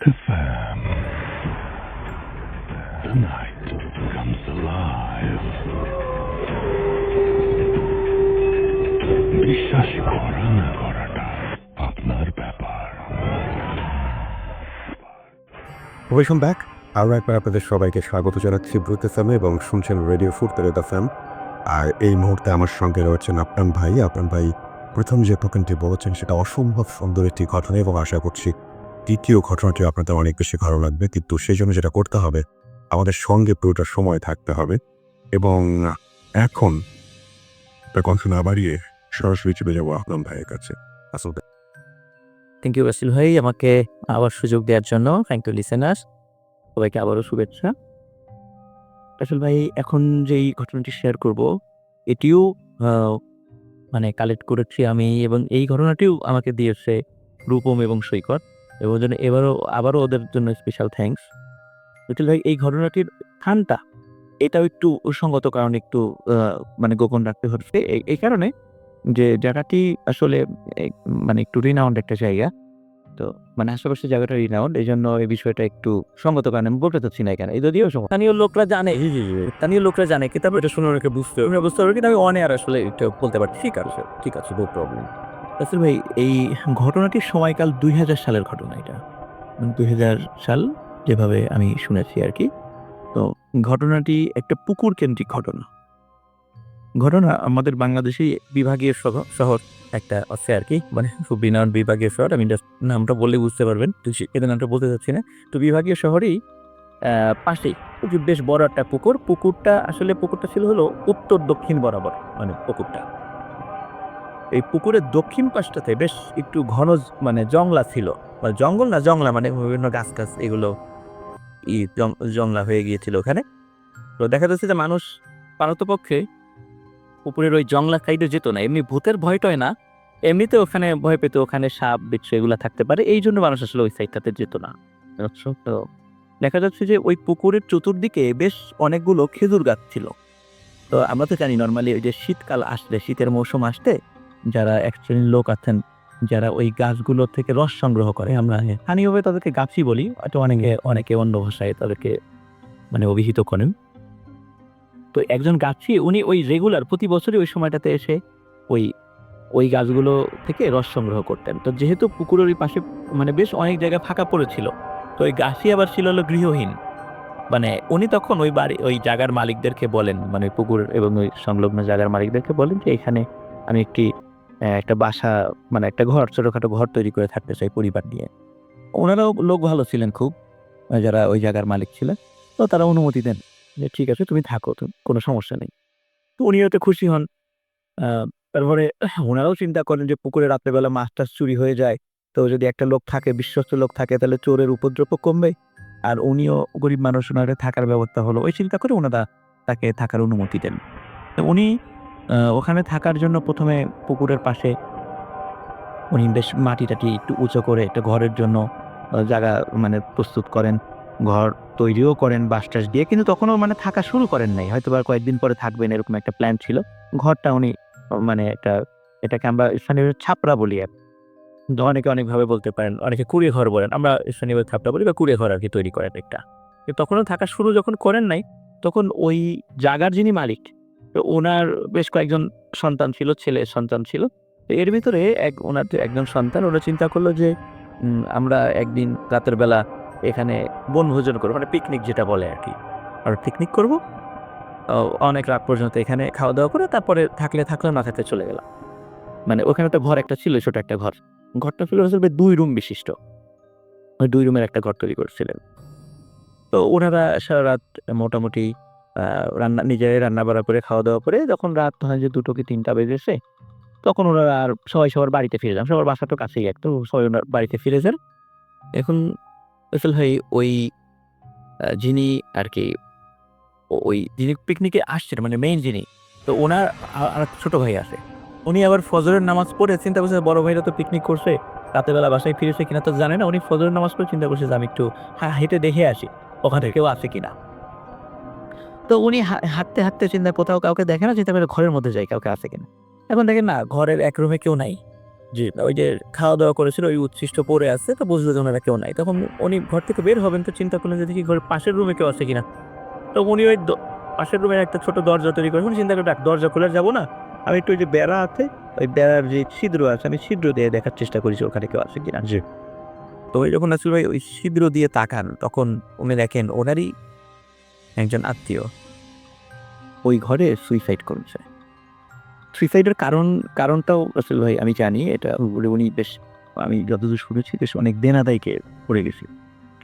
FM. The night comes alive. বিশ্বাস করা না করাটা আপনার ব্যাপার। Welcome back. আরও একবার আপনাদের সবাইকে স্বাগত জানাচ্ছি ব্রুত এফএমে এবং শুনছেন রেডিও ফুরতেরেদ এফএম। আর এই মুহূর্তে আমার সঙ্গে রয়েছেন আপনার ভাই প্রথম যে টোকেনটি বলেছেন সেটা অসম্ভব সুন্দর একটি ঘটনা এবং আশা করছি দ্বিতীয় ঘটনাটি আপনাদের অনেক বেশি ভালো লাগবে। কিন্তু সেই জন্য যেটা করতে হবে, আমাদের সঙ্গে পুরোটা সময় থাকতে হবে এবং এখন কথা না বাড়িয়ে সরাসরি চলে যাবো আপনার ভাইয়ের কাছে। আসল থ্যাংক ইউ রাসেল ভাই, আমাকে আবার সুযোগ দেওয়ার জন্য। থ্যাংক ইউ লিসেনার্স, সবাইকে আবারও শুভেচ্ছা। রাসেল ভাই, এখন যেই ঘটনাটি শেয়ার করব এটিও কালেক্ট করেছি আমি, এবং এই ঘটনাটিও আমাকে দিয়েছে রূপম এবং সৈকত, এবং জন্য আবারও ওদের জন্য স্পেশাল থ্যাঙ্কস। রাসেল ভাই, এই ঘটনাটির স্থানটা এটাও একটু সঙ্গত কারণে একটু গোপন রাখতে হচ্ছে। এই কারণে যে জায়গাটি আসলে একটু রিনাউন্ড একটা জায়গা, তো আশেপাশে জায়গাটা রিনাউন্ড, এই জন্য এই বিষয়টা একটু সঙ্গত কারণে আমি বলতে চাচ্ছি না এখানে। এই যদিও স্থানীয় লোকরা জানে কিতাব এটা শুনে অনেকে বুঝতে পারবে, কিন্তু আমি অন এয়ার আসলে এটা বলতে পারছি। ঠিক আছে, নো প্রবলেম। রাসেল ভাই, এই ঘটনাটির সময়কাল 2000 সালের ঘটনা। এটা 2000 সাল যেভাবে আমি শুনেছি আর কি। তো ঘটনাটি একটা পুকুর কেন্দ্রিক ঘটনা আমাদের বাংলাদেশে বিভাগীয় শহর একটা আছে আর কি, খুব রিনাউন্ড বিভাগীয় শহর। আমি জাস্ট নামটা বললে বুঝতে পারবেন, তো এদের নামটা বলতে চাচ্ছি না। তো বিভাগীয় শহরেই পাশেই বেশ বড় একটা পুকুরটা ছিল হলো উত্তর দক্ষিণ বরাবর। পুকুরটা, এই পুকুরের দক্ষিণ পাশটাতে বেশ একটু ঘন জংলা ছিল, জংলা বিভিন্ন গাছ এগুলো জংলা হয়ে গিয়েছিল ওখানে। তো দেখা যাচ্ছে যে মানুষ পারতপক্ষে পুকুরের ওই জংলা সাইডে যেত না। এমনি ভূতের ভয়টয় না, এমনিতে ওখানে ভয় পেত, ওখানে সাপ বিচ্ছু এগুলা থাকতে পারে, এই জন্য মানুষ আসলে ওই সাইডটাতে যেত না। তো দেখা যাচ্ছে যে ওই পুকুরের চতুর্দিকে বেশ অনেকগুলো খেজুর গাছ ছিল। তো আমরা তো জানি নর্মালি ওই যে শীতকাল আসলে, শীতের মৌসুম আসতে যারা এক শ্রেণীর লোক আছেন যারা ওই গাছগুলো থেকে রস সংগ্রহ করে, আমরা স্থানীয়ভাবে তাদেরকে গাছি বলি, হয়তো অনেকে অন্য ভাষায় তাদেরকে অভিহিত করেন। তো একজন গাছি, উনি ওই রেগুলার প্রতি বছরই ওই সময়টাতে এসে ওই গাছগুলো থেকে রস সংগ্রহ করতেন। তো যেহেতু পুকুরের ওই পাশে বেশ অনেক জায়গা ফাঁকা পড়েছিল, তো ওই গাছি আবার ছিল হলো গৃহহীন। উনি তখন ওই জায়গার মালিকদেরকে বলেন, পুকুর এবং ওই সংলগ্ন জায়গার মালিকদেরকে বলেন যে এখানে আমি একটা বাসা, একটা ঘর, ছোটখাটো ঘর তৈরি করে থাকতে চাই পরিবার নিয়ে। ওনারাও লোক ভালো ছিলেন খুব, যারা ওই জায়গার মালিক ছিলেন। তো তারা অনুমতি দেন যে ঠিক আছে, তুমি থাকো, কোনো সমস্যা নেই। তো উনিও তো খুশি হন। তারপরে ওনারাও চিন্তা করেন যে পুকুরে রাত্রেবেলা মাছ টাছ চুরি হয়ে যায়, তো যদি একটা লোক থাকে, বিশ্বস্ত লোক থাকে, তাহলে চোরের উপদ্রব কমবে, আর উনিও গরিব মানুষ, ওনারে থাকার ব্যবস্থা হলো। ওই চিন্তা করে ওনারা তাকে থাকার অনুমতি দেন। তো উনি ওখানে থাকার জন্য প্রথমে পুকুরের পাশে উনি বেশ মাটি-টাটি একটু উঁচু করে একটা ঘরের জন্য জায়গা প্রস্তুত করেন। ঘর তৈরিও করেন বাঁশ-টাশ দিয়ে, কিন্তু তখনও থাকা শুরু করেন নাই। হয়তোবা কয়েকদিন পরে থাকবেন, এরকম একটা প্ল্যান ছিল। ঘরটা উনি এটাকে আমরা স্থানীয় ছাপরা বলি। অনেকে অনেকভাবে বলতে পারেন, অনেকে কুঁড়ে ঘর বলেন। আমরা স্থানীয়ভাবে ছাপরা বলি বা কুঁড়ে ঘর আর কি তৈরি করেন একটা। কিন্তু তখনও থাকা শুরু যখন করেন নাই, তখন ওই জায়গার যিনি মালিক, তো ওনার বেশ কয়েকজন সন্তান ছিল, ছেলে সন্তান ছিল। তো এর ভিতরে ওনার যে একজন সন্তান, ওরা চিন্তা করলো যে আমরা একদিন রাতের বেলা এখানে বনভোজন করবো, পিকনিক যেটা বলে আর কি। আর পিকনিক করবো, অনেক রাত পর্যন্ত এখানে খাওয়া দাওয়া করে তারপরে থাকলাম, না থাকতে চলে গেলাম। ওখানে তো ঘর একটা ছিল, ছোট একটা ঘর। ঘরটা ছিল আসলে 2 রুম বিশিষ্ট। ওই 2 রুমের একটা ঘর তৈরি করছিলেন। তো ওনারা সারা রাত মোটামুটি নিজেরাই রান্না-বাড়া করে খাওয়া দাওয়া করে যখন রাত হয় যে 2টো কি 3টা বেজেছে, তখন ওনারা আর সবাই সবার বাড়িতে ফিরে যান। সবার বাসা তো কাছেই, তো সবাই ওনার বাড়িতে ফিরে যান। এখন আসলে ভাই, ওই যিনি আর কি ওই যিনি পিকনিকে আসছেন, মেইন যিনি, তো ওনার আরেকটা ছোট ভাই আছে। উনি আবার ফজরের নামাজ পড়ে চিন্তা করছে বড় ভাইরা তো পিকনিক করছে, রাতের বেলা বাসায় ফিরেছে কিনা তো জানে না। উনি ফজরের নামাজ পড়ে চিন্তা করছে যে আমি একটু হেঁটে দেখে আসি ওখানে কেউ আছে কিনা। তো উনি হাঁটতে চিন্তা, কোথাও কাউকে দেখে না, চিন্তা করে ঘরের মধ্যে যাই কাউকে আছে কিনা। এখন দেখেন না, ঘরের এক রুমে কেউ নাই। জি, ওই যে খাওয়া-দাওয়া করেছিল ওই উচ্ছিষ্ট পড়ে আছে, তো বুঝলো যে ওনারা কেউ নাই। তখন উনি ঘর থেকে বের হবেন তো চিন্তা করলেন যে দেখি ঘরের পাশের রুমে কেউ আছে কিনা। তো উনি ওই পাশের রুমের একটা ছোট দরজা তৈরি করে উনি চিন্তা করলেন দরজা খুলে যাবো না। আমি একটু ওই যে বেড়া আছে, ওই বেড়ার যে ছিদ্র আছে আমি ছিদ্র দিয়ে দেখার চেষ্টা করি যে ওখানে কেউ আছে কিনা। জি। তো ওই যখন রাসেল ভাই ওই ছিদ্র দিয়ে তাকান তখন উনি দেখেন ওনারই একজন আত্মীয় ওই ঘরে সুইসাইড করেছে। সুইসাইডের কারণটাও রাসেল ভাই আমি জানি এটা উনি বেশ আমি যতদূর শুনেছি বেশ অনেক দেনাদায়কে পড়ে গেছে।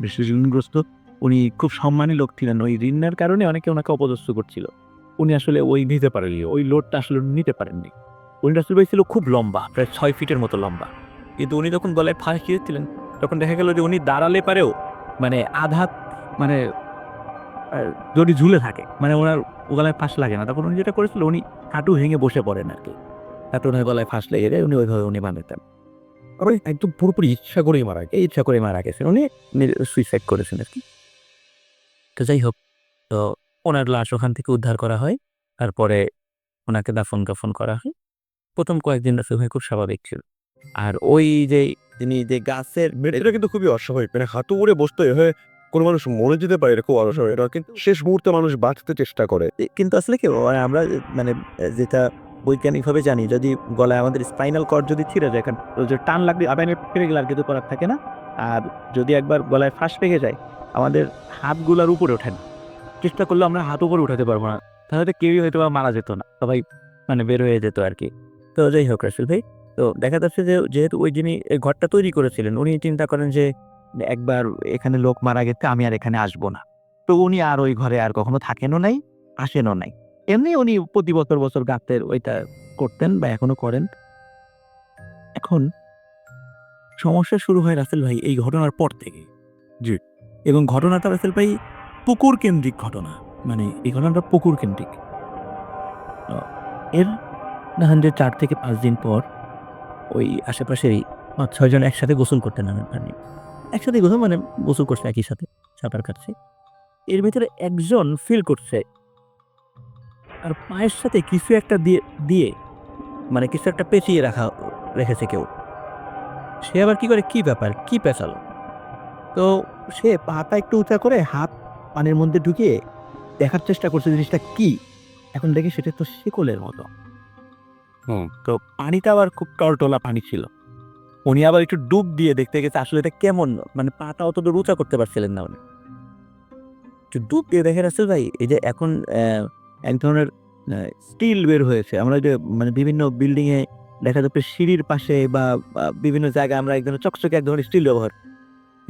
বেশ ঋণগ্রস্ত। উনি খুব সম্মানী লোক ছিলেন। ওই ঋণের কারণে অনেকে ওনাকে অপদস্থ করছিল। উনি আসলে ওই নিতে পারেননি। ওই লোডটা আসলে উনি নিতে পারেননি। উনি রাসেল ভাই ছিল খুব লম্বা, প্রায় ৬ ফিটের মতো লম্বা। কিন্তু উনি যখন গলায় ফাঁস দিয়েছিলেন তখন দেখা গেল যে উনি দাঁড়ালে পারেও মানে আধা মানে দড়ি ঝুলে থাকে। মানে উনার গলায় ফাঁস লাগে না। তখন উনি যেটা করেছিল উনি হাঁটু ভেঙে বসে পড়েন আরকি। তারপর উনার গলায় ফাঁস লেগে যায়। উনি ওইভাবে বানাতেন। আবার একদম পুরোপুরি ইচ্ছা করেই মারা গেছে। এই ইচ্ছা করে মারা গেছেন। উনি সুইসাইড করেছেন আরকি। তো যাই হোক, তো উনার লাশ ওখান থেকে উদ্ধার করা হয়। তারপরে উনাকে দাফন-কাফন করা হয়। ১ম কয়েকদিন রাসেল ভাই খুব স্বাভাবিক ছিল। আর ওই যে তিনি যে গাছের এটা কিন্তু খুবই অস্বাভাবিক। মানে হাঁটু মুড়ে বসতে হয়ে কোনো মানুষ মরে যেতে পারে এটা খুব অস্বাভাবিক। এটা কিন্তু শেষ মুহূর্তে মানুষ বাঁচতে চেষ্টা করে। কিন্তু আসলে কি আমরা মানে যেটা বৈজ্ঞানিকভাবে জানি যদি গলায় আমাদের স্পাইনাল কর্ড যদি ছিঁড়ে যায় কারণ ওই যে টান লাগলে আবার ফিরে গেলে আর কিছু করার থাকে না। আর যদি একবার গলায় ফাঁস পেকে যায় আমাদের হাতগুলার উপরে ওঠে না। চেষ্টা করলেও আমরা হাত উপরে উঠাতে পারবো না। তাহলে কেউই হয়তো বা মারা যেত না। সবাই মানে বের হয়ে যেত আরকি। তো যাই হোক রাসেল ভাই, তো দেখা যাচ্ছে যে যেহেতু ওই যিনি এই ঘরটা তৈরি করেছিলেন উনি চিন্তা করেন যে একবার এখানে লোক মারা গেছে আমি আর এখানে আসবো না। তো উনি আর ওই ঘরে আর কখনো থাকেনও নাই, আসেনও নাই। এমনি উনি প্রতি বছর গাতের ওইটা করতেন বা এখনো করেন। এখন সমস্যা শুরু হয় রাসেল ভাই এই ঘটনার পর থেকে। জি। এবং ঘটনাটা রাসেল ভাই পুকুর কেন্দ্রিক ঘটনা। মানে এই ঘটনাটা পুকুর কেন্দ্রিক। আ এর ধরেন যে ৪ থেকে ৫ দিন পর ওই আশেপাশেরই ৫-৬ জন একসাথে গোসল করতে নামেন পানি। একসাথেই গোসল মানে গোসল করছে একই সাথে, সাঁতার কাটছে। এর ভেতরে একজন ফিল করছে তার পায়ের সাথে কিছু একটা দিয়ে মানে কিছু একটা পেঁচিয়ে রেখেছে কেউ। সে আবার কি করে কি ব্যাপার? কি পেঁচালো? তো সে পাটা একটু উঁচা করে হাত পানির মধ্যে ঢুকিয়ে দেখার চেষ্টা করছে জিনিসটা কি? এখন দেখি সেটা তো শিকলের মতো। হুম। তো পানিটা আবার খুব টলটলা পানি ছিল। উনি আবার একটু ডুব দিয়ে দেখতে গেছে আসলে এটা কেমন? মানে পাটা অতদূর উঁচা করতে পারছিলেন না উনি। একটু ডুব দিয়ে দেখে রাসেল ভাই এই যে এখন এক ধরনের স্টিল বের হয়েছে। আমরা যে মানে বিভিন্ন বিল্ডিং এ দেখা যাচ্ছে সিঁড়ির পাশে বা বিভিন্ন জায়গায় আমরা এক ধরনের চকচকে এক ধরনের স্টিল ব্যবহার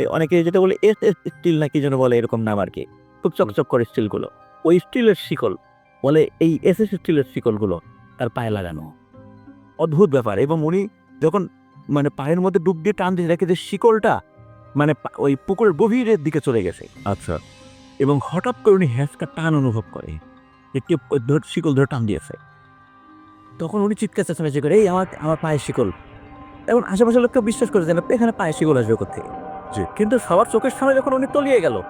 অনেকে যেটা বলে এসএস স্টিল না কি যেন বলে এরকম নাম আরকি। খুব চকচক করে স্টিলগুলো। ওই স্টিলের শিকল বলে এই এসএস স্টিলের শিকলগুলো তার পায়ে লাগানো। অদ্ভুত ব্যাপার এবং উনি যখন মানে পায়ের মধ্যে ডুব দিয়ে টান দিয়ে দেখে যে শিকলটা মানে ওই পুকুরের গভীরের দিকে চলে গেছে। আচ্ছা। এবং হঠাৎ করে উনি হ্যাঁচকা টান অনুভব করে যে কেউ শিকল ধরে টান দিয়েছে। তখন উনি চিৎকার চেঁচামেচি করে, "এই আমার পায়ের শিকল।" এখন আশেপাশের লোক কেউ বিশ্বাস করেছে না, এখানে পায়ের শিকল আসবে কোত্থেকে? জি। কিন্তু সবার চোখের সামনে যখন উনি তলিয়ে গেল,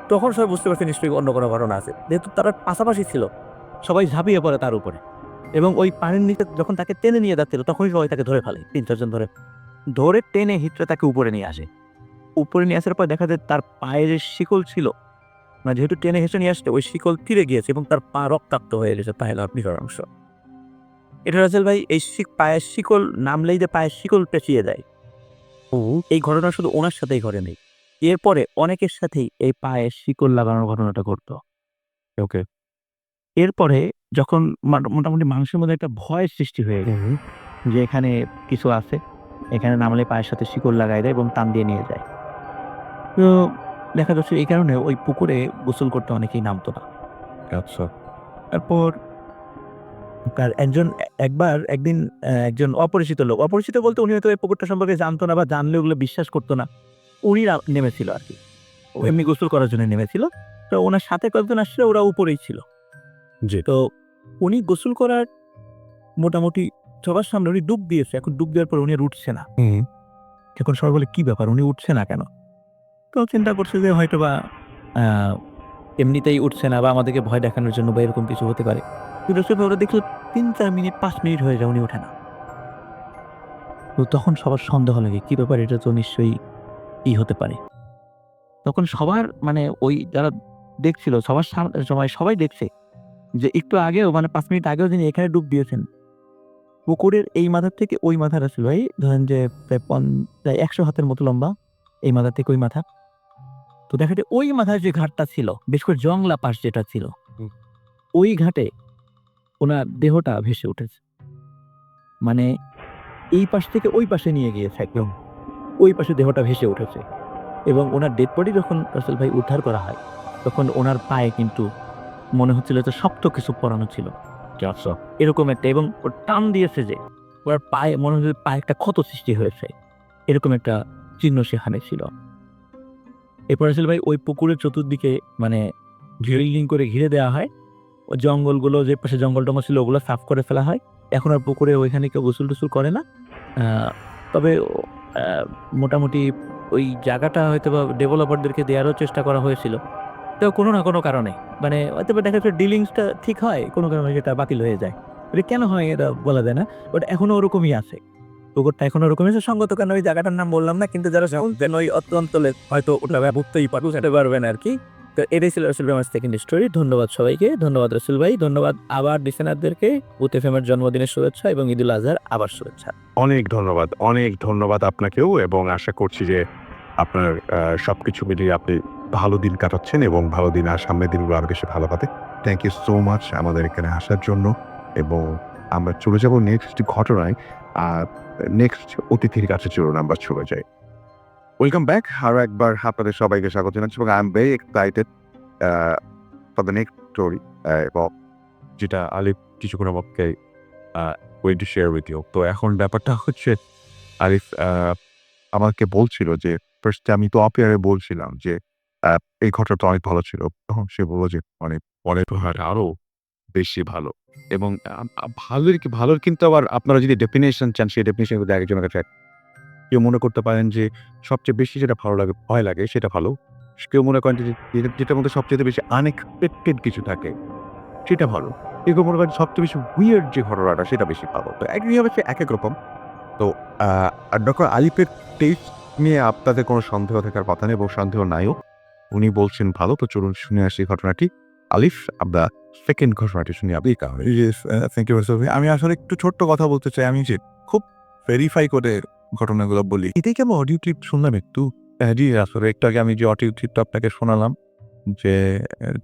তখন সবাই বুঝতে পারছে নিশ্চয়ই অন্য কোনো ঘটনা আছে। যেহেতু তারা পাশাপাশি ছিল, সবাই ঝাঁপিয়ে পড়ে তার উপরে। এবং ওই পানির নিচে যখন তাকে টেনে নিয়ে যাচ্ছিল, তখনই সবাই তাকে ধরে ফেলে। ৩-৪ জন ধরে টেনে হিঁচড়ে তাকে উপরে নিয়ে আসে। উপরে নিয়ে আসার পর দেখা যায় তার পায়ে যে শিকল ছিল, মানে যেহেতু টেনে হেঁচড়ে নিয়ে আসছে, ওই শিকল ছিঁড়ে গিয়েছে এবং তার পা রক্তাক্ত হয়ে গেছে পায়ের নিচের অংশ। এটা রাসেল ভাই এই পায়ের শিকল নামলেই যে পায়ের শিকল পেঁচিয়ে দেয়। এই ঘটনা শুধু ওনার সাথেই ঘটেনি। এরপরে অনেকের সাথেই এই পায়ে শিকল লাগানোর ঘটনাটা ঘটতো। ওকে। এরপরে যখন মোটামুটি মানুষের মধ্যে একটা ভয়ের সৃষ্টি হয়ে গেল যে এখানে কিছু আছে। এখানে নামলে পায়ের সাথে শিকল লাগায় দেয় এবং টান দিয়ে নিয়ে যায়। তো দেখা যাচ্ছে এই কারণে ওই পুকুরে গোসল করতে অনেকেই নামতো না। আচ্ছা। তারপর তার একদিন একজন অপরিচিত লোক, অপরিচিত বলতে উনি হয়তো এই পুকুরটা সম্পর্কে জানতো না বা জানলে ওগুলো বিশ্বাস করতো না। উনি নেমেছিল আরকি। ও এমনি গোসল করার জন্য নেমেছিল। তো উনার সাথে কয়েকজন আসছে ওরা উপরেই ছিল। জি। তো উনি গোসল করার মোটামুটি সবার সামনে উনি ডুব দিয়েছে। এখন ডুব দেওয়ার পর উনি আর উঠছে না। হুম। এখন সবাই বলে, "কি ব্যাপার? উনি উঠছে না কেন?" তো চিন্তা করছে যে হয়তোবা আ এমনিতেই উঠছে না বা আমাদেরকে ভয় দেখানোর জন্য বা এরকম কিছু হতে পারে। কিন্তু ওরা দেখলো ৩-৪ মিনিট ৫ মিনিট হয়ে যায় উনি ওঠে না। তো তখন সবার সন্দেহ লাগে, কি ব্যাপার, এটা তো নিশ্চয়ই ই হতে পারে। তখন সবার মানে ওই যারা দেখছিল সবার সবাই দেখছে যে একটু আগেও মানে ৫ মিনিট আগেও যিনি এখানে ডুব দিয়েছেন, পুকুরের এই মাথার থেকে ওই মাথা রাসেল ভাই ধরেন যে প্রায় ১০০ হাতের মতো লম্বা এই মাথা থেকে ওই মাথা। তো দেখা যায় ওই মাথায় যে ঘাটটা ছিল, বিশেষ করে জংলা পাশ যেটা ছিল, হুম। ওই ঘাটে উনার দেহটা ভেসে উঠেছে। মানে এই পাশ থেকে ওই পাশে নিয়ে গিয়েছে একদম। ওই পাশে দেহটা ভেসে উঠেছে এবং উনার ডেড বডি যখন রাসেল ভাই উদ্ধার করা হয়, তখন উনার পায়ে কিন্তু মনে হচ্ছিল যে শক্ত কিছু পরানো ছিল। আচ্ছা। এরকম একটা, এবং ও টান দিয়েছে যে ওর পায়ে মনে হচ্ছে পায়ে একটা ক্ষত সৃষ্টি হয়েছে। এরকম একটা চিহ্ন সেখানে ছিল। এরপর রাসেল ভাই ওই পুকুরের চতুর্দিকে মানে ড্রিলিং করে ঘিরে দেওয়া হয়। ও জঙ্গলগুলো যে পাশে জঙ্গল-টঙ্গল ছিল ওগুলো সাফ করে ফেলা হয়। এখন আর পুকুরে ওইখানে কেউ গোসল-টোসল করে না। আ তবে আ মোটামুটি ওই জায়গাটা হয়তোবা ডেভেলপারদেরকে দেয়ারও চেষ্টা করা হয়েছিল। তো কোনো না কোনো কারণে মানে হয়তোবা দেখা যাচ্ছে ডিলিংসটা ঠিক হয়, কোনো কারণে সেটা বাতিল হয়ে যায়। এটা কেন হয় এটা বলা যায় না। বাট এখনো ওরকমই আছে। পুকুরটা এখনো ওরকমই আছে। সঙ্গত কারণে ওই জায়গাটার নাম বললাম না। কিন্তু যারা শুনতেন ওই অঞ্চলে হয়তো ওটা বুঝতেই বুঝতে পারবেন আরকি। তো এটাই ছিল রাসেল ভাই আমার সেকেন্ড স্টোরি। ধন্যবাদ সবাইকে। ধন্যবাদ রাসেল ভাই। ধন্যবাদ আবার লিসেনারদেরকে। বুথ এফএম এর জন্মদিনের শুভেচ্ছা এবং ঈদুল আজহার আবার শুভেচ্ছা। অনেক ধন্যবাদ আপনাকেও, এবং আশা করছি যে আপনার সবকিছু মিলিয়ে আপনি ভালো দিন কাটাচ্ছেন এবং ভালো দিন আর সামনের দিনগুলো আরো বেশি ভালো কাটে। থ্যাংক ইউ সো মাচ আমাদের এখানে আসার জন্য, এবং আমরা চলে যাব নেক্সট ঘটনায়। আর নেক্সট অতিথির কাছে চলুন আমরা চলে যাই। Welcome back. আরো একবার আপনাদের সবাইকে স্বাগত জানাচ্ছি এবং I am very excited for the next story, এবং যেটা আলিফ কিছুক্ষণ আমাকে going to share with you. তো এখন ব্যাপারটা হচ্ছে আরিফ আমাকে বলছিল যে ফার্স্টে আমি তো অফ এয়ারে বলছিলাম যে এই ঘটনাটা অনেক ভালো ছিল। তখন সে বলল যে পরের ঘটনাটা আরো বেশি ভালো, এবং ভালোর কিন্তু আবার আপনারা যদি ডেফিনিশন চান সেই ডেফিনিশন কিন্তু একজনের কাছে কেউ মনে করতে পারেন যে সবচেয়ে বেশি যেটা ভালো লাগে, ভয় লাগে সেটা ভালো। কেউ মনে করেন যে যেটার মধ্যে সবচাইতে বেশি আনএক্সপেক্টেড কিছু থাকে সেটা ভালো। কেউ মনে করেন সবচেয়ে বেশি উইয়ার্ড যে ঘটনাটা সেটা বেশি ভালো। তো একইভাবে সে একেক রকম। তো ডক্টর আলিফের টেস্ট নিয়ে আপনাদের কোনো সন্দেহ থাকার কথা নেই, এবং সন্দেহ নাইও। উনি বলছেন ভালো। তো চলুন শুনে আসি ঘটনাটি। আলিফ, আমরা সেকেন্ড ঘটনাটি শুনি আপনি কারণে। থ্যাংক ইউ রাসেল ভাই। আমি আসলে একটু ছোট্ট কথা বলতে চাই। আমি যে খুব ভেরিফাই করে ঘটনাগুলো বলি। এটাই কি আমি অডিও ক্লিপ শুনলাম একটু? জি, আসলে একটু আগে আমি যে অডিও ক্লিপটা আপনাকে শোনালাম যে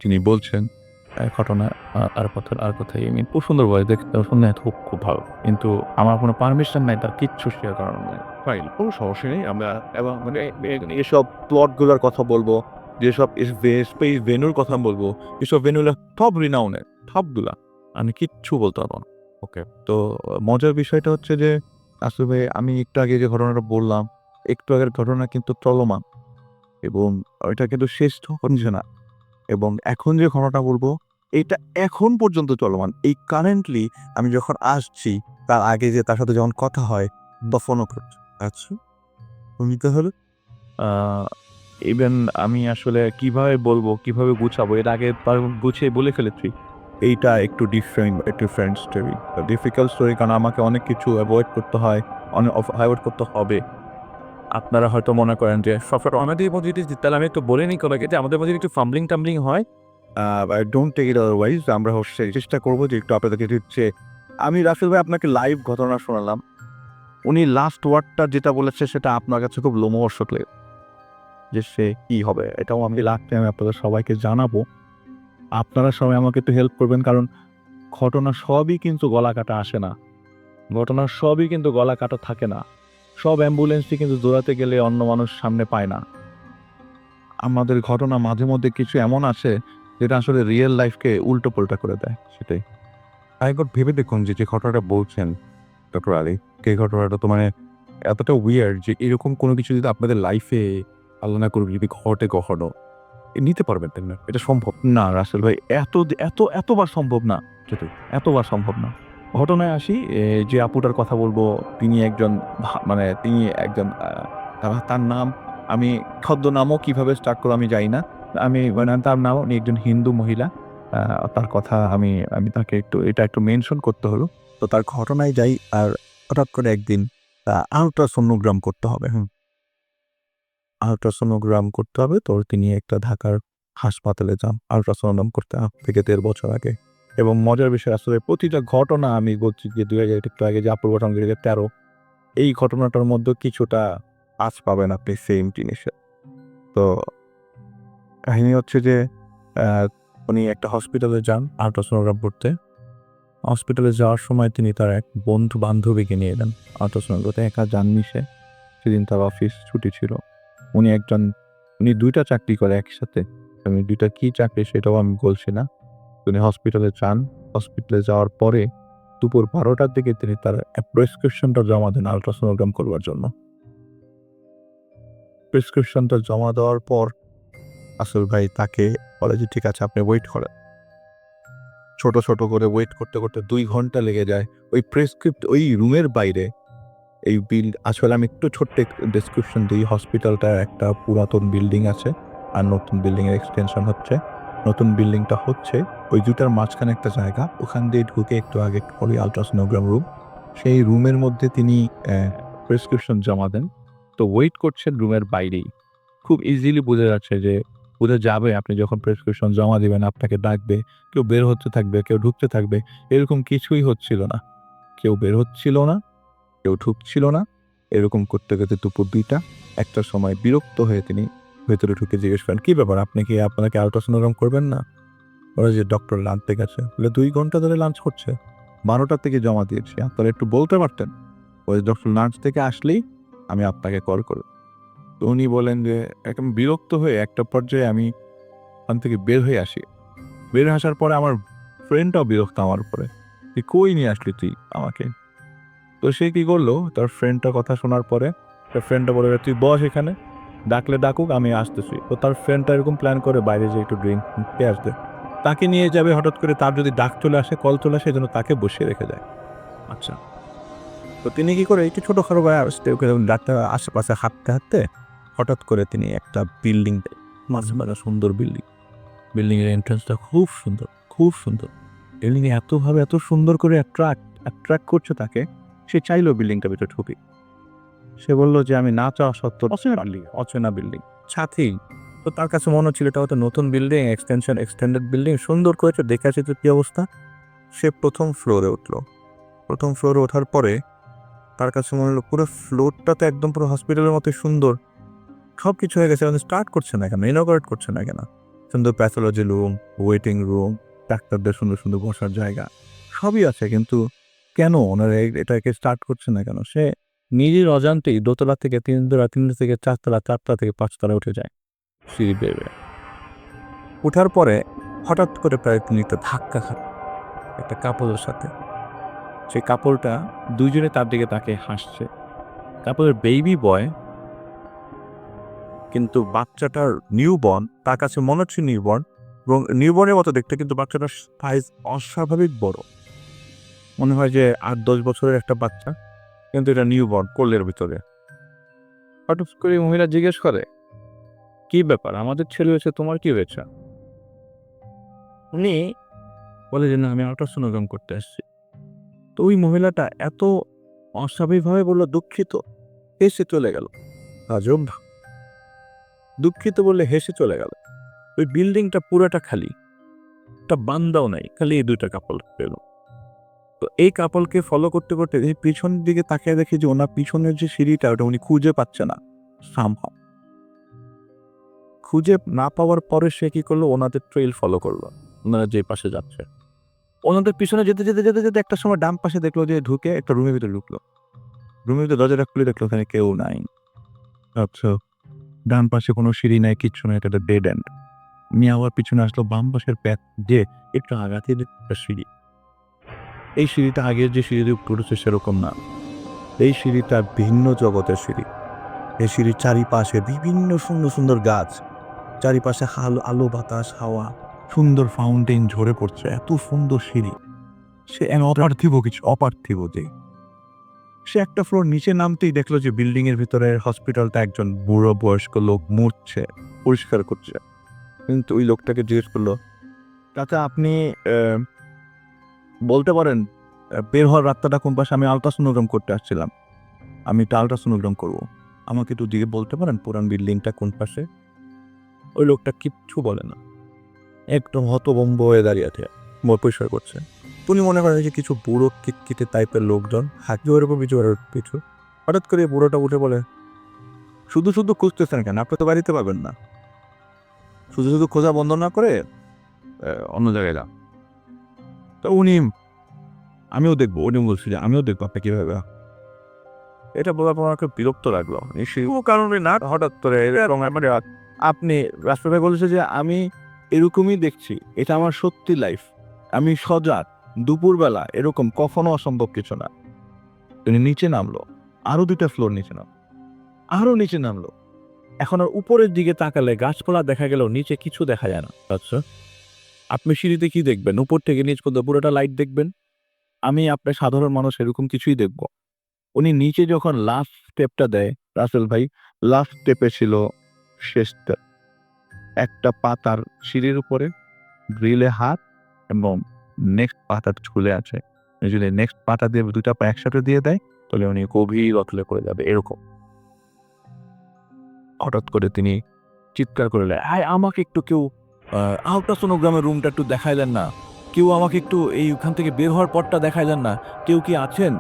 তিনি বলছেন ঘটনা আর কথাই আমি খুব সুন্দর ভয়েস দেখতে শুনে খুব ভালো। কিন্তু আমার কোনো পারমিশন নাই তার কিচ্ছু শেয়ার করার নাই। ফাইন, কোনো সমস্যা নেই। আমরা এবং মানে এসব প্লটগুলোর কথা বলবো, যেসব স্পেস ভেন্যুর কথা বলবো, এসব ভেন্যুলা টপ রিনাউনের, টপগুলা। আমি কিচ্ছু বলতে পারবো না। ওকে। তো মজার বিষয়টা হচ্ছে যে আসলে আমি একটু আগে যে ঘটনাটা বললাম, একটু আগের ঘটনা কিন্তু চলমান এবং ওইটা কিন্তু শেষ হচ্ছে না। এবং এখন যে ঘটনাটা বলবো, এইটা এখন পর্যন্ত চলমান। এই কারেন্টলি আমি যখন আসছি, তার আগে যে তার সাথে যখন কথা হয় বা ফোনও করছে। আচ্ছা, তুমি তাহলে? ইভেন আমি আসলে কিভাবে বলবো, কিভাবে গুছাবো, এর আগে গুছিয়ে বলে ফেলেছি। এইটা একটু ডিফারেন্ট স্টোরি। ডিফিকাল্ট স্টোরি, কারণ আমাকে অনেক কিছু অ্যাভয়েড করতে হয়, অ্যাভয়েড করতে হবে। আপনারা হয়তো মনে করেন যে সবসময় আমাদের মধ্যে যদি, তাহলে আমি একটু বলে নিই কোনোকে যে আমাদের মধ্যে একটু ফাম্বলিং হয়। Don't take it otherwise. আমরা চেষ্টা করবো যে একটু আপনাদেরকে হচ্ছে, আমি রাসেল ভাই আপনাকে লাইভ ঘটনা শোনালাম। উনি লাস্ট ওয়ার্ডটা যেটা বলেছে সেটা আপনার কাছে খুব লোমহর্ষক লেগে যে সে কি হবে, এটাও আমি লাস্টে আমি আপনাদের সবাইকে জানাবো। আপনারা সবাই আমাকে একটু হেল্প করবেন, কারণ ঘটনা সবই কিন্তু গলা কাটা আসে না। ঘটনা সবই কিন্তু গলা কাটা থাকে না। সব অ্যাম্বুলেন্সই কিন্তু দৌড়াতে গেলে অন্য মানুষ সামনে পায় না। আমাদের ঘটনা মাঝে মধ্যে কিছু এমন আছে যেটা আসলে রিয়েল লাইফকে উল্টো পাল্টা করে দেয়। সেটাই। একবার ভেবে দেখুন যে ঘটনাটা বলছেন ডক্টর আলী, সেই ঘটনাটা তো মানে এতটা উইয়ার্ড যে এরকম কোনো কিছু যদি আপনাদের লাইফে আল্লাহ না করুক যদি ঘটে কখনো, নিতে পারবেন তাই না? এটা সম্ভব না রাসেল ভাই, এতবার সম্ভব না। সেটাই। এতবার সম্ভব না। ঘটনায় আসি, যে আপুটার কথা বলবো, তিনি একজন তিনি একজন তার নাম আমি ছদ্মনামও কিভাবে স্টার্ট করবো আমি জানি না। আমি তার নাম, উনি একজন হিন্দু মহিলা। তার কথা আমি তাকে একটু মেনশন করতে হলো। তো তার ঘটনায় যাই। আর হঠাৎ করে একদিন আলট্রাসোনোগ্রাম করতে হবে। আলট্রাসোনোগ্রাম করতে হবে। তো তিনি একটা ঢাকার হাসপাতালে যান আলট্রাসোনোগ্রাম করতে আজ থেকে ১.৫ বছর আগে। এবং মজার বিষয় আসলে প্রতিটা ঘটনা আমি বলছি যে ২০০০ একটু আগে যে অপূর্ব সংঘ ২০১৩ এই ঘটনাটার মধ্যে কিছুটা আঁচ পাবেন আপনি সেম জিনিসের। তো কাহিনী হচ্ছে যে উনি একটা হসপিটালে যান আল্ট্রাসোনোগ্রাম করতে। হসপিটালে যাওয়ার সময় তিনি তার এক বন্ধু-বান্ধবীকে নিয়ে এলেন আল্ট্রাসোনোগ্রাম করতে। একা যাননি সে। সেদিন তার অফিস ছুটি ছিল। উনি ২ টা চাকরি করে একসাথে। আমি ২ টা কি চাকরি সেটাও আমি বলছি না। উনি হসপিটালে যান। হসপিটালে যাওয়ার পরে দুপুর ১২ টার দিকে তিনি তার প্রেসক্রিপশনটা জমা দেন আল্ট্রাসোনোগ্রাম করবার জন্য। প্রেসক্রিপশনটা জমা দেওয়ার পর আসল ভাই তাকে বলে যে, "ঠিক আছে আপনি ওয়েট করেন।" ছোট, ছোট করে ওয়েট করতে, করতে ২ ঘন্টা লেগে যায়। ওই রুমের বাইরে আসলে আমি একটু ছোট্ট ডেসক্রিপশন দিই। হসপিটালটার একটা পুরাতন বিল্ডিং আছে। আর নতুন বিল্ডিং এর এক্সটেনশন হচ্ছে। নতুন বিল্ডিংটা হচ্ছে ওই ২ টার মাঝখানে একটা জায়গা। ওখান দিয়ে ঢুকে একটু আগে পরেই আল্ট্রাসোনোগ্রাম রুম। সেই রুমের মধ্যে তিনি প্রেসক্রিপশন জমা দেন। তো ওয়েট করছেন রুমের বাইরেই। খুব ইজিলি বোঝা যাচ্ছে যে বোঝা যাবে আপনি যখন প্রেসক্রিপশন জমা দিবেন আপনাকে ডাকবে। কেউ বের হতে থাকবে, কেউ ঢুকতে থাকবে। এরকম কিছুই হচ্ছিল না। কেউ বের হচ্ছিল না, কেউ ঢুকছিল না। এরকম করতে, করতে দুপুর ২ টা। একটার সময় বিরক্ত হয়ে তিনি ভেতরে ঢুকে জিজ্ঞেস করেন, "কি ব্যাপার? আপনাকে আল্ট্রাসোনোগ্রাম করবেন না?" ওরা যে ডক্টর লাঞ্চে গেছে। বলে, "২ ঘন্টা ধরে লাঞ্চ করছে। ১২ টার থেকে জমা দিয়েছি। আপনারা একটু বলতে পারতেন? ওই ডক্টর লাঞ্চ থেকে আসলেই আমি আপনাকে কল করব।" তো উনি বলেন যে, একদম বিরক্ত হয়ে একটা পর্যায়ে আমি ওখান থেকে বের হয়ে আসি। বের হয়ে আসার পরে আমার ফ্রেন্ডটাও বিরক্ত আমার উপরে। "তুই কই নিয়ে আসলি তুই আমাকে?" তো সে কি করলো, তার ফ্রেন্ডটার কথা শোনার পরে তার ফ্রেন্ডটা বলে, "তুই বস এখানে। ডাকলে ডাকুক আমি আসতেছি।" তো তার ফ্রেন্ডটা এরকম প্ল্যান করে বাইরে যেয়ে একটু ড্রিংক খেয়ে আসবে। তাকে নিয়ে যাবে হঠাৎ করে তার যদি ডাক চলে আসে, কল চলে আসে এজন্য তাকে বসিয়ে রেখে যায়। আচ্ছা। তো তিনি কি করে একটু ছোটখাটো আসতে ডাক্তার আশেপাশে হাঁটতে, হাঁটতে হঠাৎ করে তিনি একটা বিল্ডিং মাঝে সুন্দর বিল্ডিং। বিল্ডিং এর এন্ট্রান্সটা খুব সুন্দর, খুব সুন্দর। বিল্ডিং এত সুন্দর করে অ্যাট্রাক্ট করছে তাকে, সে চাইলো বিল্ডিংটার ভিতরে ঢুকে। সে বলল যে, "আমি না চাওয়া সত্ত্বেও অচেনা বিল্ডিং। সাথেই।" তো তার কাছে মনে হচ্ছিল এটা হয়তো নতুন বিল্ডিং, এক্সটেন্ডেড বিল্ডিং। সুন্দর করেছে, দেখে আসি তো কি অবস্থা। সে ১ম ফ্লোরে উঠল। ১ম ফ্লোরে ওঠার পরে তার কাছে মনে হলো পুরো ফ্লোরটা তো একদম পুরো হসপিটালের মতোই সুন্দর। সবকিছু হয়ে গেছে কিন্তু স্টার্ট করছে না কেন? ইনঅগারেট করছে না কেন? সুন্দর প্যাথোলজি রুম, ওয়েটিং রুম, ডাক্তারদের সুন্দর, সুন্দর বসার জায়গা। সবই আছে কিন্তু কেন ওনারা এটাকে স্টার্ট করছে না কেন? সে নিজের অজান্তেই দোতলা থেকে ৩ তলা, ৩ থেকে ৪ তলা, ৪ তলা থেকে ৫ তলায় উঠে যায় সিঁড়ি বেয়ে, বেয়ে। উঠার পরে হঠাৎ করে প্রায় তিনি একটা ধাক্কা খান একটা কাপলের সাথে। সেই কাপলটা ২ জনে তার দিকে তাকিয়ে হাসছে। কাপলের বেবি বয় কিন্তু বাচ্চাটার নিউবর্ন তার কাছে মনে হচ্ছে নিউবর্ন এবং নিউবর্নের মতো দেখতে কিন্তু বাচ্চাটার সাইজ অস্বাভাবিক বড়। মনে হয় যে ৮-১০ বছরের একটা বাচ্চা কিন্তু এটা নিউবর্ন কোলের ভিতরে। হঠাৎ করে মহিলা জিজ্ঞেস করে, "কি ব্যাপার? আমাদের ছেলে হয়েছে, তোমার কি হয়েছে?" উনি বলে যে, "না আমি আল্ট্রাসোনোগ্রাম করতে আসছি।" তো ওই মহিলাটা এত অস্বাভাবিকভাবে বলল, "দুঃখিত।" হেসে চলে গেল। আজব! দুঃখিত বললে হেসে চলে গেল। ওই বিল্ডিংটা পুরোটা খালি। একটা বান্দাও নাই। খালি এই ২ টা কাপল পেল। তো এই কাপলকে ফলো করতে, করতে এই পিছনের দিকে তাকিয়ে দেখি যে ওনার পিছনের যে সিঁড়িটা ওটা উনি খুঁজে পাচ্ছে না। সামহাউ। খুঁজে না পাওয়ার পরে সে কি করলো? ওনাদের ট্রেইল ফলো করলো। ওনারা যে পাশে যাচ্ছে। ওনাদের পিছনে যেতে একটা সময় ডান পাশে দেখলো যে ঢুকে একটা রুমের ভিতরে ঢুকলো। রুমের ভিতরে দরজাটা খুলে দেখলো ওখানে কেউ নাই। আচ্ছা। ডান পাশে কোনো সিঁড়ি নাই, কিচ্ছু নাই। এটা একটা ডেড এন্ড। উনি আবার পিছনে আসলো বাম পাশের প্যাচ দিয়ে একটু আগাতে একটা সিঁড়ি। এই সিঁড়িটা আগের যে সিঁড়ি দিয়ে উঠেছে সেরকম না। এই সিঁড়িটা ভিন্ন জগতের সিঁড়ি। এই সিঁড়ির চারিপাশে বিভিন্ন সুন্দর, সুন্দর গাছ। চারিপাশে আলো বাতাস, হাওয়া, সুন্দর ফাউন্টেন ঝরে পড়ছে। এত সুন্দর সিঁড়ি। সে অপার্থিব যে। সে একটা ফ্লোর নিচে নামতেই দেখলো যে বিল্ডিং এর ভিতরে হসপিটালটা একজন বুড়ো বয়স্ক লোক মুছছে, পরিষ্কার করছে। কিন্তু ওই লোকটাকে জিজ্ঞেস করলো, "চাচা আপনি বলতে পারেন বের হওয়ার রাস্তাটা কোন পাশে? আমি আল্ট্রাসোনোগ্রাম করতে আসছিলাম।" আমি একটা আলট্রাসোনোগ্রাম করবো, আমাকে একটু দিয়ে বলতে পারেন পুরান বিল্ডিংটা কোন পাশে? ওই লোকটা কিচ্ছু বলে না, একদম হতভম্ব হয়ে দাঁড়িয়ে আছে, পরিষ্কার করছে। উনি মনে করেন যে কিছু বুড়ো কিটকিটে টাইপের লোকজন হাঁকি ওর উপর পিছু। হঠাৎ করে বুড়োটা উঠে বলে, শুধু শুধু খুঁজতেছেন কেন? আপনি তো বাড়িতে পাবেন না। শুধু শুধু খোঁজা বন্ধ না করে অন্য জায়গায় যান। তো আমিও দেখবো, উনি বলছি যে আমিও দেখবো আপনি কীভাবে। এটা বলার পর আমাকে বিরক্ত লাগলো, কোনো কারণে না, হঠাৎ করে এবং মানে আপনি রাষ্ট্রভাই বলেছে যে আমি এরকমই দেখছি, এটা আমার সত্যি লাইফ, আমি সজাগ, দুপুরবেলা এরকম কখনো অসম্ভব কিছু না। তিনি নিচে নামলো, আরো 2টা ফ্লোর নিচে আরো নিচে নামলো। এখন আর উপরের দিকে তাকালে গাছপালা দেখা গেল, নিচে কিছু দেখা যায় না। আচ্ছা, আপনি সিঁড়িতে কি দেখবেন? উপর থেকে নিচ পর্যন্ত পুরোটা লাইট দেখবেন। আমি আপনার সাধারণ মানুষ এরকম কিছুই দেখব। উনি নিচে যখন লাস্ট স্টেপটা দেয় রাসেল ভাই, লাস্ট স্টেপে ছিল শেষটা, একটা পাতার সিঁড়ির উপরে গ্রিলে হাত এবং নেক্সট পাতা ঝুলে আছে। যদি নেক্সট পাতা দিয়ে 2টা পা একসাথে দিয়ে দেয় তাহলে উনি গভীর অতলে করে যাবে এরকম। হঠাৎ করে তিনি চিৎকার করে দেয়, হাই আমাকে একটু কেউ আল্ট্রাসোনোগ্রামের রুমটা একটু দেখায় দেন না, কেউ আমাকে একটু এইখান থেকে বের হওয়ার পরটা দেখায় দেন না, কেউ কি আছেন?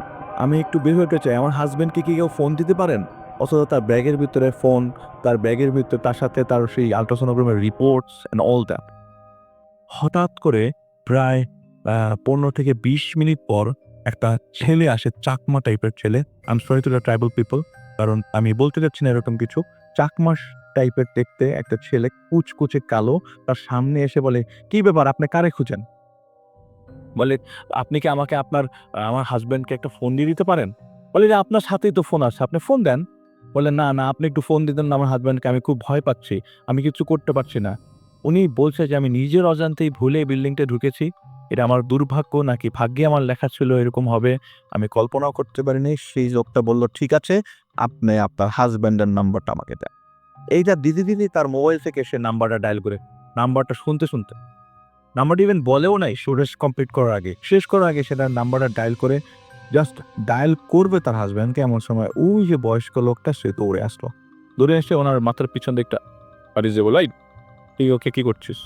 আমি একটু বের হতে চাই, আমার হাজব্যান্ডকে কি কেউ ফোন দিতে পারেন? অথচ তার ব্যাগের ভিতরে ফোন, তার ব্যাগের ভিতরে তার সাথে তার সেই আল্ট্রাসোনোগ্রামের রিপোর্টস অ্যান্ড অল দ্যাট। হঠাৎ করে প্রায় 15 থেকে 20 মিনিট পর একটা ছেলে আসে, চাকমা টাইপের ছেলে। I am sorry to the tribal people, কারণ আমি বলতে চাচ্ছি না এরকম কিছু। চাকমা টাইপের দেখতে একটা ছেলে, কুচকুচে কালো, তার সামনে এসে বলে, কি ব্যাপার, আপনি কারে খুঁজেন? বলে, আপনি কি আমাকে আমার হাজব্যান্ডকে একটা ফোন দিয়ে দিতে পারেন? বলে যে আপনার সাথেই তো ফোন আছে, আপনি ফোন দেন। বলে, না না, আপনি একটু ফোন দিতেন না আমার হাজব্যান্ডকে, আমি খুব ভয় পাচ্ছি, আমি কিছু করতে পারছি না। উনি বলছে যে আমি নিজের অজান্তেই ভুলে বিল্ডিংটা ঢুকেছি, এটা আমার দুর্ভাগ্য নাকি ভাগ্যে আমার লেখা ছিল এরকম হবে, আমি কল্পনাও করতে পারিনি। সেই লোকটা বলল, ঠিক আছে, আপনি আপনার হাজব্যান্ডের নাম্বারটা আমাকে দেন। এইটা দিদি তার মোবাইল থেকে সে নাম্বারটা ডায়াল করে, নাম্বারটা শুনতে নাম্বারটা ইভেন বলেও নাই, শেষ কমপ্লিট করার আগে, শেষ করার আগে সেটা নাম্বারটা ডায়াল করে, জাস্ট ডায়াল করবে তার হাজব্যান্ডকে, এমন সময় ওই যে বয়স্ক লোকটা সে দৌড়ে আসলো। দৌড়ে এসে ওনার মাথার পিছন দিকটা আরে যে বলাই, তুই ওকে কি করছিস?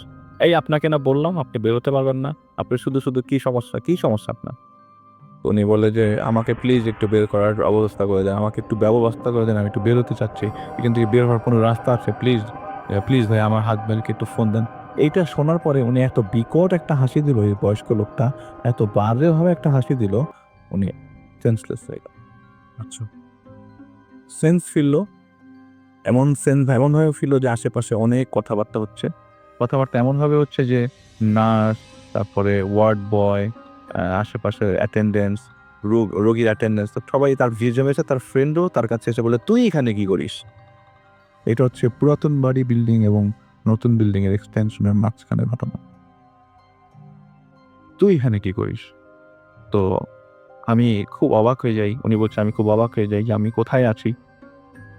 এই আপনাকে না বললাম আপনি বেরোতে পারবেন না, আপনি শুধু শুধু কি সমস্যা আপনার? উনি বলে যে আমাকে প্লিজ একটু বের করার অবস্থা করে দেন, আমাকে একটু ব্যবস্থা করে দেন, আমি একটু বেরোতে চাচ্ছি, এখান থেকে বের হওয়ার কোনো রাস্তা আছে? প্লিজ ভাই, আমার হাজব্যান্ডকে একটু ফোন দেন। এইটা শোনার পরে উনি এত বিকট একটা হাসি দিল, এই বয়স্ক লোকটা এত বাজেভাবে একটা হাসি দিল, উনি সেন্সলেস হয়ে গেল। আচ্ছা, সেন্স ফিরলো, এমনভাবে ফিরলো যে আশেপাশে অনেক কথাবার্তা হচ্ছে। কথাবার্তা এমনভাবে হচ্ছে যে নার্স, তারপরে ওয়ার্ড বয়, আশেপাশে অ্যাটেন্ডেন্স, রোগীর অ্যাটেন্ডেন্স, সবাই তার ভিড় জমেছে। তার ফ্রেন্ডও তার কাছে এসে বলে, তুই এখানে কি করিস? এটা হচ্ছে পুরাতন বাড়ি বিল্ডিং এবং নতুন বিল্ডিং এর এক্সটেনশনের মাঝখানে ঘটনা। তুই এখানে কি করিস? তো আমি খুব অবাক হয়ে যাই। উনি বলছে, আমি খুব অবাক হয়ে যাই যে আমি কোথায় আছি।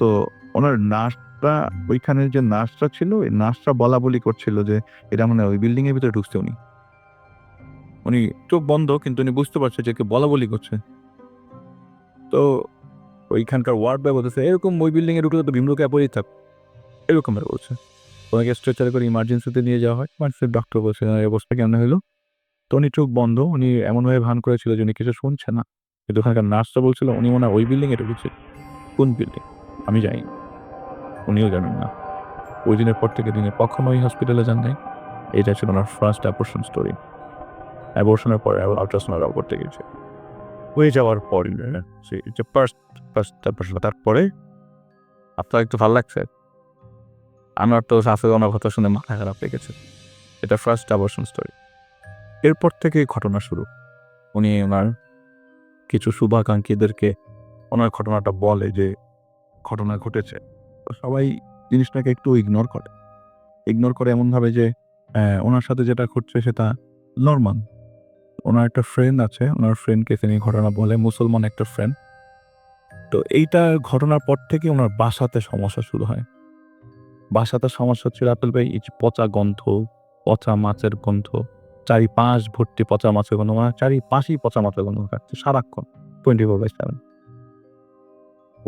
তো ওনার নার্সটা, ওইখানের যে নার্সটা ছিল, ওই নার্সটা বলা বলি করছিল যে এটা মানে ওই বিল্ডিং এর ভিতরে ঢুকছে উনি চোখ বন্ধ, কিন্তু উনি বুঝতে পারছে যে কে বলা বলি করছে। তো ওইখানকার ওয়ার্ড বয় বলতেছে, এরকম ওই বিল্ডিং এ ঢুকলে তো ভীমরুকে পড়েই থাক, এরকম ভাবে বলছে। ওনাকে স্ট্রেচারে করে ইমার্জেন্সিতে নিয়ে যাওয়া হয়। ইমার্জেন্সির ডক্টর বলছে, এই অবস্থা কেমন হলো? তো উনি চোখ বন্ধ, উনি এমনভাবে ভান করেছিল যে উনি কিছু শুনছে না। কিন্তু ওখানকার নার্সটা বলছিল উনি মনে হয় ওই বিল্ডিং এ ঢুকেছে। কোন বিল্ডিং আমি জানি না, উনিও জানেন না। ওই দিনের পর থেকে তিনি কখনোই হসপিটালে যান নাই। এটা ছিল ওনার ফার্স্ট অ্যাবর্শন স্টোরি। অ্যাবর্শনের পরে আল্ট্রাসোনোগ্রাম করতে গেছে। হয়ে যাওয়ার পর ফার্স্ট অ্যাবর্শন। তারপরে আপনার একটু ভালো লাগছে? আমার তো শাশুড়ি ওনার কথা শুনে মাথা খারাপ লেগেছে। এটা ফার্স্ট অ্যাবর্শন স্টোরি। এরপর থেকে ঘটনা শুরু। উনি ওনার কিছু শুভাকাঙ্ক্ষীদেরকে ওনার ঘটনাটা বলে যে ঘটনা ঘটেছে। তো সবাই জিনিসটাকে একটু ইগনোর করে এমনভাবে যে ওনার সাথে যেটা ঘটছে সেটা নর্মাল। ওনার একটা ফ্রেন্ড আছে, ওনার ফ্রেন্ডকে তিনি ঘটনা বলে, মুসলমান একটা ফ্রেন্ড। তো এইটা ঘটনার পর থেকে ওনার বাসাতে সমস্যা শুরু হয়। বাসাতে সমস্যা হচ্ছে রাতুল ভাই, এই যে পচা গন্ধ, পচা মাছের গন্ধ, চারিপাশ ভর্তি পচা মাছের গন্ধ, মানে চারিপাশেই পচা মাছের গন্ধ থাকছে সারাক্ষণ 24/7।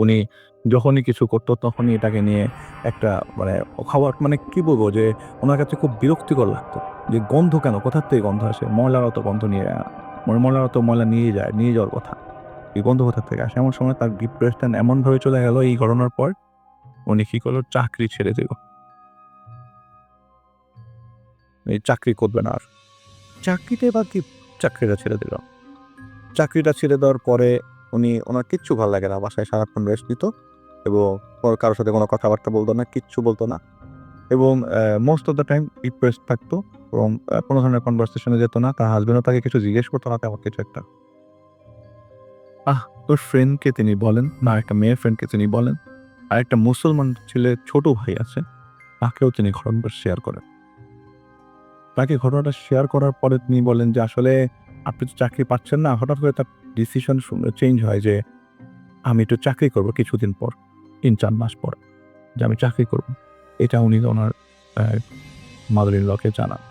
উনি যখনই কিছু করতো তখনই এটাকে নিয়ে একটা মানে খাবার মানে কি বলবো যে ওনার কাছে খুব বিরক্তিকর লাগতো যে গন্ধ কেন, কোথার থেকে গন্ধ আসে, ময়লারও তো গন্ধ নিয়ে ময়লারও তো ময়লা নিয়ে যাওয়ার কথা, এই গন্ধ কোথার থেকে আসে। এমন সময় তার ডিপ্রেশন এমনভাবে চলে গেল এই ঘটনার পর, উনি কি করলো, চাকরি ছেড়ে দিল, এই চাকরি করবে না আর। চাকরিটা ছেড়ে দিল। চাকরিটা ছেড়ে দেওয়ার পরে ওনার কিচ্ছু ভালো লাগে না, বাসায় সারাক্ষণ রেস্ট নিত এবং কারোর সাথে কোনো কথাবার্তা বলতো না, কিচ্ছু বলতো না এবং most of the time depressed থাকতো এবং কোনো ধরনের কনভারসেশনে যেত না। তার হাজবেন্ডও তাকে কিছু জিজ্ঞেস করতো না তেমন কিছু একটা। তোর ফ্রেন্ডকে তিনি বলেন, না একটা মেয়ের ফ্রেন্ডকে তিনি বলেন, আর একটা মুসলমান ছেলে ছোট ভাই আছে, তাকেও তিনি ঘটনাটা শেয়ার করেন। তাকে ঘটনাটা শেয়ার করার পরে তিনি বলেন যে আসলে আপনি তো চাকরি পাচ্ছেন না। হঠাৎ করে তার ডিসিশন চেঞ্জ হয় যে আমি একটু চাকরি করব কিছুদিন পর, 3-4 মাস পর, যে আমি চাকরি করব। এটা উনি ওনার মাদার ইন লকে জানান।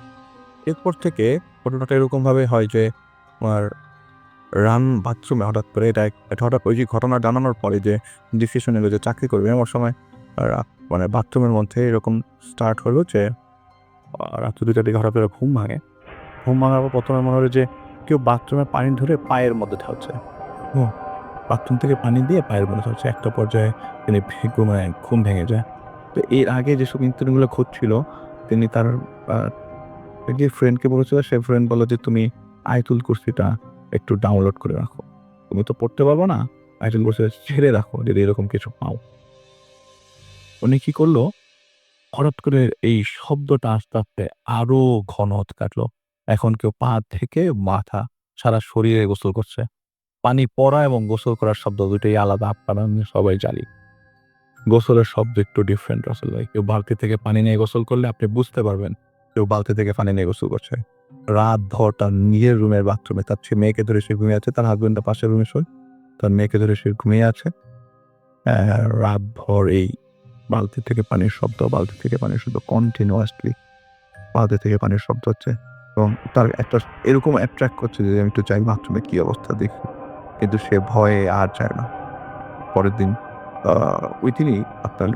এরপর থেকে ঘটনাটা এরকমভাবে হয় যে ওনার বাথরুমে হঠাৎ করে হঠাৎ ওই যে ঘটনা জানানোর পরে যে ডিসিশন এলো যে চাকরি করবে, এমন সময় মানে বাথরুমের মধ্যে এরকম স্টার্ট হলো যে রাত্রি 2টার দিকে হঠাৎ করে ঘুম ভাঙার পর প্রথমে মনে হলো যে কেউ বাথরুমে পানি ধরে পায়ের মধ্যে ঢালছে। বাথরুম থেকে পানি দিয়ে পায়ের মধ্যে ঢালছে। একটা পর্যায়ে তিনি ঘুম ভেঙে যায়। তো এর আগে যেসব ইনসিডেন্টগুলো ঘটছিল তিনি তার যে ফ্রেন্ডকে বলেছিল, সে ফ্রেন্ড বলল যে তুমি আয়াতুল কুরসিটা একটু ডাউনলোড করে রাখো, তুমি তো পড়তে পারবো না, আয়াতুল কুরসিটা ছেড়ে রাখো যদি এরকম কিছু পাও। উনি কি করলো, হঠাৎ করে এই শব্দটা আস্তে আস্তে আরো ঘন হতে থাকলো। এখন কেউ পা থেকে মাথা সারা শরীরে গোসল করছে। পানি পড়া এবং গোসল করার শব্দ দুটোই আলাদা, আপনারা আমি সবাই জানি। গোসলের শব্দ একটু ডিফারেন্ট আসলে। কেউ বালতি থেকে পানি নিয়ে গোসল করলে আপনি বুঝতে পারবেন কেউ বালতি থেকে পানি নিয়ে গোসল করছে। রাতভর তার নিজের রুমের বাথরুমে তার মেয়েকে ধরে সে ঘুমিয়ে আছে, তার হাজবেন্ডটা পাশের রুমে শোয়, তার মেয়েকে ধরে সে ঘুমিয়ে আছে। রাতভর এই বালতি থেকে পানির শব্দ কন্টিনিউয়াসলি বালতি থেকে পানির শব্দ হচ্ছে এবং তার একটা এরকম অ্যাট্রাক্ট করছে যে আমি একটু চাই বাথরুমে কি অবস্থা দেখি, কিন্তু সে ভয়ে আর যায় না। পরের দিন ওই তিনি আপনার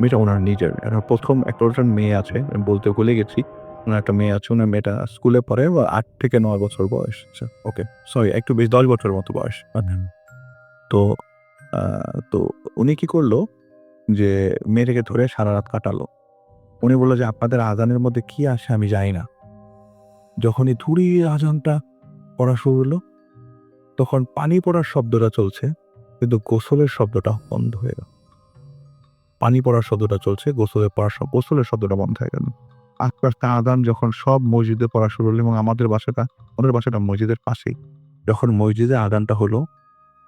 মেয়েটা ওনার নিজের প্রথম একটা মেয়ে আছে, আমি বলতে ভুলে গেছি, ওনার একটা মেয়ে আছে, ওনার মেয়েটা স্কুলে পড়ে, 8 থেকে 9 বছর বয়স। ওকে সরি, একটু বেশ 10 বছরের মতো বয়স। তো তো উনি কি করলো যে মেয়েটাকে ধরে সারা রাত কাটালো। উনি বললো যে আপনাদের আজানের মধ্যে কি আসে আমি জানি না, যখনই ধুরি আজানটা পড়া শুরু হলো তখন পানি পড়ার শব্দটা চলছে কিন্তু গোসলের শব্দটা বন্ধ হয়ে গেল। পানি পড়ার শব্দটা চলছে, গোসলের শব্দটা বন্ধ হয়ে গেল। আস্তে আস্তে আজান যখন সব মসজিদে পড়া শুরু হলো এবং আমাদের বাসাটা মসজিদের পাশেই, যখন মসজিদে আজানটা হলো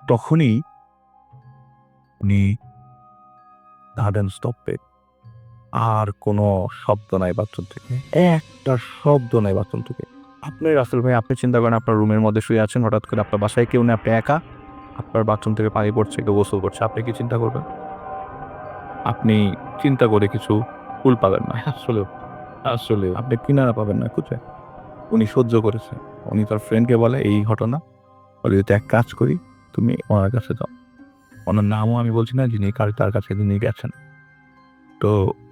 তখনই উনি আজান স্টপ পেয়ে, আর কোনো শব্দ নাই বাথরুম থেকে, একটা শব্দ নাই বাথরুম থেকে। আপনি রাসেল ভাই, আপনি চিন্তা করেন আপনার রুমের মধ্যে শুয়ে আছেন, হঠাৎ করে আপনার বাসায় কেউ নেই, আপনি একা, আপনার বাথরুম থেকে পানি পড়ছে, কেউ গোসল করছে, আপনি কি চিন্তা করবেন? আপনি চিন্তা করে কিছু ফুল পাবেন না। আসলে আপনি কিনারা পাবেন না খুঁজে। উনি সহ্য করেছে। উনি তার ফ্রেন্ডকে বলে এই ঘটনা, বলে যদি এক কাজ করি তুমি ওনার কাছে যাও। ওনার নামও আমি বলছি না, যিনি তার কাছে যিনি গেছেন। তো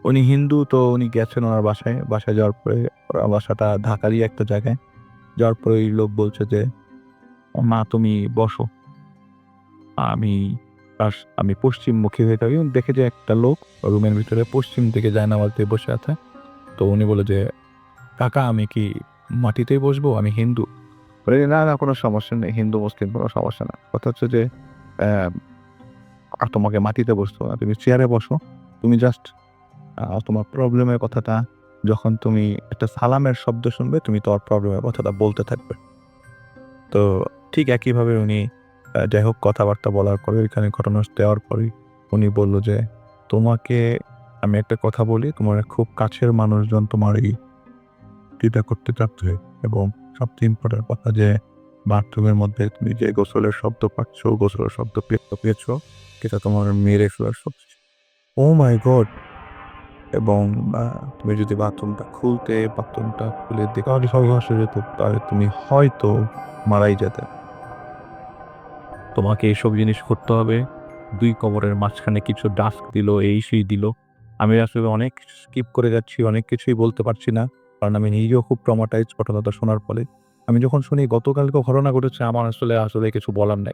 উনি হিন্দু, তো উনি গেছেন ওনার বাসায় যাওয়ার পরে, ওনার বাসাটা ঢাকারই একটা জায়গায় যাওয়ার পরে ওই লোক বলছে যে মা তুমি বসো, আমি পশ্চিমমুখী হয়ে থাকি। দেখে যে একটা লোক রুমের ভিতরে পশ্চিম দিকে জায়নামাজ দিয়ে বসে আছে। তো উনি বলে যে কাকা আমি কি মাটিতেই বসবো, আমি হিন্দু। বলে না না কোনো সমস্যা নেই, হিন্দু মুসলিম কোনো সমস্যা না, কথা হচ্ছে যে আর তোমাকে মাটিতে বসতো না, তুমি চেয়ারে বসো, তুমি জাস্ট তোমার প্রবলেমের কথাটা যখন তুমি একটা সালামের শব্দ শুনবে তুমি তোমার প্রবলেমের কথাটা বলতে থাকবে। তো ঠিক একইভাবে উনি যাই হোক কথাবার্তা বলার পরে ওইখানে ঘটনা দেওয়ার পরেই উনি বলল যে তোমাকে আমি একটা কথা বলি, তোমার খুব কাছের মানুষজন তোমার এই চিন্তা করতে চাচ্ছে এবং সবচেয়ে ইম্পর্টেন্ট কথা যে বাথরুমের মধ্যে তুমি যে গোসলের শব্দ পাচ্ছ, গোসলের শব্দ পেয়েছো, সেটা তোমার মেরে ফেলার শব্দ। ও মাই গড! এবং তুমি যদি বাথরুমটা খুলে দেখে সর্বনাশ হয়ে যেত, তাহলে তুমি হয়তো মারাই যেতে। তোমাকে এইসব জিনিস করতে হবে দুই কবরের মাঝখানে কিছু ডাস্ক দিল, এই সেই দিল। আমি আসলে অনেক স্কিপ করে যাচ্ছি, অনেক কিছুই বলতে পারছি না। কারণ আমি নিজেও খুব ট্রমাটাইজড ঘটনাটা শোনার ফলে। আমি যখন শুনি গতকালকে ঘটনা ঘটেছে, আমার আসলে কিছু বলার নাই।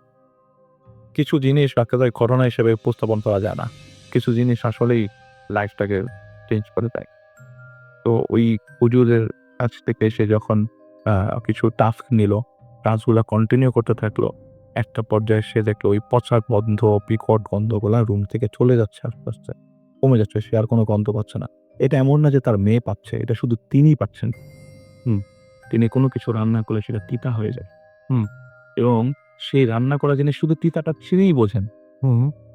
কিছু জিনিস একেবারে ঘটনা হিসেবে উপস্থাপন করা যায় না। কিছু জিনিস আসলেই লাইফটাকে চেঞ্জ করে দেয়। তো ওই হুজুরের কাছ থেকে সে যখন কিছু টাস্ক নিল, কাজগুলা কন্টিনিউ করতে থাকলো। একটা পর্যায়ে সে দেখলো ওই পচা গন্ধ, বিকট গন্ধগুলা রুম থেকে চলে যাচ্ছে আস্তে, আস্তে। কমে যাচ্ছে। সে আর কোনো গন্ধ পাচ্ছে না। এটা এমন না যে তার মেয়ে পাচ্ছে, এটা শুধু তিনিই পাচ্ছেন। তিনি কোনো কিছু রান্না করলে সেটা তিতা হয়ে যায়। এবং সেই রান্না করা জিনিস শুধু তিতাটা তিনিই বোঝেন।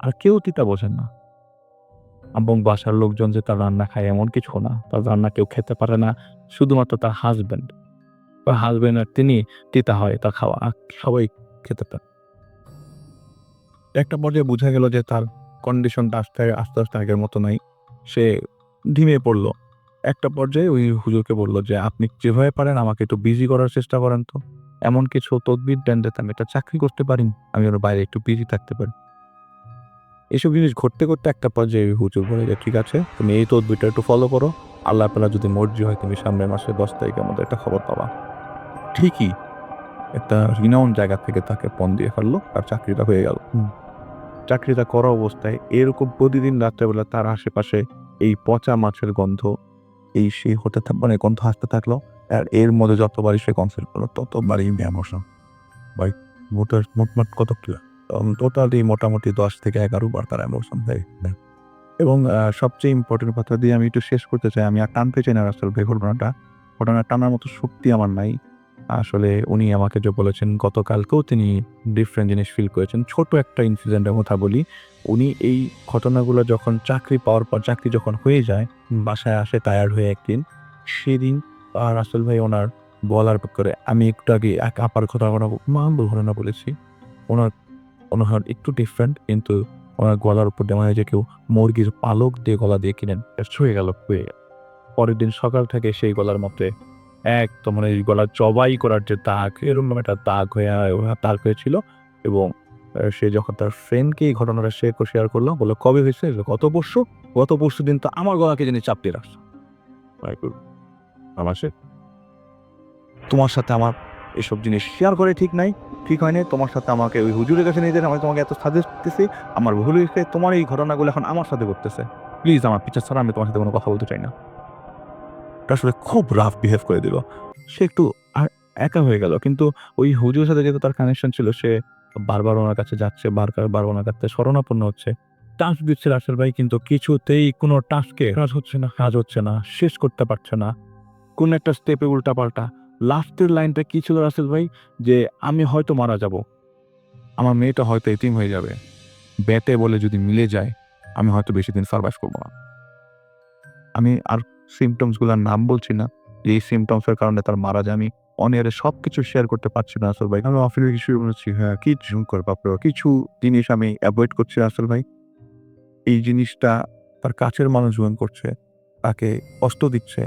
আর কেউ তিতা বোঝেন না। এবং বাসার লোকজন যে তার রান্না খায় এমন কিছু না। তার রান্না কেউ খেতে পারে না। শুধুমাত্র তার হাসব্যান্ড আর তিনি তিতা হয় তা খাওয়া। আর সবাই খেতে পারে। একটা পর্যায়ে বুঝা গেল যে তার কন্ডিশনটা আস্তে, আস্তে আগের মতো নাই। সে ধিমে পড়ল। একটা পর্যায়ে ওই হুজুরকে বলল যে, "আপনি যেভাবে পারেন আমাকে একটু বিজি করার চেষ্টা করেন তো। এমন কিছু তদবির দেন যাতে আমি একটা চাকরি করতে পারি। আমি ওর বাইরে একটু বিজি থাকতে পারি।" এসব জিনিস ঘটতে, ঘটতে একটা পর্যায়ে ওই হুজুর বলে যে, "ঠিক আছে, তুমি এই তদবিরটা একটু ফলো করো। আল্লাহ তাআলা যদি মর্জি হয় তুমি সামনের মাসের 10 তারিখের মধ্যে একটা খবর পাবা।" ঠিকই একটা রিনাউন্ড জায়গা থেকে তাকে ফোন দিয়ে ফেললো। তার চাকরিটা হয়ে গেল। চাকরিটা করা অবস্থায় এরকম প্রতিদিন রাত্রেবেলা তার আশেপাশে এই পচা মাছের গন্ধ, এই সেই হতে মানে গন্ধ আসতে থাকলো। আর এর মধ্যে যতবারই সে কনসাল্ট করলো ততবারই ইমোশন। ভাই মোটমাট কত কিলো? টোটালি মোটামুটি 10 থেকে 11 বার তার ইমোশন দেয়। এবং সবচেয়ে ইম্পর্টেন্ট কথা দিয়ে আমি একটু শেষ করতে চাই। আমি আর টানতে চাই না আসলে ঘটনা টানার মতো শক্তি আমার নাই। আসলে উনি আমাকে যে বলেছেন গতকালকেও তিনি ডিফারেন্ট জিনিস ফিল করেছেন। ছোট একটা ইনসিডেন্টের কথা বলি। উনি এই ঘটনাগুলো যখন চাকরি পাওয়ার পর চাকরি যখন হয়ে যায়, বাসায় আসে টায়ার্ড হয়ে একদিন। সেদিন রাসেল ভাই ওনার বলার করে আমি একটু আগে এক আপার ঘটনা বলেছি। ওনার একটু ডিফারেন্ট কিন্তু ওনার গলার উপর মনে হয় যে কেউ মুরগির পালক দিয়ে গলা দিয়ে কিনেন। ছুঁয়ে গেল। পরের দিন সকাল থেকে সেই গলার মধ্যে একদম মানে এই গলা জবাই করার যে দাগ, এরকম একটা দাগ হয়েছিল। এবং সে যখন তার ফ্রেন্ডকে এই ঘটনাটা শেয়ার করলো, বললো, "কবে হয়েছে?" গত পরশু দিন তো আমার গলাকে যিনি চাপ দিয়ে রাখছো। আমার তোমার সাথে আমার এসব জিনিস শেয়ার করে ঠিক হয়নি। তোমার সাথে আমাকে ওই হুজুরের কাছে নিয়ে যেতে আমি তোমাকে এত সাজেস্ট করতেছি। আমার ভুল হয়েছে। তোমার এই ঘটনাগুলো এখন আমার সাথে ঘটতেছে। প্লিজ আমার পিছা ছাড়া আমি তোমার সাথে কোনো কথা বলতে চাই না। এটা আসলে খুব রাফ বিহেভ করে দিল। সে একটু একা হয়ে গেল। কিন্তু ওই হুজুরের সাথে যেহেতু তার কানেকশন ছিল, সে বারবার ওনার কাছে যাচ্ছে, বারবার ওনার কাছে শরণাপন্ন হচ্ছে। টাস্ক দিচ্ছে রাসেল ভাই, কিন্তু কিছুতেই কোনো টাস্কে কাজ হচ্ছে না, শেষ করতে পারছে না। কোন একটা স্টেপে উল্টাপাল্টা। লাস্টের লাইনটা কি ছিল রাসেল ভাই? যে আমি হয়তো মারা যাব। আমার মেয়েটা হয়তো এতিম হয়ে যাবে। ব্যাটে বলে যদি মিলে যায়, আমি হয়তো বেশিদিন সারভাইভ করব না। আমি আর সিম্পটমস গুলার নাম বলছি না। এই সিম্পটমস এর কারণে তার মারা যায়। আমি অন এয়ারে সবকিছু শেয়ার করতে পারছি না রাসেল ভাই। আমি অফিসে কিছু বলেছি, হ্যাঁ, কিছু কিছু জিনিস আমি এভয়েড করছি রাসেল ভাই। এই জিনিসটা তার কাছের মানুষ জয়েন করছে, তাকে কষ্ট দিচ্ছে।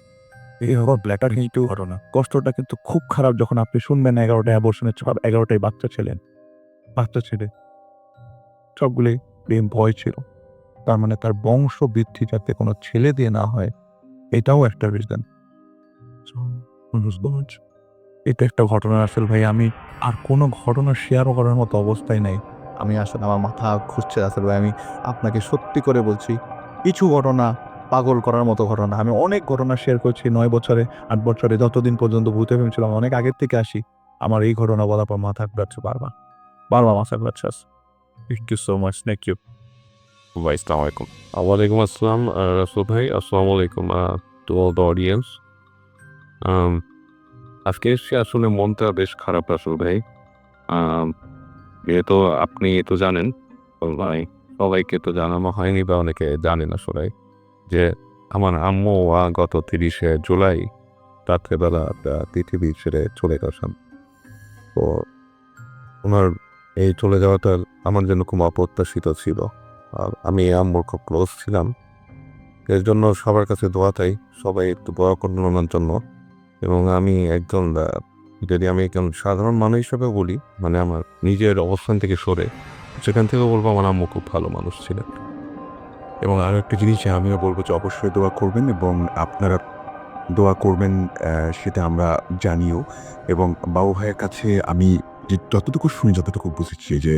এই ব্ল্যাটার কিন্তু ঘটনা। কষ্টটা কিন্তু খুব খারাপ যখন আপনি শুনবেন 11টা অ্যাবর্শনের 11টাই বাচ্চা ছেলে। সবগুলোই প্রেম ভয় ছিল। তার মানে তার বংশ বৃদ্ধি যাতে কোনো ছেলে দিয়ে না হয়, এটাও একটা রিজন। এটা একটা ঘটনা রাসেল ভাই। আমি আর কোনো ঘটনা শেয়ারও করার মতো অবস্থায় নাই। আমি আসলে আমার মাথা ঘুরছে রাসেল ভাই। আমি আপনাকে সত্যি করে বলছি, কিছু ঘটনা পাগল করার মতো ঘটনা। আমি অনেক ঘটনা শেয়ার করছি 9 বছরে, 8 বছরে, যতদিন পর্যন্ত ভূতে ছিলাম, অনেক আগের থেকে আসি। আমার এই ঘটনা বলার পর মাথা ঘুরাচ্ছে বারবার মাথা ঘুরাচ্ছে। Thank you so much. Thank you ভাই, আসসালামু আলাইকুম। ওয়ালাইকুম আসসালাম রাসেল ভাই। আসসালামু আলাইকুম টু অল দ্য অডিয়েন্স। আজকে এসে আসলে মনটা বেশ খারাপ রাসেল ভাই। যেহেতু আপনি তো জানেন, ভাই সবাইকে তো জানানো হয়নি বা অনেকে জানেন আসলে যে আমার আম্মু গত 30শে জুলাই রাত্রেবেলা পৃথিবী ছেড়ে চলে গেছেন। তো ওনার এই চলে যাওয়াটা আমার জন্য খুব অপ্রত্যাশিত ছিল। আর আমি আম্মুর খুব ক্লোজ ছিলাম। এর জন্য সবার কাছে দোয়া চাই, সবাই একটু দোয়া করুন ওনার জন্য। এবং আমি একজন যদি আমি একজন সাধারণ মানুষ হিসেবে বলি, মানে আমার নিজের অবস্থান থেকে সরে সেখান থেকে বলবো আমার আম্মু খুব ভালো মানুষ ছিলেন। এবং আরও একটা জিনিস আমিও বলবো যে অবশ্যই দোয়া করবেন এবং আপনারা দোয়া করবেন, সেটা আমরা জানিও। এবং বাবু ভাইয়ের কাছে আমি যে যতটুকু শুনি, যতটুকু বুঝেছি যে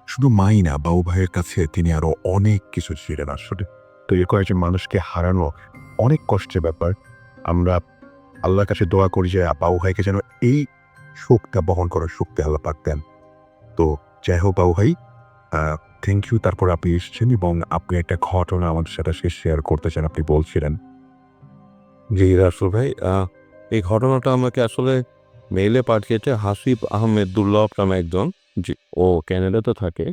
শুধু মাই না, বাবু ভাইয়ের কাছে তিনি আরও অনেক কিছু ছিলেন আসলে। তো এরকম একজন মানুষকে হারানো অনেক কষ্টের ব্যাপার। আমরা আল্লাহর কাছে দোয়া করি যে বাবু ভাইকে যেন এই শোকটা বহন করার শক্তি আল্লাহ পাক দেন। তো যাই হোক বাবু ভাই, থ্যাংক ইউ। তারপর আপনি এসেছেন এবং আপনি একটা ঘটনা আমাদের সাথে শেয়ার করতে চান, আপনি বলছিলেন। জি রাসেল ভাই, এই ঘটনাটা আমাকে আসলে মেইলে পাঠিয়েছে হাসিব আহমেদ দুর্লভ নামে একজন। জি, ও ক্যানাডাতে থাকে।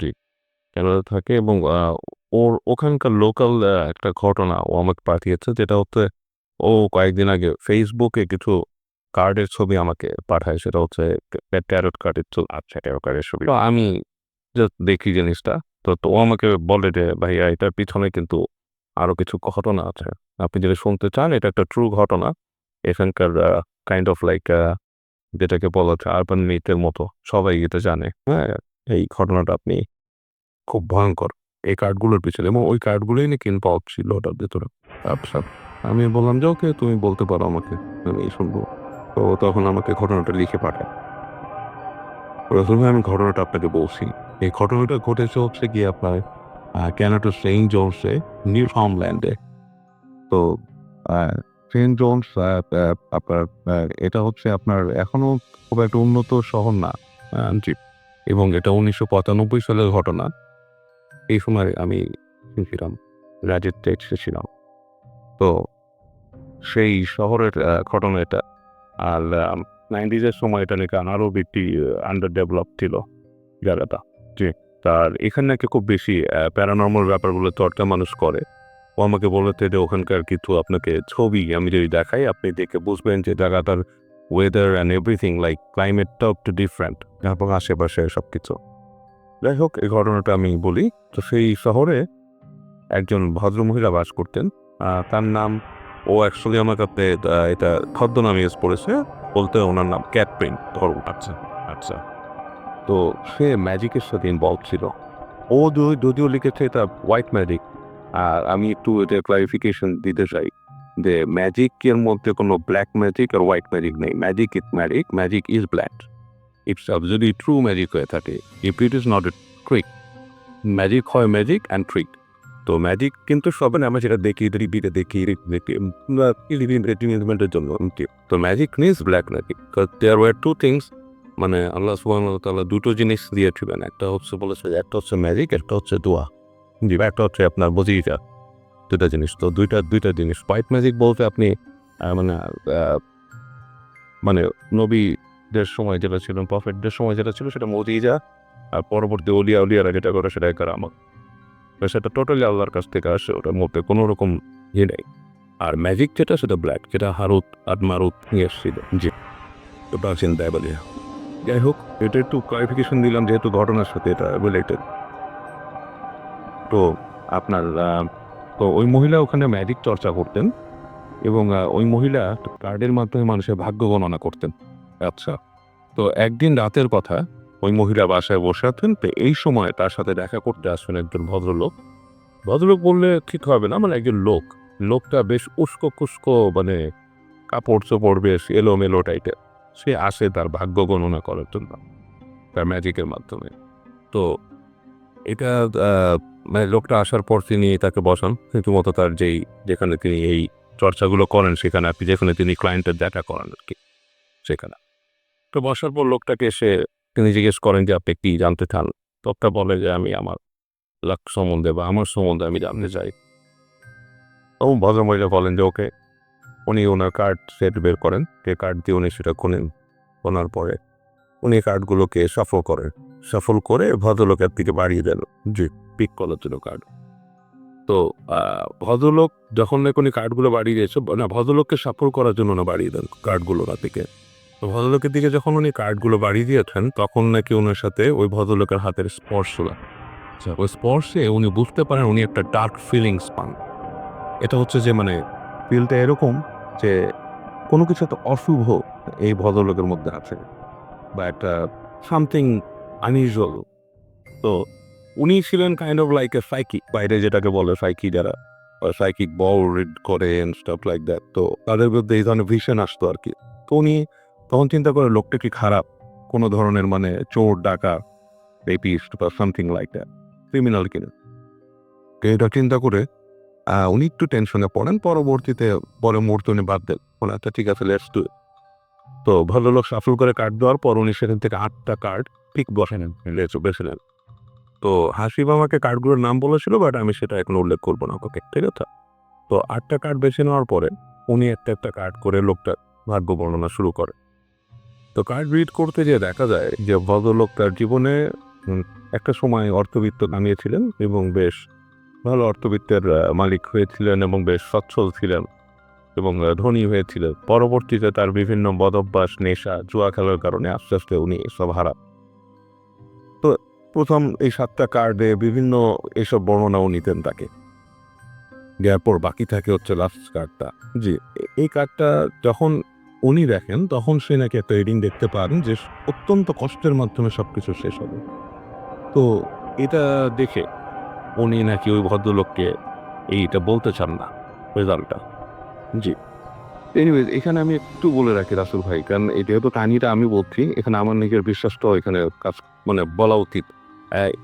জি, ক্যানাডাতে থাকে এবং ওর ওখানকার লোকাল একটা ঘটনা ও আমাকে পাঠিয়েছে, যেটা হচ্ছে ও কয়েকদিন আগে ফেসবুকে কিছু কার্ডের ছবি আমাকে পাঠায়। সেটা হচ্ছে ট্যারোট কার্ডের ট্যারো কার্ডের ছবি। তো আমি জাস্ট দেখি জিনিসটা। তো ও আমাকে বলে যে ভাইয়া এটার পিছনে কিন্তু আরো কিছু ঘটনা আছে। আপনি যদি শুনতে চান, এটা একটা ট্রু ঘটনা। এখানকার কাইন্ড অফ লাইক যেটাকে বলা হচ্ছে আরবান মিথের মতো সবাই এটা জানে। হ্যাঁ, এই ঘটনাটা আপনি খুব ভয়ঙ্কর এই কার্ডগুলোর পিছনে, এবং ওই কার্ডগুলোই নাকি ইনভলভ ছিল ওটার ভেতরে। আচ্ছা, আমি বললাম যে ওকে তুমি বলতে পারো আমাকে, আমি শুনবো। তো তখন আমাকে ঘটনাটা লিখে পাঠায়। প্রথমে আমি ঘটনাটা আপনাকে বলছি। এই ঘটনাটা ঘটেছে হচ্ছে গিয়ে আপনার ক্যানাডা সেন্ট জোন্সে, নিউ ফাউন্ডল্যান্ডে। তো সেন্ট জোন্স আপনার এটা হচ্ছে আপনার এখনো খুব একটা উন্নত শহর না। জি, এবং এটা 1995 সালের ঘটনা। এই সময় আমি ছিলাম ইউনাইটেড স্টেটসে ছিলাম। তো সেই শহরের ঘটনা এটা। আর 90s এর সময় এটা নাকি আরও বেশি আন্ডার ডেভেলপ ছিল জায়গাটা। জি, তার এখানে নাকি খুব বেশি প্যারানর্মাল ব্যাপারগুলো চর্চা মানুষ করে। ও আমাকে বলেছে যে ওখানকার কিছু আপনাকে ছবি আমি যদি দেখাই, আপনি দেখে বুঝবেন যে জায়গাটার ওয়েদার অ্যান্ড এভরিথিং, লাইক ক্লাইমেটটাও একটু ডিফারেন্ট এবং আশেপাশে সব কিছু। যাই হোক, এই ঘটনাটা আমি বলি। তো সেই শহরে একজন ভদ্রমহিলা বাস করতেন। তার নাম, ও অ্যাকচুয়ালি আমার কাছে এটা ছদ্মনাম ইউজ করেছে, বলতে ওনার নাম ক্যাটরিন ধরুন। আচ্ছা আচ্ছা। তো সে ম্যাজিকের সাথে ইনভলভ ছিল। ও যদিও লিখেছে এটা হোয়াইট ম্যাজিক। আর আমি একটু এটা ক্লারিফিকেশন দিতে চাই যে ম্যাজিকের মধ্যে কোনো ব্ল্যাক ম্যাজিক আর হোয়াইট ম্যাজিক নেই। Magic is magic, magic is black. It's যদি ট্রু ম্যাজিক হয়ে থাকে, if it is not a trick, magic হয় ম্যাজিক অ্যান্ড ট্রিক। তো ম্যাজিক কিন্তু সবে আমরা যেটা দেখি, টিভিতে দেখি এন্টারটেনমেন্টের জন্য। তো magic means black magic. There were two things, মানে আল্লাহ সুবহানাহু ওয়া তাআলা দুটো জিনিস দিয়েছিলেন। একটা হচ্ছে বলেছে, একটা হচ্ছে ম্যাজিক, একটা হচ্ছে দোয়া। জি, একটা হচ্ছে আপনার বজিরা। দুটা জিনিস। তো দুইটা জিনিস। হোয়াইট ম্যাজিক বলতে আপনি মানে মানে নবীদের সময় যেটা ছিল, প্রফেটদের সময় যেটা ছিল সেটা মজিজা। আর পরবর্তী উলিয়ারা যেটা করে সেটা কারামত। তো সেটা টোটালি আল্লাহর কাছ থেকে আসে, ওটার মধ্যে কোনো রকম ইয়ে নেই। আর ম্যাজিক যেটা, সেটা ব্ল্যাক, যেটা হারুত আর মারুত নিয়ে এসেছিল। জি, তো প্রাচীন দেবালিয়া। যাই হোক, এটা একটু ক্লারিফিকেশন দিলাম যেহেতু ঘটনার সাথে এটা রিলেটেড। তো আপনার তো ওই মহিলা ওখানে ম্যাজিক চর্চা করতেন এবং ওই মহিলা কার্ডের মাধ্যমে মানুষের ভাগ্য গণনা করতেন। আচ্ছা, তো একদিন রাতের কথা, ওই মহিলা বাসায় বসে আছেন। তো এই সময় তার সাথে দেখা করতে আসবেন একজন ভদ্রলোক। ভদ্রলোক বললে ঠিক হবে না, মানে একজন লোক। লোকটা বেশ উস্কো খুস্কো, মানে কাপড় চোপড় বেশ এলোমেলো টাইপের। সে আসে তার ভাগ্য গণনা করার জন্য, তার ম্যাজিকের মাধ্যমে। তো এটা মানে লোকটা আসার পর তিনি তাকে বসান রীতিমতো তার যেখানে তিনি এই চর্চাগুলো করেন, সেখানে আপনি যেখানে তিনি ক্লায়েন্টের দেখা করান আর কি, সেখানে। তো বসার পর লোকটাকে এসে তিনি জিজ্ঞেস করেন যে আপনি কি জানতে চান। লোকটা বলে যে আমি আমার লাক সম্বন্ধে বা আমার সম্বন্ধে আমি জানতে চাই। ও ভদ্রমহিলা বলেন যে ওকে। উনি ওনার কার্ড সেট বের করেন, যে কার্ড দিয়ে উনি সেটা খোলেন। খোলার পরে উনি কার্ডগুলোকে সাফল করে ভদ্রলোকের দিকে বাড়িয়ে দেন, জি, পিক করার জন্য কার্ড। তো ভদ্রলোক যখন নাকি উনি কার্ডগুলো বাড়িয়ে দিয়েছে, না, ভদ্রলোককে সাফল করার জন্য না বাড়িয়ে দেন কার্ডগুলো না দিকে। তো ভদ্রলোকের দিকে যখন উনি কার্ডগুলো বাড়িয়ে দিয়েছেন, তখন নাকি ওনার সাথে ওই ভদ্রলোকের হাতের স্পর্শ লাগে। ওই স্পর্শে উনি বুঝতে পারেন উনি একটা ডার্ক ফিলিংস পান। এটা হচ্ছে যে মানে ফিলটা এরকম যে কোনো কিছু একটা অশুভ এই ভদ্রলোকের মধ্যে আছে, বা একটা সামথিং আনইউজুয়াল তো উনি ছিলেন kind of like a psychic, বাইরে যেটাকে বলে সাইকি, যারা সাইকিক বল রিড করে এন্ড স্টাফ লাইক দ্যাট। তো তাদের বিরুদ্ধে এই ধরনের ভিশন আসতো আর কি। তো উনি তখন চিন্তা করে লোকটা কি খারাপ, কোনো ধরনের মানে চোর ডাকা, রেপিস্ট বা সামথিং লাইক দ্যাট, ক্রিমিনাল কিনা। তো এটা চিন্তা করে উনি একটু টেনশনে পড়েন। পরবর্তীতে পরে মুহূর্তে উনি বাদ দেন, বলে আচ্ছা ঠিক আছে লেটস ডু। তো ভদ্রলোক সাফল করে কার্ড দেওয়ার পর উনি সেখান থেকে 8টা কার্ড পিক বসে নেন, বেছে নেন। তো হাসিব আমাকে কার্ডগুলোর নাম বলেছিল, বাট আমি সেটা এখন উল্লেখ করবো না, ওকে ঠিক আছে। তো 8টা কার্ড বেছে নেওয়ার পরে উনি একটা একটা কার্ড করে লোকটার ভাগ্য বর্ণনা শুরু করে। তো কার্ড রিড করতে গিয়ে দেখা যায় যে ভদ্রলোক তার জীবনে একটা সময় অর্থবিত্ত কামিয়েছিলেন এবং বেশ ভালো অর্থবিত্তের মালিক হয়েছিলেন এবং বেশ সচ্ছল ছিলেন এবং ধনী হয়েছিলেন। পরবর্তীতে তার বিভিন্ন বদভ্যাস, নেশা, জুয়া খেলার কারণে আস্তে আস্তে উনি সব হারান। তো প্রথম এই 7টা কার্ডে বিভিন্ন এইসব বর্ণনাও নিতেন তাকে, দেওয়ার পর বাকি থাকে হচ্ছে লাস্ট কার্ডটা। জি, এই কার্ডটা যখন উনি দেখেন তখন সে নাকি একটা রিডিং দেখতে পান যে অত্যন্ত কষ্টের মাধ্যমে সবকিছু শেষ হবে। তো এটা দেখে উনি নাকি ওই ভদ্রলোককে এইটা বলতে চান না, রেজাল্টটা। জি, এনিওয়েজ এখানে আমি একটু বলে রাখি রাসেল ভাই, কারণ এই যেহেতু কাহিনীটা আমি বলছি, এখানে আমার নিজের বিশ্বাসটাও এখানে কাজ মানে বলা উচিত।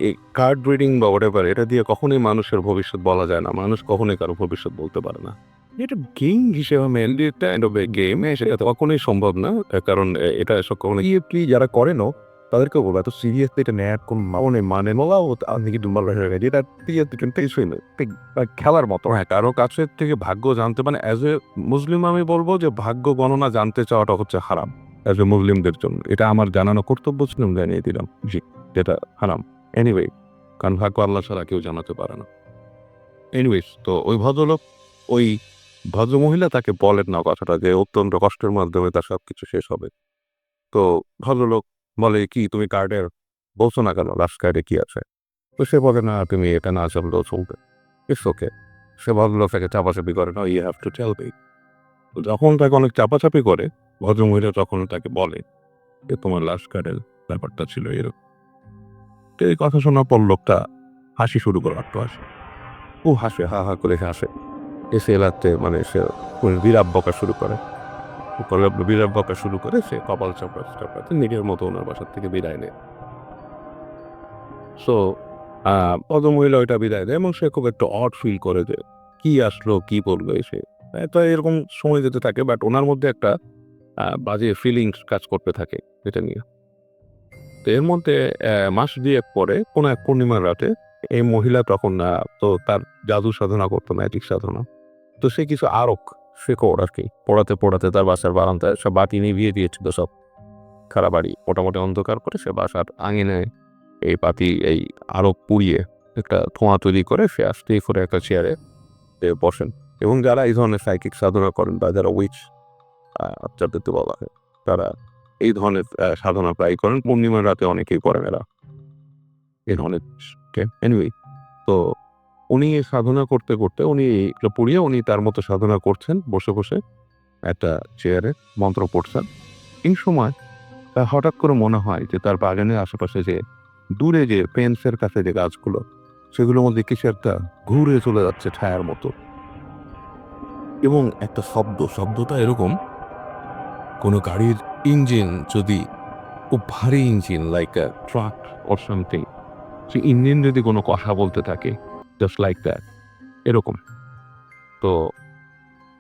এই কার্ড রিডিং বা হোয়াটএভার, এটা দিয়ে কখনোই মানুষের ভবিষ্যৎ বলা যায় না। মানুষ কখনোই কারো ভবিষ্যৎ বলতে পারে না। এটা গেম হিসেবে মেনলি একটা এন্ড অফ এ গেম, সেটা কখনোই সম্ভব না। কারণ এটা এসব কখনো ইএফটি যারা করেনও তাদেরকে বলবো এত সিরিয়াসলি এটা নেয়ার কোন মানে বলা আপনি কি দুর্বল হয়ে গেছে, এটা খেলার মতো। হ্যাঁ, কারো কাছের থেকে ভাগ্য জানতে, মানে অ্যাজ এ মুসলিম আমি বলবো যে ভাগ্য গণনা জানতে চাওয়াটা হচ্ছে হারাম অ্যাজ এ মুসলিমদের জন্য। এটা আমার জানানো কর্তব্য ছিল, জানিয়ে দিলাম। জি, যেটা হারাম। এনিওয়ে, কারণ ভাগ্য আল্লাহ ছাড়া কেউ জানাতে পারে না। এনিওয়েজ, তো ওই ভদ্রলোক, ওই ভদ্রমহিলা তাকে বলেন না কথাটা যে অত্যন্ত কষ্টের মাধ্যমে তার সবকিছু শেষ হবে। তো ভদ্রলোক বলে কি তুমি কার্ডের বলছো না কেন, লাস্ট কার্ডে কি আছে? তো সে বলে না তুমি এটা না জানলেও চলবে, ইটস ওকে। সে ভদ্রলোক তাকে চাপাচাপি করে, না you have to tell me. যখন তাকে অনেক চাপাচাপি করে, ভদ্রমহিলা তখন তাকে বলে যে তোমার লাস্ট কার্ডের ব্যাপারটা ছিল এরকম। তো এই কথা শোনার পর লোকটা হাসি শুরু করে, হাসে, ও হাসে, হা হা করে হাসে। এসে এলাতে মানে সে বিরাপ বকা শুরু করে, বিরাপ বকা শুরু করে, সে কপাল চাপাতে নিজের মতো ওনার বাসার থেকে বিদায় নেয়। সো ভদ্রমহিলা ওইটা বিদায় দেয় এবং সে খুব একটু অড ফিল করে যে কি আসলো, কি বললো এসে। তো এরকম সময় যেতে থাকে, বাট ওনার মধ্যে একটা বাজে ফিলিংস কাজ করতে থাকে এটা নিয়ে। তো এর মধ্যে মাস 2 পরে কোনো এক পূর্ণিমার রাতে এই মহিলা তখন তো তার জাদু সাধনা করতো, ম্যাজিক সাধনা। তো সে কিছু আরক শেখর আর কি, পড়াতে তার বাসার বারান্দায় সব বাতি নিভিয়ে দিয়েছিল, সব খারাপ বাড়ি মোটামুটি অন্ধকার করে সে বাসার আঙিনায় এই বাতি, এই আরক পুড়িয়ে একটা ধোঁয়া তৈরি করে সে আসতেই করে একটা চেয়ারে বসেন। এবং যারা এই ধরনের সাইকিক সাধনা করেন বা যারা উইচ যাদেরকে বলা হয়, তারা এই ধরনের সাধনা প্রায় করেন। পূর্ণিমার রাতে অনেকেই করেন এরা এই ধরনের। এনিওয়ে, তো উনি সাধনা করতে করতে উনি এগুলো পড়িয়ে উনি তার মতো সাধনা করছেন বসে বসে একটা চেয়ারে, মন্ত্র পড়ছেন। এই সময় তার হঠাৎ করে মনে হয় যে তার বাগানের আশেপাশে যে দূরে যে ফেন্সের কাছে যে গাছগুলো, সেগুলোর মধ্যে কিছু একটা ঘুরে চলে যাচ্ছে ছায়ার মতো। এবং একটা শব্দটা এরকম, কোনো গাড়ির ইঞ্জিন যদি খুব ভারী engine like a truck or something, সেই ইঞ্জিন যদি কোনো কথা বলতে থাকে জাস্ট লাইক দ্যাট, এরকম। তো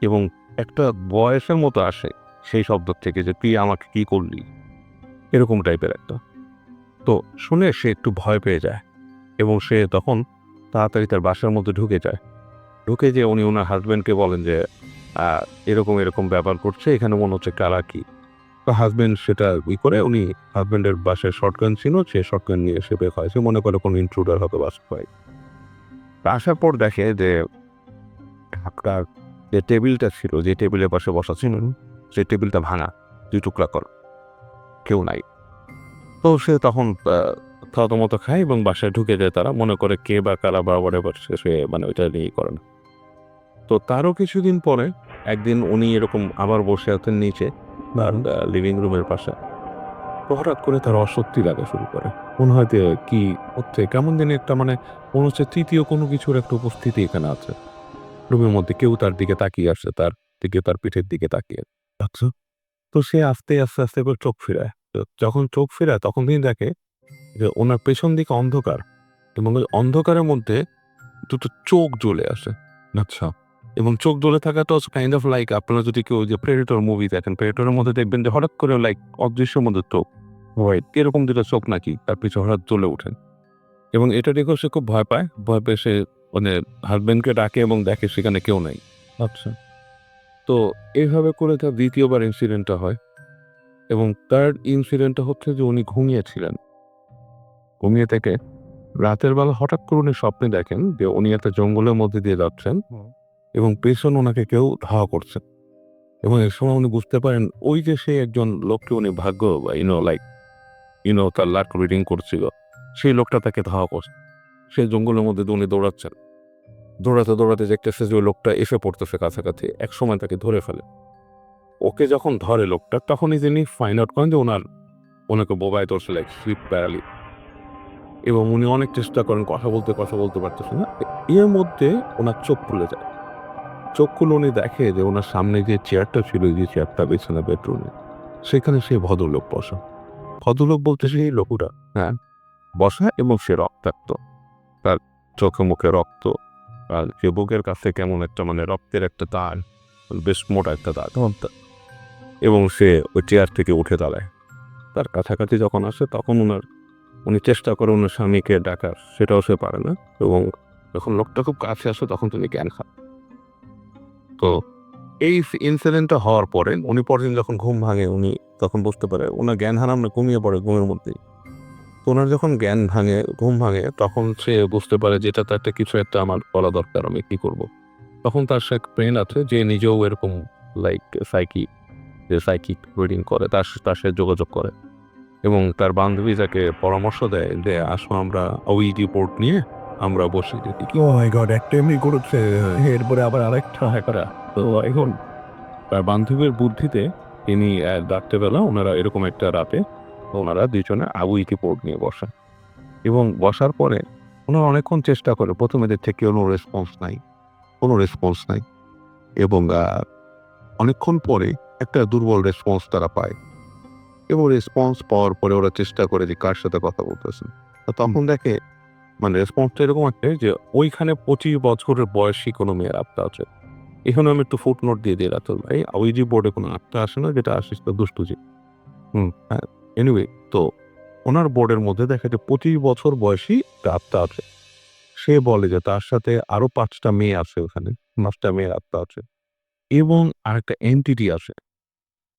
এবং একটা বয়সের মতো আসে সেই শব্দ থেকে যে তুই আমাকে কি করলি, এরকম টাইপের একটা। তো শুনে সে একটু ভয় পেয়ে যায় এবং সে তখন তাড়াতাড়ি তার বাসার মধ্যে ঢুকে যায়। ঢুকে যে উনি ওনার হাজব্যান্ডকে বলেন যে এরকম এরকম ব্যাপার করছে, এখানে মনে হচ্ছে কারা কি। তো হাজব্যান্ড সেটা করে, উনি হাজব্যান্ডের বাসায় শর্টগান ছিল, সে শর্টগান নিয়ে এসে বের হয়। সে মনে করে কোনো ইন্ট্রুডার হয়তো বাসা হয়। আসার পর দেখে যে আপনার যে টেবিলটা ছিল, যে টেবিলের পাশে বসা ছিল, সেই টেবিলটা ভাঙা, 2 টুকরা করা, কেউ নাই। তো সে তখন থতমত খায় এবং বাসায় ঢুকে যায়। তারা মনে করে কে বা কারা বা whatever, সে মানে ওইটা নিয়েই করে না। তো তারও কিছুদিন পরে একদিন উনি এরকম আবার বসে আছেন নিচে তার লিভিং রুমের পাশে। তো হঠাৎ করে তার অস্বস্তি লাগা শুরু করে। মনে হয় যে কি হচ্ছে, কেমন জানি একটা মানে মনে হচ্ছে তৃতীয় কোনো কিছুর একটা উপস্থিতি এখানে আছে। রুমের মধ্যে কেউ তার দিকে তাকিয়ে আসছে, তার দিকে, তার পিঠের দিকে তাকিয়ে। আচ্ছা। তো সে আস্তে করে চোখ ফিরায়। তো যখন চোখ ফিরায় তখন তিনি দেখে যে ওনার পেছন দিকে অন্ধকার এবং ওই অন্ধকারের মধ্যে দুটো চোখ জ্বলে আসে। আচ্ছা। এবং চোখ জ্বলে থাকাটা হচ্ছে কাইন্ড অফ লাইক, আপনারা যদি কেউ যে 'প্রেডেটর' মুভি দেখেন, 'প্রেডেটরের' মধ্যে দেখবেন যে হঠাৎ করে লাইক অদৃশ্যের মধ্যে চোখ। রাইট। এরকম দুটো চোখ নাকি তার পিছে হঠাৎ জ্বলে ওঠেন। এবং এটা দেখেও সে খুব ভয় পায়। ভয় পেয়ে সে মানে হাসব্যান্ডকে ডাকে এবং দেখে সেখানে কেউ নাই। আচ্ছা। তো এইভাবে করে তার ২য় বার ইনসিডেন্টটা হয় এবং 3rd ইনসিডেন্টটা হচ্ছে যে উনি ঘুমিয়েছিলেন। ঘুমিয়ে থেকে রাতের বেলা হঠাৎ করে উনি স্বপ্নে দেখেন যে উনি একটা জঙ্গলের মধ্যে দিয়ে যাচ্ছেন এবং পেছনে ওনাকে কেউ ধাওয়া করছে। এবং এর সময় উনি বুঝতে পারেন ওই যে সে একজন লোককে উনি ভাগ্য বা লাইক তার লাক রিডিং করছিল। সেই লোকটা তাকে ধাওয়া করছে। সেই জঙ্গলের মধ্যে দিয়ে উনি দৌড়াচ্ছেন। দৌড়াতে দেখতেছে যে ওই লোকটা এসে পড়তেছে কাছাকাছি। একসময় তাকে ধরে ফেলে। ওকে যখন ধরে লোকটা তখনই তিনি ফাইন্ড আউট করেন যে ওনাকে বোবায় ধরছে, লাইক স্লিপ প্যারালি। এবং উনি অনেক চেষ্টা করেন কথা বলতে পারতেছে না। এর মধ্যে ওনার চোখ খুলে যায়। চোখ খুলে উনি দেখে যে ওনার সামনে যে চেয়ারটা ছিল, যে চেয়ারটা বিছানা বেডরুমে, সেখানে সেই ভদ্রলোক বসা। ভদ্রলোক বলতে সেই লোকটা, হ্যাঁ, বসা এবং সে রক্তাক্ত। তার চোখে মুখে রক্ত, আর যে বুকের কাছে কেমন একটা মানে রক্তের একটা দাগ, বেশ মোটা একটা দাগ। এবং সে ওই চেয়ার থেকে উঠে দাঁড়ায়। তার কাছাকাছি যখন আসে তখন উনি চেষ্টা করে ওনার স্বামীকে ডাকার, সেটাও সে পারে না। এবং যখন লোকটা খুব কাছে আসে তখন তিনি জ্ঞান হারান। তো এই ইনসিডেন্টটা হওয়ার পরে উনি পরদিন যখন ঘুম ভাঙে উনি তখন বুঝতে পারে ওনার জ্ঞান হারানো ঘুমিয়ে পড়ে ঘুমের মধ্যেই। তো ওনার যখন ঘুম ভাঙে তখন সে বুঝতে পারে যে এটা তো একটা কিছু একটা আমার বলা দরকার, আমি কি করব। তখন তার সে এক ফ্রেন্ড আছে যে নিজেও এরকম লাইক সাইকিক রিডিং করে, তার সাথে যোগাযোগ করে এবং তার বান্ধবী তাকে পরামর্শ দেয় যে আসো আমরা ওইডি বোর্ড নিয়ে আমরা বসে যদি ও মাই গড, একটা এমনি করেছে, এরপরে আবার আরেকটা করা। তো এখন তার বান্ধবীর বুদ্ধিতে তিনি রাত্রেবেলা ওনারা এরকম একটা রাতে ওনারা দুজনে আউইটি বোর্ড নিয়ে বসেন এবং বসার পরে ওনারা অনেকক্ষণ চেষ্টা করে, প্রথমে দেখছে কোনো রেসপন্স নাই এবং অনেকক্ষণ পরে একটা দুর্বল রেসপন্স তারা পায় এবং রেসপন্স পাওয়ার পরে ওরা চেষ্টা করে যে কার সাথে কথা বলতেছেন। তো তখন দেখে মানে রেসপন্সটা এরকম একটা যে ওইখানে 25 বছরের বয়সী কোনো মেয়ের আত্মা আছে। এখানে আমি একটু ফুটনোট দিয়ে দিই রাতুল ভাই, ওইজি বোর্ডে কোনো আত্মা আসে না, যেটা আসে সেটা দুষ্টুজি। হ্যাঁ, এনিওয়ে তো ওনার বোর্ডের মধ্যে দেখা যায় 25 বছর বয়সী একটা আত্মা আছে। সে বলে যে তার সাথে আরো 5টা মেয়ে আছে ওখানে, 5টা মেয়ের আত্মা আছে এবং আরেকটা এন্টিটি আছে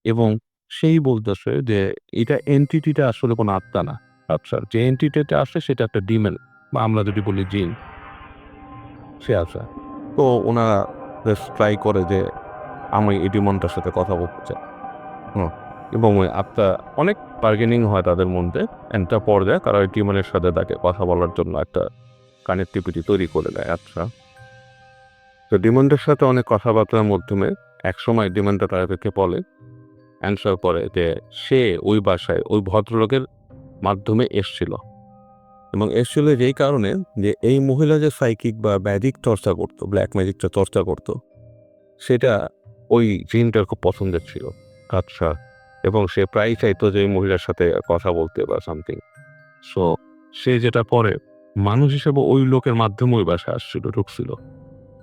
এবং সেই বলতেছে যে এটা এন্টিটিটা আসলে কোনো আত্মা না। আচ্ছা, যে এন্টিটিটা আসে সেটা একটা ডিমন বা আমরা যদি বলি জিন, সে আছে। তো ওনারা ট্রাই করে যে আমি এই ডিমনটার সাথে কথা বলতে চাই। এবং ওই আত্মা অনেক বার্গেনিং হয় তাদের মধ্যে। একটা পর্যায়ে তারা ওই ডিমনের সাথে তাকে কথা বলার জন্য একটা কানেক্টিভিটি তৈরি করে দেয়। আচ্ছা, তো ডিমনটার সাথে অনেক কথাবার্তার মাধ্যমে একসময় ডিমনটা তাদেরকে বলে, অ্যান্সার করে যে সে ওই বাসায় ওই ভদ্রলোকের মাধ্যমে এসছিল এবং এসছিল যেই কারণে যে এই মহিলা যে সাইকিক বা ম্যাজিক চর্চা করতো, ব্ল্যাক ম্যাজিকটা চর্চা করতো, সেটা ওই জিনটার খুব পছন্দের ছিল। আচ্ছা, এবং সে প্রায়ই চাইতো যে এই মহিলার সাথে কথা বলতে বা সামথিং। সো সে যেটা করে মানুষ হিসেবে ওই লোকের মাধ্যমে ওই বাসায় ঢুকছিল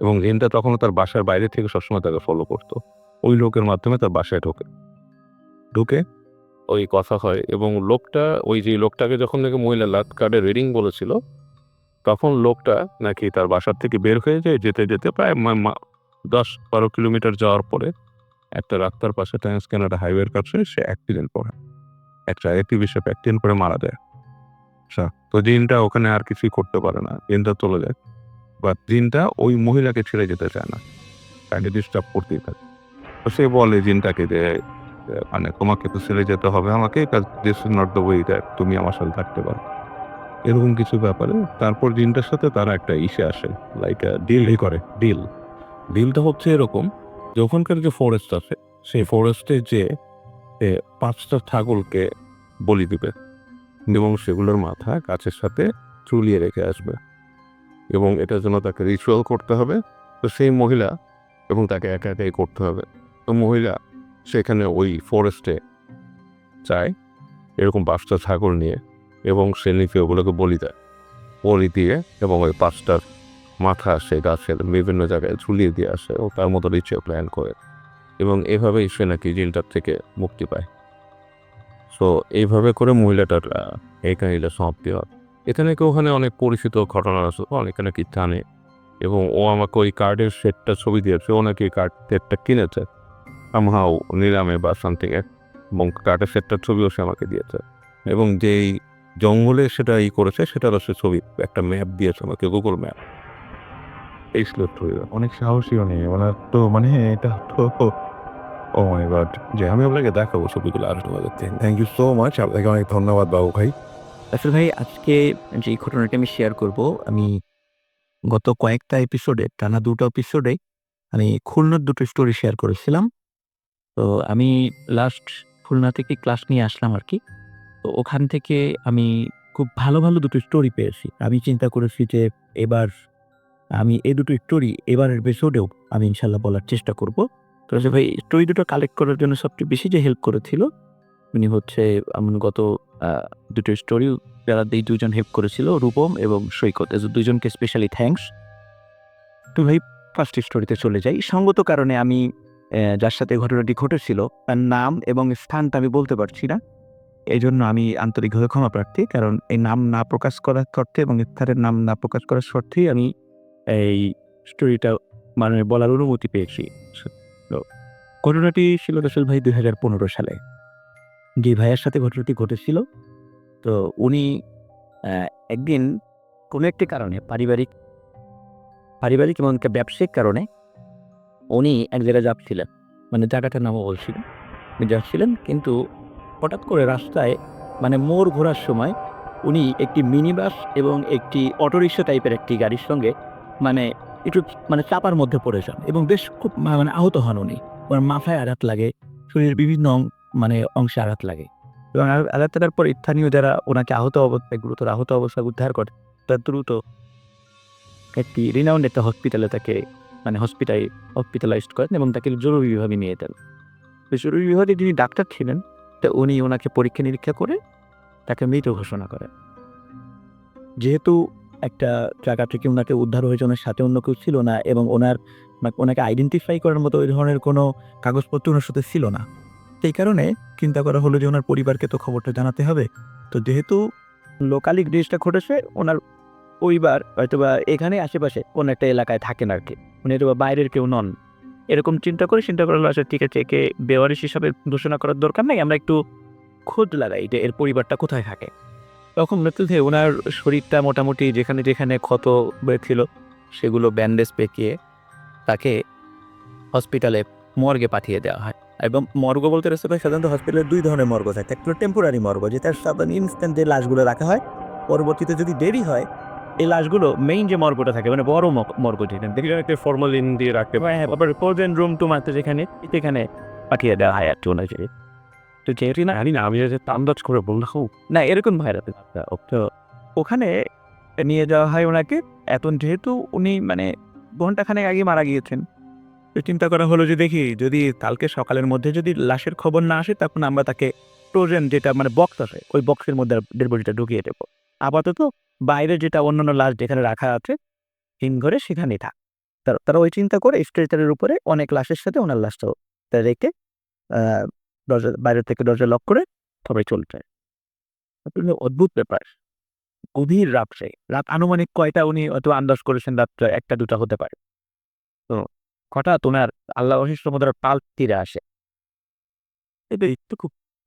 এবং জিনটা তখনও তার বাসার বাইরে থেকে সবসময় তাকে ফলো করতো। ওই লোকের মাধ্যমে তার বাসায় ঢুকে ওই কথা হয় এবং ওই যে লোকটাকে যখন নাকি মহিলা লাত কার্ডে রিডিং বলেছিল তখন লোকটা নাকি তার বাসার থেকে বের হয়ে যায়, যেতে প্রায় 10-12 কিলোমিটার যাওয়ার পরে একটা রাস্তার পাশে টাইমস কানাডা হাইওয়ের কাছে সে অ্যাক্সিডেন্ট করে, একটা অ্যাক্টিভিস্ট অ্যাক্সিডেন্ট করে মারা যায়। আচ্ছা, তো জিনটা ওখানে আর কিছুই করতে পারে না, জিনটা চলে যায়। বা জিনটা ওই মহিলাকে ছেড়ে যেতে চায় না, তাকে ডিস্টার্ব করতেই থাকে। তো সে বলে জিনটাকে যে মানে তোমাকে তো ছেড়ে যেতে হবে আমাকে, this is not the way that তুমি আমার সাথে থাকতে পারো, এরকম কিছু ব্যাপারে। তারপর জিনটার সাথে তারা একটা ইসে আসে, লাইক ডিলটা হচ্ছে এরকম যে ওখানকার যে ফরেস্ট আছে সেই ফরেস্টে যে 5টা ছাগলকে বলি দিবে এবং সেগুলোর মাথা গাছের সাথে ঝুলিয়ে রেখে আসবে এবং এটার জন্য তাকে রিচুয়াল করতে হবে। তো সেই মহিলা এবং তাকে একা একাই করতে হবে। তো মহিলা সেখানে ওই ফরেস্টে যায় এরকম 5টা ছাগল নিয়ে এবং সে নিচে ওগুলোকে বলি দেয়, বলি দিয়ে এবং ওই 5টার মাথা সে গাছের বিভিন্ন জায়গায় ঝুলিয়ে দিয়ে আসে ও তার মতো রিচুয়াল প্ল্যান করে এবং এভাবেই সে নাকি জিনটার থেকে মুক্তি পায়। সো এইভাবে করে মহিলাটার এই কাহিনীটা সমাপ্তি হয়। এতে নাকি ওখানে অনেক পরিচিত ঘটনা আছে, অনেকে নাকি জানে এবং ও আমাকে ওই কার্ডের সেটটা ছবি দিয়েছে। ও নাকি কার্ড সেটটা কিনেছে আমহাও নিলামে বা সামথিং এবং কার্ডের সেটটার ছবিও সে আমাকে দিয়েছে এবং যেই জঙ্গলে সেটা করেছে সেটারও সে ছবি একটা ম্যাপ দিয়েছে আমাকে, গুগল ম্যাপ। এই ছিল স্টোরিটা। অনেক সাহসীও নেই ওনার তো, মানে এটা তো ও মাই গড। যে আমি আপনাকে দেখাবো ছবিগুলো আর তোমাদের। থ্যাংক ইউ সো মাচ, আপনাকে অনেক ধন্যবাদ বাবু ভাই। আসলে ভাই আজকে যে ঘটনাটা আমি শেয়ার করব, আমি গত কয়েকটা এপিসোডে টানা 2টা এপিসোডে আমি খুলনার 2টো স্টোরি শেয়ার করেছিলাম। তো আমি লাস্ট খুলনা থেকে ক্লাস নিয়ে আসলাম আর কি। তো ওখান থেকে আমি খুব ভালো, ভালো 2টো স্টোরি পেয়েছি। আমি চিন্তা করেছি যে এবার আমি এই 2টো স্টোরি এবারের এপিসোডেও আমি ইনশাল্লাহ বলার চেষ্টা করব। তো আসলে ভাই স্টোরি 2টো কালেক্ট করার জন্য সবচেয়ে বেশি যে হেল্প করেছিল উনি হচ্ছে গত 2টো স্টোরি যারা এই 2 জন হেল্প করেছিল, রূপম এবং সৈকত। এই 2 জনকে স্পেশালি থ্যাঙ্কস। তো ভাই ফার্স্ট স্টোরিতে চলে যাই। সঙ্গত কারণে আমি যার সাথে ঘটনাটি ঘটেছিল তার নাম এবং স্থানটা আমি বলতে পারছি না। এজন্য আমি আন্তরিকভাবে ক্ষমা প্রার্থী। কারণ এই নাম না প্রকাশ করার শর্তে এবং স্থানের নাম না প্রকাশ করার শর্তেই আমি এই স্টোরিটা মানে বলার অনুমতি পেয়েছি। তো ঘটনাটি ছিল রসুল ভাই 2015 সালে। যে ভাইয়ের সাথে ঘটনাটি ঘটেছিল, তো উনি একদিন কোনো একটি কারণে পারিবারিক এবং একটা ব্যবসায়িক কারণে উনি এক জায়গায় যাচ্ছিলেন। মানে জায়গাটার নামও বলছি না। উনি যাচ্ছিলেন কিন্তু হঠাৎ করে রাস্তায় মানে মোড় ঘোরার সময় উনি একটি মিনি বাস এবং একটি অটোরিকশা টাইপের একটি গাড়ির সঙ্গে মানে একটু মানে চাপার মধ্যে পড়ে যান এবং বেশ খুব মানে আহত হন উনি। ওনার মাথায় আঘাত লাগে, শরীরের বিভিন্ন মানে অংশে আঘাত লাগে এবং আঘাত লাগার পর স্থানীয় যারা ওনাকে গুরুতর আহত অবস্থায় উদ্ধার করে তার দ্রুত একটি রিনাউন্ড একটা হসপিটালে তাকে মানে হসপিটালাইজড করেন এবং তাকে জরুরি বিভাগে নিয়ে যান। তো জরুরি বিভাগে যিনি ডাক্তার ছিলেন, তো উনি ওনাকে পরীক্ষা নিরীক্ষা করে তাকে মৃত ঘোষণা করেন। যেহেতু একটা জায়গা থেকে ওনাকে উদ্ধার হয়েছে, ওনার সাথে অন্য কেউ ছিল না এবং ওনাকে আইডেন্টিফাই করার মতো ওই ধরনের কোনো কাগজপত্র ওনার সাথে ছিল না। সেই কারণে চিন্তা করা হলো যে ওনার পরিবারকে তো খবরটা জানাতে হবে। তো যেহেতু লোকালি জিনিসটা ঘটেছে, ওনার পরিবার হয়তোবা এখানে আশেপাশে কোনো একটা এলাকায় থাকেন আর কি, উনি হয়তোবা বাইরের কেউ নন। এরকম চিন্তা করলো আচ্ছা ঠিক আছে, একে বেওয়ারিশ হিসাবে ঘোষণা করার দরকার নেই, আমরা একটু খোঁজ লাগাই যে এর পরিবারটা কোথায় থাকে। তখন মৃত্যুতে ওনার শরীরটা মোটামুটি যেখানে যেখানে ক্ষত হয়েছিল সেগুলো ব্যান্ডেজ পেঁচিয়ে তাকে হসপিটালে মর্গে পাঠিয়ে দেওয়া হয়। এবং মর্গ বলতে সাধারণত হসপিটালে 2 ধরনের মর্গ থাকে। একটা টেম্পোরারি মর্গ, যেটা সাধারণ ইনস্ট্যান্ট যে লাশগুলো রাখা হয়, পরবর্তীতে যদি দেরি হয় এই লাশগুলো মেইন যে মর্গটা থাকে মানে বড় মর্গ যেটা দেখলে একটা ফরমালিন দিয়ে রাখতে হয়, আবার ফ্রোজেন রুম টু মাত্র সেখানে পাঠিয়ে দেওয়া হয় আর কি ওনার। তো যেহেতু না জানি না, আমি আন্দাজ করে বললাম না এরকম ভাইরাস। তো ওখানে নিয়ে যাওয়া হয় ওনাকে। এখন যেহেতু উনি মানে ঘন্টাখানেক আগে মারা গিয়েছেন, তো চিন্তা করা হলো যে দেখি যদি কালকে সকালের মধ্যে যদি লাশের খবর না আসে, তখন আমরা তাকে ফ্রোজেন যেটা মানে বক্স আছে ওই বক্সের মধ্যে ডেড বডিটা ঢুকিয়ে দেবো। আপাতত বাইরে যেটা অন্যান্য লাশ যেখানে রাখা আছে হিমঘরে সেখানেই থাক। তারা ওই চিন্তা করে স্ট্রেচারের উপরে অনেক লাশের সাথে ওনার লাশটাও রেখে দরজা বাইরে থেকে দরজা লক করে সবাই চলে যায়। অদ্ভুত ব্যাপার। গভীর রাত আনুমানিক কয়টা উনি হয়তো আন্দাজ করেছেন, রাত 1টা-2টা হতে পারে। তো হঠাৎ ওনার আল্লাহ অশিষ্ট মধ্যে পালস ফিরে আসে।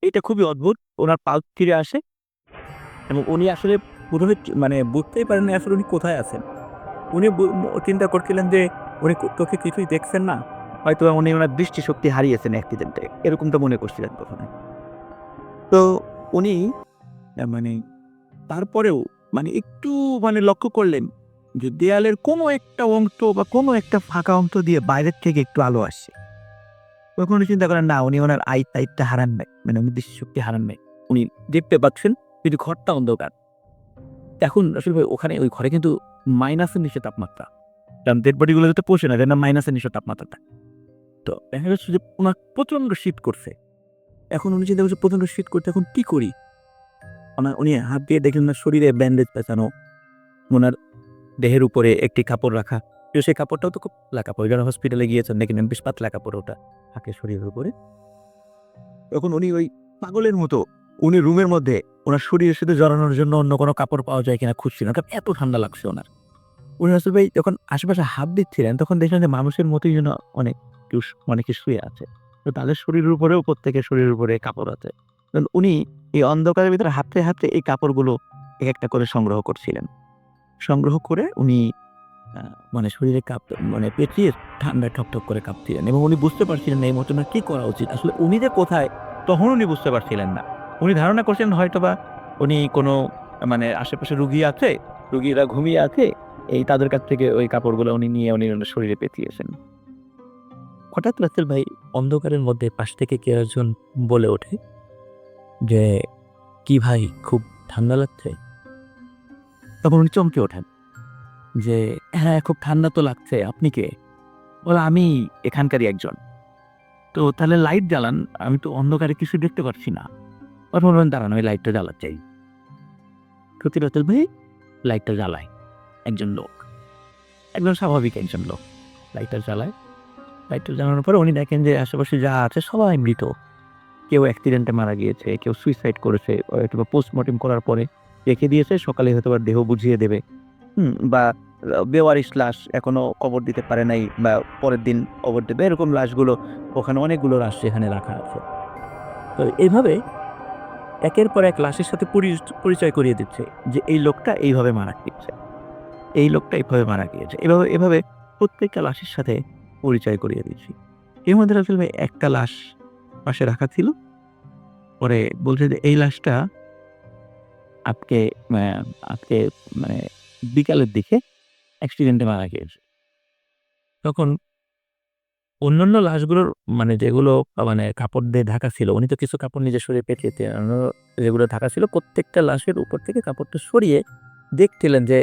এটা খুবই অদ্ভুত। ওনার পালস ফিরে আসে এবং উনি আসলে পুরোহিত মানে বুঝতেই পারেন না আসলে উনি কোথায় আছেন। উনি চিন্তা করছিলেন যে উনি চোখে কিছুই দেখছেন না, হয়তো উনি ওনার দৃষ্টিশক্তি হারিয়েছেন অ্যাক্সিডেন্টে, এরকমটা মনে করছিলেন প্রথমে। তো উনি মানে তারপরেও মানে একটু মানে লক্ষ্য করলেন যে দেয়ালের কোনো একটা অংশ বা কোনো একটা ফাঁকা অংশ দিয়ে বাইরের থেকে একটু আলো আসছে। তখন উনি চিন্তা করেন না উনি ওনার আইসাইটটা হারান নাই, মানে উনি দৃষ্টিশক্তি হারান নাই। উনি দেখতে পাচ্ছেন, কিন্তু ঘরটা অন্ধকার। এখন আসলে ভাই ওখানে ওই ঘরে কিন্তু মাইনাসের নিচে তাপমাত্রা, কারণ ডেড বডিগুলো যাতে পোষে না, না মাইনাসের নিচে তাপমাত্রাটা। তো দেখা যাচ্ছে যে ওনার প্রচণ্ড শীত করছে। এখন উনি চিন্তা করছে প্রচণ্ড শীত করতে এখন কী করি। উনি হাত দিয়ে দেখলেন না শরীরে ব্যান্ডেজ পেঁচানো, ওনার দেহের উপরে একটি কাপড় রাখা, তো সেই কাপড়টাও তো খুব পাতলা কাপড়, যারা হসপিটালে গিয়েছেন দেখেন বেশ পাতলা কাপড় ওটা থাকে শরীরের উপরে। তখন উনি ওই পাগলের মতো উনি রুমের মধ্যে ওনার শরীরের সাথে জড়ানোর জন্য অন্য কোনো কাপড় পাওয়া যায় কিনা খুঁজছিলেন, কারণ এত ঠান্ডা লাগছে ওনার। উনি আসলে ভাই যখন আশেপাশে হাত দিচ্ছিলেন তখন দেখলেন যে মানুষের মতোই যেন অনেকে শুয়ে আছে, তো তাদের শরীরের উপরেও প্রত্যেকের শরীরের উপরে কাপড় আছে। উনি এই অন্ধকারের ভিতরে হাঁটতে হাঁটতে এই কাপড়গুলো এক একটা করে সংগ্রহ করছিলেন। সংগ্রহ করে উনি শরীরে পেঁচিয়ে ঠান্ডায় ঠকঠক করে কাঁপছিলেন, এবং উনি বুঝতে পারছিলেন না এই মুহূর্তে ওনার কি করা উচিত। আসলে উনি যে কোথায় তখন উনি বুঝতে পারছিলেন না। উনি ধারণা করছেন হয়তোবা উনি কোনো আশেপাশে রুগীরা ঘুমিয়ে আছে, এই তাদের কাছ থেকে ওই কাপড়গুলো উনি নিয়ে ওনার শরীরে পেঁচিয়েছেন। হঠাৎ রাসেল ভাই অন্ধকারের মধ্যে পাশ থেকে কেউ একজন বলে ওঠে যে, কি ভাই খুব ঠান্ডা লাগছে? তখন উনি চমকে ওঠেন যে, হ্যাঁ খুব ঠান্ডা তো লাগছে, আপনি কে? বলে, আমি এখানকারই একজন। তো তাহলে লাইট জ্বালান, আমি তো অন্ধকারে কিছু দেখতে পাচ্ছি না। বললেন, দাঁড়ান ওই লাইটটা জ্বালাচ্ছি। সত্যি রাসেল ভাই লাইটটা জ্বালায় একজন লোক, একজন স্বাভাবিক একজন লোক লাইটটা জ্বালায়। লাইটটা জ্বালানোর পরে উনি দেখেন যে আশেপাশে যা আছে সবাই মৃত। কেউ অ্যাক্সিডেন্টে মারা গিয়েছে, কেউ সুইসাইড করেছে, অথবা পোস্টমর্টেম করার পরে রেখে দিয়েছে, সকালে হয়তো বা দেহ বুঝিয়ে দেবে, বা বেওয়ারিশ লাশ এখনো কবর দিতে পারে নাই, বা পরের দিন কবর দেবে, এরকম লাশগুলো ওখানে অনেকগুলো লাশ সেখানে রাখা আছে। তো এইভাবে একের পর এক লাশের সাথে পরিচয় করিয়ে দিচ্ছে যে এই লোকটা এইভাবে মারা গিয়েছে, এই লোকটা এইভাবে মারা গিয়েছে, এভাবে প্রত্যেকটা লাশের সাথে পরিচয় করিয়ে দিচ্ছি। এর মধ্যে রাসেল ভাই একটা লাশ পাশে রাখা ছিল, পরে বলছে যে এই লাশটা আজকে আজকে বিকালের দিকে অ্যাক্সিডেন্টে মারা গিয়েছে। তখন অন্যান্য লাশগুলোর যেগুলো কাপড় দিয়ে ঢাকা ছিল, উনি তো কিছু কাপড় নিজের শরীরে পেঁচিয়েছে, যেগুলো ঢাকা ছিল প্রত্যেকটা লাশের উপর থেকে কাপড়টা সরিয়ে দেখছিলেন যে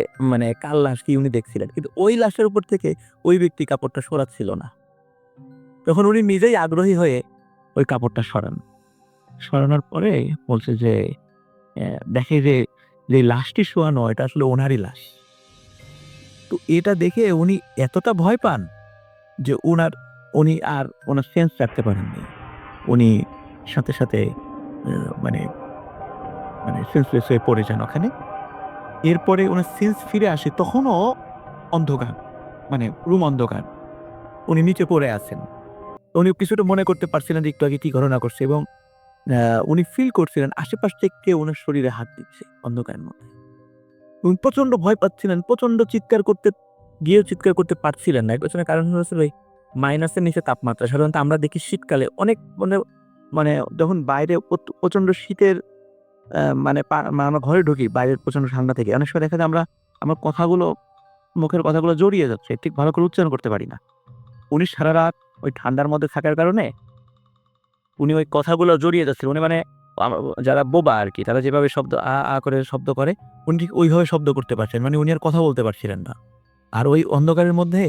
কার লাশ কি উনি দেখছিলেন, কিন্তু ওই লাশের উপর থেকে ওই ব্যক্তি কাপড়টা সরাচ্ছিল না। তখন উনি নিজেই আগ্রহী হয়ে ওই কাপড়টা সরানোর পরে বলছে যে দেখে যে লাশটি শোয়ানো এটা আসলে ওনারই লাশ। তো এটা দেখে উনি এতটা ভয় পান যে উনি আর ওনার সেন্স রাখতে পারেননি। উনি সাথে সাথে সেন্সলেস হয়ে পড়ে যান ওখানে। এরপরে ওনার সেন্স ফিরে আসে, তখনও অন্ধকার, রুম অন্ধকার, উনি নিচে পড়ে আছেন। উনি কিছুটা মনে করতে পারছিলেন যে একটু আগে কি ঘটনা করছে, এবং উনি ফিল করছিলেন আশেপাশ থেকে ওনার শরীরে হাত দিচ্ছে অন্ধকারের মধ্যে। উনি প্রচন্ড ভয় পাচ্ছিলেন, প্রচন্ড চিৎকার করতে পারছিলেন না। এর পেছনে কারণ হচ্ছে ভাই মাইনাসের নিচে তাপমাত্রা। সাধারণত আমরা দেখি শীতকালে অনেক যখন বাইরে প্রচন্ড শীতের আমরা ঘরে ঢুকি বাইরের প্রচন্ড ঠান্ডা থেকে, অনেক সময় দেখা যায় আমার মুখের কথাগুলো জড়িয়ে যাচ্ছে, ঠিক ভালো করে উচ্চারণ করতে পারি না। উনি সারা রাত ওই ঠান্ডার মধ্যে থাকার কারণে উনি ওই কথাগুলো জড়িয়ে যাচ্ছিলেন। উনি যারা বোবা আর কি, তারা যেভাবে শব্দ আ করে শব্দ করে, উনি ঠিক ওইভাবে শব্দ করতে পারছেন, উনি আর কথা বলতে পারছিলেন না। আর ওই অন্ধকারের মধ্যে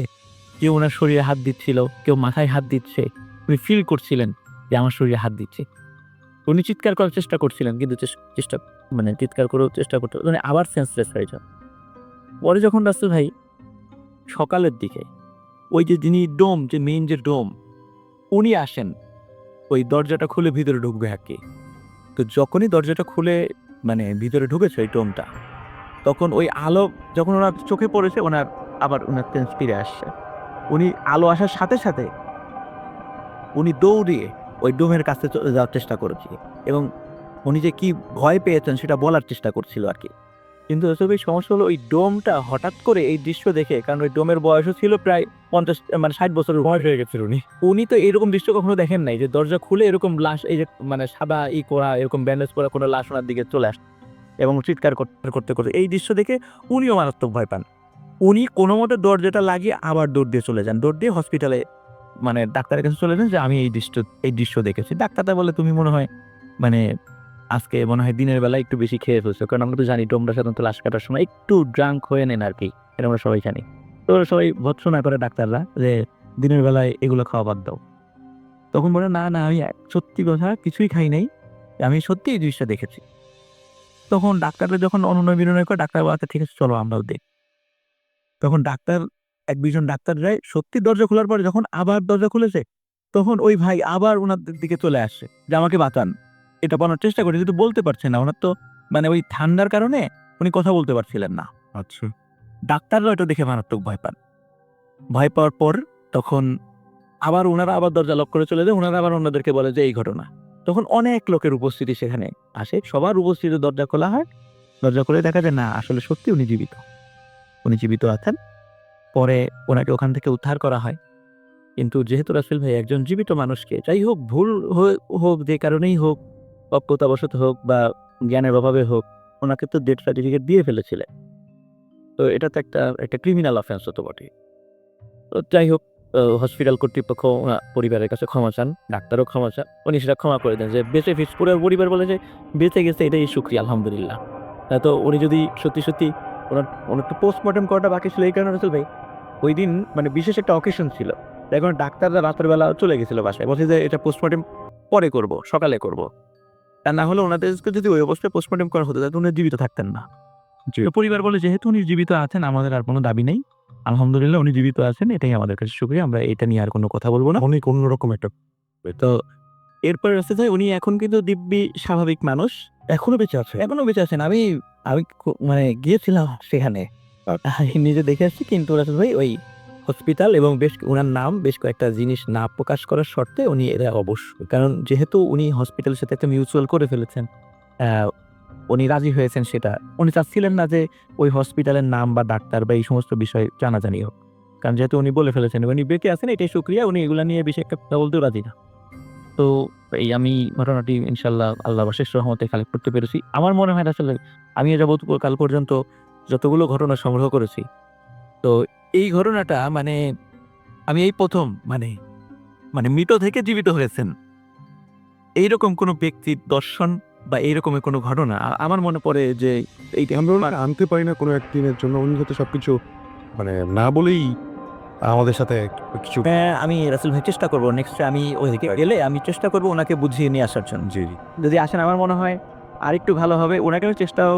কেউ ওনার শরীরে হাত দিচ্ছিল, কেউ মাথায় হাত দিচ্ছে, উনি ফিল করছিলেন যে আমার শরীরে হাত দিচ্ছে। উনি চিৎকার করার চেষ্টা করছিলেন, কিন্তু চিৎকার করেও চেষ্টা করতে আবার সেন্সলেস হয়ে যান। পরে যখন রাসেল ভাই সকালের দিকে ওই যে যিনি মেইন ডোম উনি আসেন, ওই দরজাটা খুলে ভিতরে ঢুকবে আর কি। তো যখনই দরজাটা খুলে ভিতরে ঢুকেছে ওই ডোমটা, তখন ওই আলো যখন ওনার চোখে পড়েছে, ওনার সেন্স ফিরে আসছে। উনি আলো আসার সাথে সাথে উনি দৌড়িয়ে ওই ডোমের কাছে যাওয়ার চেষ্টা করেছে, এবং উনি যে কি ভয় পেয়েছেন সেটা বলার চেষ্টা করছিল আর কি। কিন্তু আসলে সমস্যা হলো ওই ডোমটা হঠাৎ করে এই দৃশ্য দেখে, কারণ ওই ডোমের বয়সও ছিল প্রায় 60 বছরের বয়স হয়ে গেছিল। উনি তো এরকম দৃশ্য কখনো দেখেন নাই যে দরজা খুলে এরকম লাশ, এই যে সাদা করা এরকম ব্যান্ডেজ করা কোনো লাশ ওনার দিকে চলে আসে, এবং চিৎকার করতে করতে এই দৃশ্য দেখে উনিও মারাত্মক ভয় পান। উনি কোনো মতে দরজাটা লাগিয়ে আবার দৌড় দিয়ে চলে যান, দৌড় দিয়ে হসপিটালে ডাক্তারের কাছে চলে যান যে আমি এই দৃশ্য দেখেছি। ডাক্তারটা বলে, তুমি মনে হয় আজকে মনে হয় দিনের বেলা একটু বেশি খেয়ে ফেলছো, কারণ আমরা তো জানি তোমরা সাধারণত লাশ কাটার সময় একটু ড্রাঙ্ক হয়ে নেন আর কি, এটা আমরা সবাই জানি। তো সবাই ভৎসনা করে ডাক্তাররা যে দিনের বেলায় এগুলো খাওয়া বাদ দাও। তখন বলে না না আমি সত্যি কথা কিছুই খাই নাই, আমি সত্যি এই জিনিসটা দেখেছি। তখন ডাক্তাররা যখন অনুনয় বিনয় করে, ডাক্তার বলে আচ্ছা ঠিক আছে চলো আমরাও দেখ। তখন ডাক্তার এক দুইজন ডাক্তার যায়, সত্যি দরজা খোলার পরে যখন আবার দরজা খুলেছে, তখন ওই ভাই আবার ওনাদের দিকে চলে আসছে যে আমাকে বাঁচান। এটা বলার চেষ্টা করে কিন্তু বলতে পারছে না, ওনার তো মানে ওই ঠান্ডার কারণে উনি কথা বলতে পারছিলেন না। আচ্ছা, ডাক্তাররা এটা দেখে মারাত্মক ভয় পান। ভয় পাওয়ার পর তখন আবার ওনারা আবার দরজা লক করে চলে যায়, ওনারা আবার ওনাদেরকে বলে যে এই ঘটনা। তখন অনেক লোকের উপস্থিতি সেখানে আসে, সবার উপস্থিতি দরজা খোলা হয়, দরজা খুলে দেখা যায় না আসলে সত্যি উনি জীবিত, উনি জীবিত আছেন। পরে ওনাকে ওখান থেকে উদ্ধার করা হয়। কিন্তু যেহেতু রাসেল ভাই একজন জীবিত মানুষকে, যাই হোক ভুল হোক যে কারণেই হোক, অজ্ঞতাবশত হোক বা জ্ঞানের অভাবে হোক, ওনাকে তো ডেথ সার্টিফিকেট দিয়ে ফেলেছিলেন। তো এটা তো একটা ক্রিমিনাল অফেন্স হতো বটে। তো যাই হোক হসপিটাল কর্তৃপক্ষ পরিবারের কাছে ক্ষমা চান, ডাক্তারও ক্ষমা চান, উনি সেটা ক্ষমা করে দেন যে বেঁচে ফিস পুরো পরিবার বলে যে বেঁচে গেছে, এটাই শুকরিয়া আলহামদুলিল্লাহ। তো উনি যদি সত্যি ওনার তো পোস্টমর্টম করাটা বাকি ছিল, এই কারণে রাসেল ভাই ওই দিন মানে বিশেষ একটা অকেশন ছিল, এখন ডাক্তাররা রাতের বেলা চলে গেছিল বাসায়, বলছে যে এটা পোস্টমর্টম পরে করব, সকালে করব। তা না হলে ওনাদেরকে যদি ওই অবস্থায় পোস্টমর্টম করা হতো তাহলে উনি জীবিত থাকতেন না। জি। তো পরিবার বলে যেহেতু উনি জীবিত আছেন আমাদের আর কোনো দাবি নেই, আলহামদুলিল্লাহ উনি জীবিত আছেন, এটাই আমাদের কাছে শুকরিয়া, আমরা এটা নিয়ে আর কোনো কথা বলবো না। অনেক অন্যরকম একটা তো এরপর রাস্তা যায় উনি এখন কিন্তু দিব্যি স্বাভাবিক মানুষ, এখনো বেঁচে আছে। এখনো বেঁচে আছেন। আমি আমি মানে গিয়েছিলাম সেখানে, আমি নিজে দেখে আসছি। কিন্তু রাসেল ভাই ওই হসপিটাল এবং বেশ উনার নাম বেশ কয়েকটা জিনিস না প্রকাশ করার শর্তে উনি এরা অবশ্যই, কারণ যেহেতু উনি হসপিটালের সাথে একটা মিউচুয়াল করে ফেলেছেন, উনি রাজি হয়েছেন সেটা, উনি চাচ্ছিলেন না যে ওই হসপিটালের নাম বা ডাক্তার বা এই সমস্ত বিষয় জানাজানি হোক, কারণ যেহেতু উনি বলে ফেলেছেন উনি বেঁচে আছেন এটাই শুকরিয়া, উনি এগুলা নিয়ে বেশি একটা কথা বলতেও রাজি না। তো এই আমি ঘটনাটি ইনশাল্লাহ আল্লাহ অশেষ রহমতে কালেক্ট করতে পেরেছি। আমার মনে হয় আসলে আমি এ যাবৎ কাল পর্যন্ত যতগুলো ঘটনা সংগ্রহ করেছি, তো এই ঘটনাটা মানে আমি এই ১ম মানে মানে মৃত থেকে জীবিত হয়েছেন এইরকম কোনো ব্যক্তির দর্শন বা এইরকমের কোনো ঘটনা আমার মনে পড়ে যে এইটা আমরা ওনাকে আনতে পারি না কোনো একদিনের জন্য, উনি হয়তো সবকিছু মানে না বলেই আমাদের সাথে কিছু। হ্যাঁ, আমি রাসেল ভাই চেষ্টা করব নেক্সট আমি ওইদিকে গেলে আমি চেষ্টা করব ওনাকে বুঝিয়ে নিয়ে আসার জন্য। জি যদি আসেন আমার মনে হয় আরেকটু ভালো হবে। ওনাকে আমি চেষ্টাও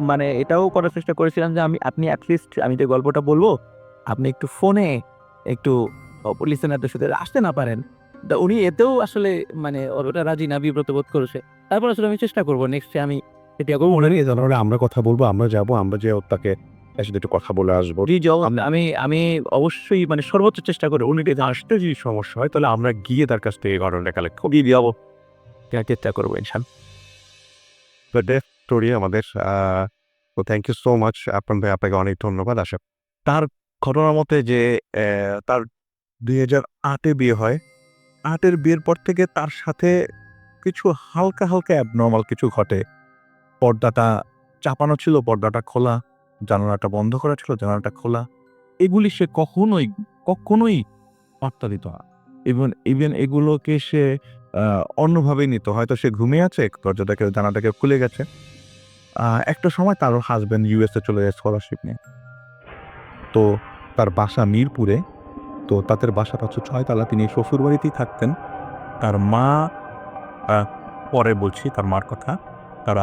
মানে এটাও করার চেষ্টা করেছিলাম যে আপনি এটলিস্ট আমি যে গল্পটা বলবো, আপনি একটু ফোনে একটু লিসেনারদের সাথে আসতে না পারেন। তা উনি এতেও আসলে মানে ওটা রাজি না, বিব্রত বোধ করেছে। তারপর আসলে আমি চেষ্টা করব নেক্সট আমি এটা করব। ওনার নিয়ে জানালে আমরা কথা বলবো, আমরা যাবো, আমরা যে তাকে তার সাথে একটু কথা বলে আসবো। আমি অবশ্যই মানে সর্বোচ্চ চেষ্টা করব। উনি যদি আসতে যদি সমস্যা হয় তাহলে আমরা গিয়ে তার কাছ থেকে ঘটনাটা কালেক্ট করি। যাবো, চেষ্টা করবো ইনশাআল্লাহ। ডেথ স্টোরি আমাদের। তো থ্যাংক ইউ সো মাচ আপনার ভাই, আপনাকে অনেক ধন্যবাদ। আশা তার ঘটনার মতে যে তার 2008-এ বিয়ে হয়। 8-এর বিয়ের পর থেকে তার সাথে কিছু হালকা হালকা অ্যাবনর্মাল কিছু ঘটে। পর্দাটা চাপানো ছিল, পর্দাটা খোলা, জানালাটা বন্ধ করা ছিল, জানালাটা খোলা। এগুলি সে কখনোই পাত্তা দিত না। ইভেন এগুলোকে সে অন্যভাবেই নিত। হয়তো সে ঘুমিয়ে আছে, দরজাটাকে জানালাটাকে খুলে গেছে। একটা সময় তার হাজব্যান্ড ইউএসএ চলে যায় স্কলারশিপ নিয়ে। তো তার বাসা মিরপুরে। তো তাদের বাসাটা হচ্ছে 6 তলা, তিনি শ্বশুরবাড়িতেই থাকতেন। তার মা পরে বলছি তার মার কথা। তার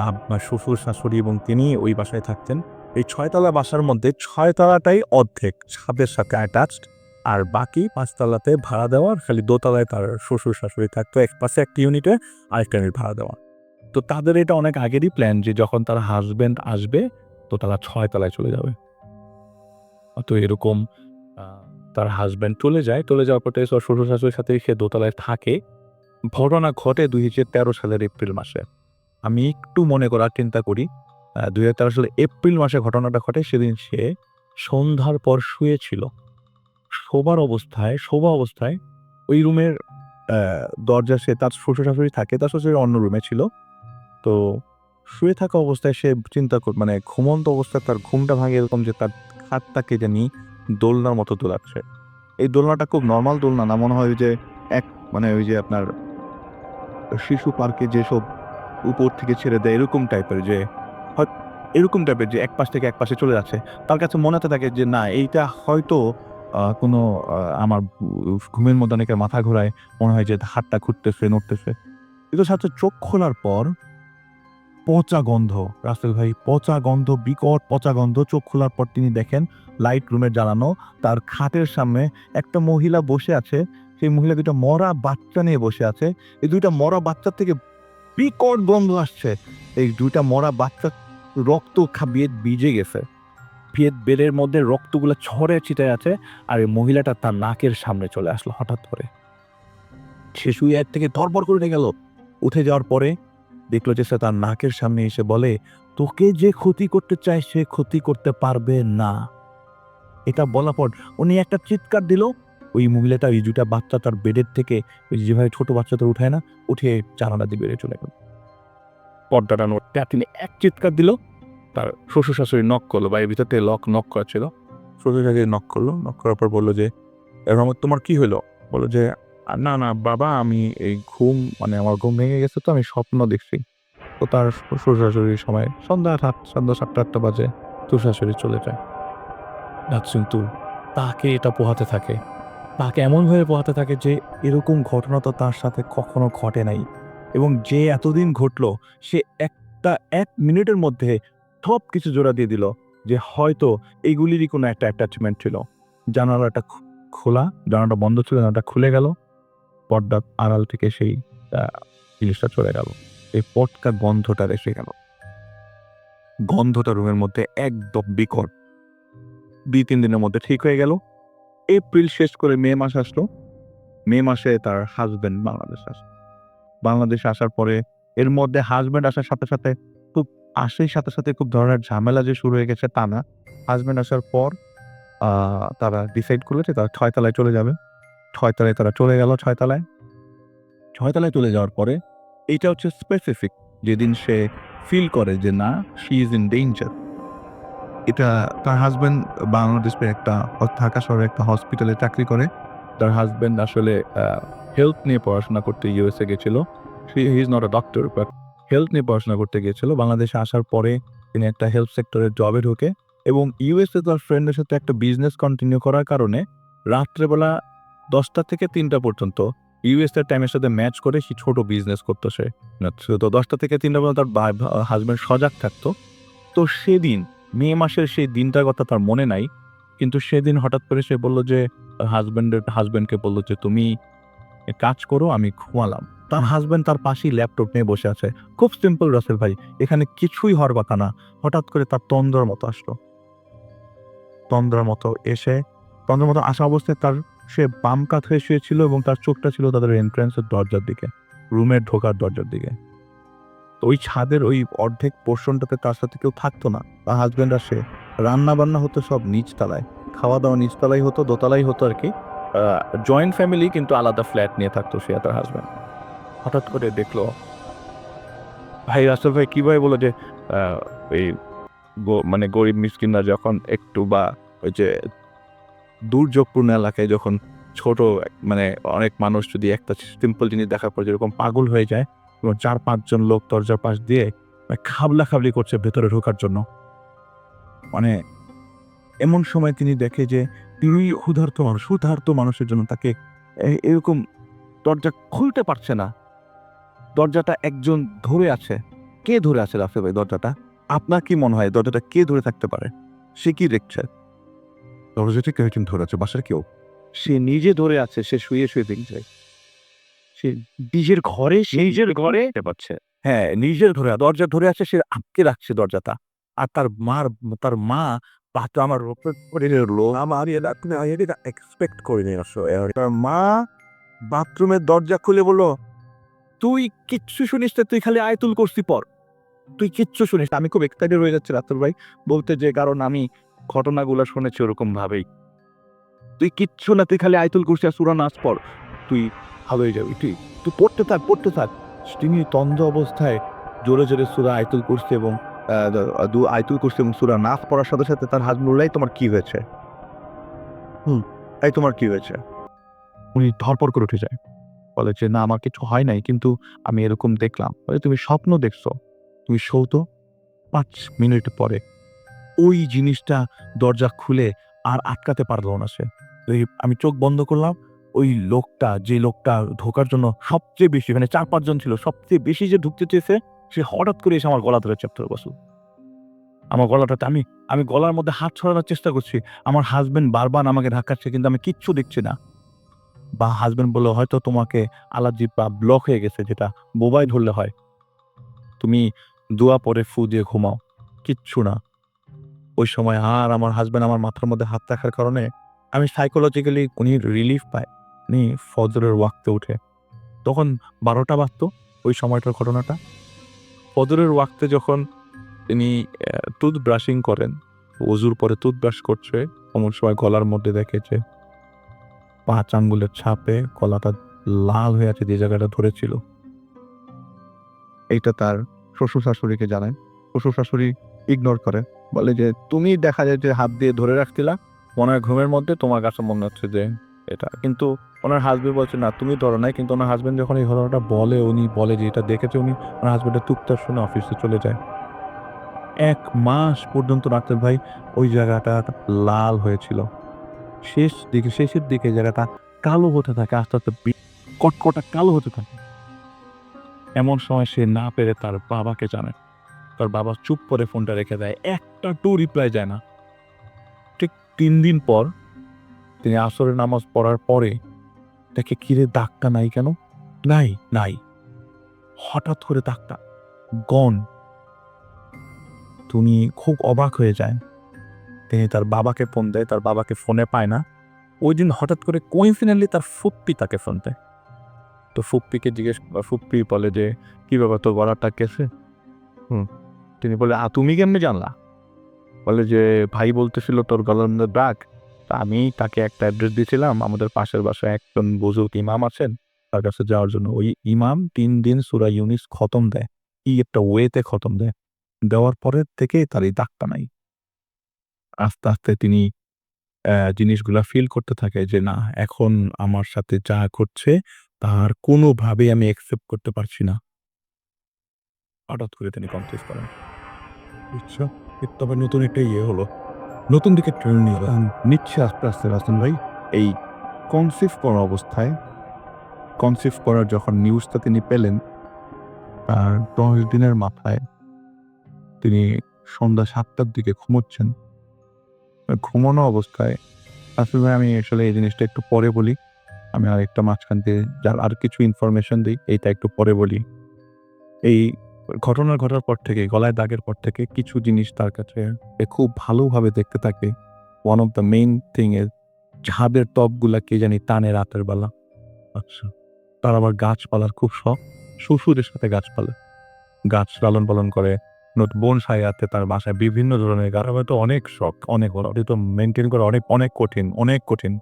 শ্বশুর শাশুড়ি এবং তিনি ওই বাসায় থাকতেন। এই 6 তলা বাসার মধ্যে 6 তলাটাই অর্ধেক ছাদের সাথে অ্যাটাচড, আর বাকি 5 তলাতে ভাড়া দেওয়া, খালি দোতলায় তার শ্বশুর শাশুড়ি থাকতো। এক পাশে একটা ইউনিটে আরেকটা ইউনিট ভাড়া দেওয়া। তো তাদের এটা অনেক আগেরই প্ল্যান যে যখন তার হাজব্যান্ড আসবে তো তারা 6 তলায় চলে যাবে। তো এরকম তার হাজব্যান্ড চলে যাওয়ার পর শ্বশুর শাশুড়ির সাথে সে দোতলায় থাকে। ঘটনা ঘটে 2013 সালের এপ্রিল মাসে। আমি একটু মনে করার চিন্তা করি, 2013 সালের এপ্রিল মাসে ঘটনাটা ঘটে। সেদিন সে সন্ধ্যার পর শুয়েছিল। শোভা অবস্থায় ওই রুমের দরজা, সে তার শ্বশুর শাশুড়ি থাকে, তার শ্বশুর অন্য রুমে ছিল। তো শুয়ে থাকা অবস্থায় সে মানে ঘুমন্ত অবস্থায় তার ঘুমটা ভাঙে এরকম যে তার হাতটাকে জানি দোলনার মতো দোলাচ্ছে। এই দোলনাটা খুব নর্মাল দোলনা না, মনে হয় ওই যে মানে ওই যে আপনার শিশু পার্কে যেসব উপর থেকে ছেড়ে দেয়, এরকম টাইপের যে এরকম টাইপের যে এক পাশ থেকে এক পাশে চলে যাচ্ছে। তার কাছে মনে হতে থাকে যে না এইটা হয়তো কোনো আমার ঘুমের মধ্যে অনেকের মাথা ঘোরায়, মনে হয় যে হাতটা ঘুরতেছে নড়তেছে। কিন্তু সাথে চোখ খোলার পর পচা গন্ধ, রাসেল ভাই পচা গন্ধ, বিকট পচা গন্ধ। চোখ খোলার পর তিনি দেখেন লাইট রুমে জ্বালানো, তার খাটের সামনে একটা মহিলা বসে আছে। সেই মহিলা দুইটা মরা বাচ্চা নিয়ে বসে আছে। এই দুইটা মরা বাচ্চার থেকে বিকট গন্ধ আসছে। এই দুইটা মরা বাচ্চার রক্ত ভিজে গেছে, বেলের মধ্যে রক্তগুলো ছড়ে ছিটায় আছে। আর এই মহিলাটা তার নাকের সামনে চলে আসলো হঠাৎ করে। সে শুয়ে এক থেকে ধরপড় করে উঠে গেল। উঠে যাওয়ার পরে দেখলো যে সে তার নাকের সামনে এসে বলে, তোকে যে ক্ষতি করতে চায় সে ক্ষতি করতে পারবে না। এটা বলার পর উনি একটা চিৎকার দিল। ওই মহিলাটা ওই দুটা বাচ্চা তার বেডের থেকে, ওই যেভাবে ছোট বাচ্চাদের উঠায় না, উঠে জানালা দিয়ে বেরিয়ে চলে গেল। পর্দাটা নড়তে তিনি এক চিৎকার দিল। তার শ্বশুর শাশুড়ি নক করলো, বাড়ির ভিতর থেকে নক করা ছিল। শ্বশুর শাশুড়ি নক করলো, নক করার পর বললো যে রহমত তোমার কি হলো? বললো যে না না বাবা, আমি এই আমার ঘুম ভেঙে গেছে, তো আমি স্বপ্ন দেখছি। তো তার শ্বশুর শাশুড়ির সময় সন্ধ্যা 7:30-8টা বাজে শ্বশুর শাশুড়ি চলে যায়। কিন্তু তাকে এটা পোহাতে থাকে, তাকে এমনভাবে পোহাতে থাকে যে এরকম ঘটনা তো তার সাথে কখনো ঘটে নাই। এবং যে এতদিন ঘটলো সে এক মিনিটের মধ্যে সব কিছু জোড়া দিয়ে দিল যে হয়তো এইগুলিরই কোনো একটা অ্যাটাচমেন্ট ছিল। জানালাটা খোলা, জানালাটা বন্ধ ছিল, জানালাটা খুলে গেল, পর্দার আড়াল থেকে সেই জিনিসটা চলে গেল। এই পটকা গন্ধটা এসে গেল, গন্ধটা রুমের মধ্যে একদম বিকট। 2-3 দিনের মধ্যে ঠিক হয়ে গেল। এপ্রিল শেষ করে মে মাস আসলো। মে মাসে তার হাজবেন্ড বাংলাদেশে আসার পরে এর মধ্যে হাজবেন্ড আসার সাথে সাথে খুব ধরনের ঝামেলা যে শুরু হয়ে গেছে তা না। হাজবেন্ড আসার পর তারা ডিসাইড করলো যে তারা 6 তলায় চলে যাবে। 6 তলায় তারা চলে গেল। 6 তলায় চলে যাওয়ার পরে এইটা হচ্ছে স্পেসিফিক যেদিন সে ফিল করে যে না, শি ইজ ইন ডেঞ্জার। এটা তার হাজবেন্ড বাংলাদেশে একটা ঢাকা শহরে একটা হসপিটালে চাকরি করে। তার হাজবেন্ড আসলে হেলথ নিয়ে পড়াশোনা করতে ইউএসএ গেছিল। He is not a doctor, but health নিয়ে পড়াশোনা করতে গিয়েছিল। বাংলাদেশে আসার পরে তিনি একটা হেলথ সেক্টরের জবে ঢোকে এবং ইউএসএ তার ফ্রেন্ডের সাথে একটা বিজনেস কন্টিনিউ করার কারণে রাত্রেবেলা 10টা থেকে 3টা পর্যন্ত ইউএসএ টাইমের সাথে ম্যাচ করে সে ছোট বিজনেস করতো। সে তো 10টা থেকে 3টা পর্যন্ত তার হাজবেন্ড সজাগ থাকতো। তো সেদিন মে মাসের সেই দিনটার কথা তার মনে নাই, কিন্তু সেদিন হঠাৎ করে সে বলল যে হাজবেন্ডকে বললো যে তুমি কাজ করো, আমি ঘুমালাম। তার হাজবেন্ড তার পাশেই ল্যাপটপ নিয়ে বসে আছে। খুব সিম্পল রাসেল ভাই, এখানে কিছুই হওয়ার কথা না। হঠাৎ করে তার তন্দ্রার মতো আসলো। তন্দ্রার মতো আসা অবস্থায় সে বাম কাত হয়ে শুয়েছিল এবং তার চোখটা ছিল তাদের এন্ট্রান্সের দরজার দিকে, রুমের ঢোকার দরজার দিকে। তো ওই ছাদের ওই অর্ধেক পোর্শনটাতে তার সাথে কেউ থাকতো না। তার হাজবেন্ড আসে, রান্না বান্না হতো সব নিচতলায়, খাওয়া দাওয়া নিচতলাই হতো, দোতলাই হতো আর কি। জয়েন্ট ফ্যামিলি, কিন্তু আলাদা ফ্ল্যাট নিয়ে থাকতো সে আর তার হাজবেন্ড। হঠাৎ করে দেখলো ভাই রাসেল ভাই কিভাবে বলো যে এই গরিব মিসকিনরা যখন একটু বা ওই যে দুর্যোগপূর্ণ এলাকায় যখন ছোট অনেক মানুষ যদি একটা সিম্পল জিনিস দেখার পর যেরকম পাগল হয়ে যায়, এবং 4-5 জন লোক দরজার পাশ দিয়ে খাবলা খাবলি করছে ভেতরে ঢোকার জন্য। এমন সময় তিনি দেখে যে তিনি ক্ষুধার্ত মানুষের জন্য তাকে এরকম দরজা খুলতে পারছে না। দরজাটা একজন ধরে আছে। কে ধরে আছে রাফে ভাই দরজাটা? আপনার কি মনে হয় দরজাটা কে ধরে থাকতে পারে? সে কি দেখছে? দরজাটি কেউ একজন ধরে আছে, বাসার কেউ? সে নিজে ধরে আছে, সে শুয়ে দেখছে। সে নিজের ঘরে পাচ্ছে। হ্যাঁ, নিজের দরজা ধরে আছে, সে আটকে রাখছে দরজাটা। আর তার মা আমার এক্সপেক্ট করিনি আসলে। তার মা বাথরুমের দরজা খুলে বললো, তুই কিচ্ছু শুনিস না, তুই খালি আয়াতুল কুরসি পড়, তুই কিচ্ছু শুনিস না। আমি খুব এক্সাইটেড হয়ে যাচ্ছি রাতুল ভাই বলতে, যে কারণ আমি ঘটনাগুলো শুনেছি ওরকম ভাবেই। তুই কিচ্ছু না, তুই খালি আয়াতুল কুরসি আর সূরা নাস পড়, তুই ভালো হয়ে যাবি, তুই পড়তে থাক। তিনি তন্দ্র অবস্থায় জোরে জোরে সূরা আয়াতুল কুরসি এবং আয়াতুল কুরসি এবং সূরা নাস পড়ার সাথে সাথে তার হাজবেন্ড বলল, তোমার কি হয়েছে? তোমার কি হয়েছে? উনি ধরপড় করে উঠে যায়। বলে যে না আমার কিছু হয় নাই, কিন্তু আমি এরকম দেখলাম। বলে তুমি স্বপ্ন দেখছো, তুমি শো তো। 5 মিনিট পরে ওই জিনিসটা দরজা খুলে আর আটকাতে পারলো না সে। আমি চোখ বন্ধ করলাম, ওই লোকটা, যে লোকটা ঢোকার জন্য সবচেয়ে বেশি, মানে 4-5 জন ছিল, সবচেয়ে বেশি যে ঢুকতে চেয়েছে সে হঠাৎ করে এসে আমার গলা ধরে চেপে ধরে বসলো। আমার গলাটাতে আমি গলার মধ্যে হাত ছড়ানোর চেষ্টা করছি। আমার হাসব্যান্ড বারবার আমাকে ধাক্কাচ্ছে, কিন্তু আমি কিচ্ছু দেখছি না। বা হাসব্যান্ড বলল হয়তো তোমাকে অ্যালার্জি বা ব্লক হয়ে গেছে, যেটা বোবায় ধরলে হয়। তুমি দোয়া পড়ে ফু দিয়ে ঘুমাও। কিচ্ছু না। ওই সময় আর আমার হাসব্যান্ড আমার মাথার মধ্যে হাত রাখার কারণে আমি সাইকোলজিক্যালি উনি রিলিফ পায়। উনি ফজরের ওয়াক্তে উঠে। তখন 12টা বাজতো ওই সময়টার ঘটনাটা। ফজরের ওয়াক্তে যখন তিনি টুথ ব্রাশিং করেন, ওযুর পরে টুথব্রাশ করছে, এমন সময় গলার মধ্যে দেখে যে 5 আঙ্গুলের ছাপে গলাটা লাল হয়ে আছে যে জায়গাটা ধরেছিল। এইটা তার শ্বশুর-শাশুড়িকে জানায়। শ্বশুর-শাশুড়ি ইগনোর করে। বলে যে, "তুমি দেখা যায় যে হাত দিয়ে ধরে রাখছিলা। মনে হয় ঘুমের মধ্যে তোমার কাছে মনে হচ্ছে যে এটা।" কিন্তু ওনার হাসব্যান্ড বলছে, "না, তুমি ধরো নাই।" কিন্তু ওনার হাসব্যান্ড যখন এই ঘটনাটা বলে, উনি বলে যে এটা দেখেছে উনি, ওনার হাসব্যান্ডের টুকটাক শুনে অফিসে চলে যায়। 1 মাস পর্যন্ত রাসেল ভাই ওই জায়গাটা লাল হয়েছিল। শেষের দিকে জায়গাটা কালো হতে থাকে, আস্তে, আস্তে কটকটা কালো হতে থাকে। এমন সময় সে না পেরে তার বাবাকে জানায়। তার বাবা চুপ করে ফোনটা রেখে দেয়। একটা টু রিপ্লাই যায় না। ঠিক 3 দিন পর তিনি আসরের নামাজ পড়ার পরে দেখে, কিরে দাগটা নাই কেন? নাই। হঠাৎ করে দাগটা গন। তিনি খুব অবাক হয়ে যায়। তিনি তার বাবাকে ফোন দেয়, তার বাবাকে ফোনে পায় না। ওইদিন হঠাৎ করে কোইন্সিডেন্টলি তার ফুপ্পি তাকে ফোন দেয়। তো ফুপ্পিকে ফুপ্পি বলে যে, "কি ব্যাপার, তোর গলাটা কেসে?" তিনি বলে, তুমি কেমনে জানলা?" বলে যে, "ভাই বলতেছিল তোর গলার মধ্যে দাগ। তা আমি তাকে একটা অ্যাড্রেস দিয়েছিলাম, আমাদের পাশের বাসায় একজন বুজুর্গ ইমাম আছেন, তার কাছে যাওয়ার জন্য। ওই ইমাম 3 দিন সূরা ইউনিস খতম দেয়। কি একটা ওয়েতে খতম দেয়। দেওয়ার পরের থেকেই তার এই দাগটা নাই।" আস্তে, আস্তে তিনি জিনিসগুলা ফিল করতে থাকে যে না, এখন আমার সাথে যা ঘটছে তার কোনোভাবেই আমি অ্যাকসেপ্ট করতে পারছি না। হঠাৎ করে তিনি কনফিউজ করেন। আচ্ছা, তবে নতুন একটা হলো। নতুন দিকে টার্ন নিচ্ছে আস্তে, আস্তে রাসেল ভাই। এই কনসিভ করা অবস্থায়, কনসিভ করার যখন নিউজটা তিনি পেলেন, তার 10 দিনের মাথায় তিনি সন্ধ্যা 7টার দিকে ঘুমোচ্ছেন। ঘুমানো অবস্থায় রাসেল ভাই, আমি আসলে এই জিনিসটা একটু পরে বলি। আমি আরেকটা মাঝখান দিয়ে যার আর কিছু ইনফরমেশন দেই, এইটা একটু পরে বলি। এই ঘটনা ঘটার পর থেকে, গলায় দাগের পর থেকে কিছু জিনিস তার কাছে খুব ভালোভাবে দেখতে থাকে। One of the main thing is ঝাবের টবগুলা কে জানি টানে রাতের বেলা। আচ্ছা। তার আবার গাছপালার খুব শখ। শ্বশুরের সাথে গাছ লালন পালন করে। বোনসাই আছে তার বাসায়, বিভিন্ন ধরনের গাছ। আমার তো অনেক শখ, অনেক বড়। এটা তো মেইনটেইন করা অনেক কঠিন।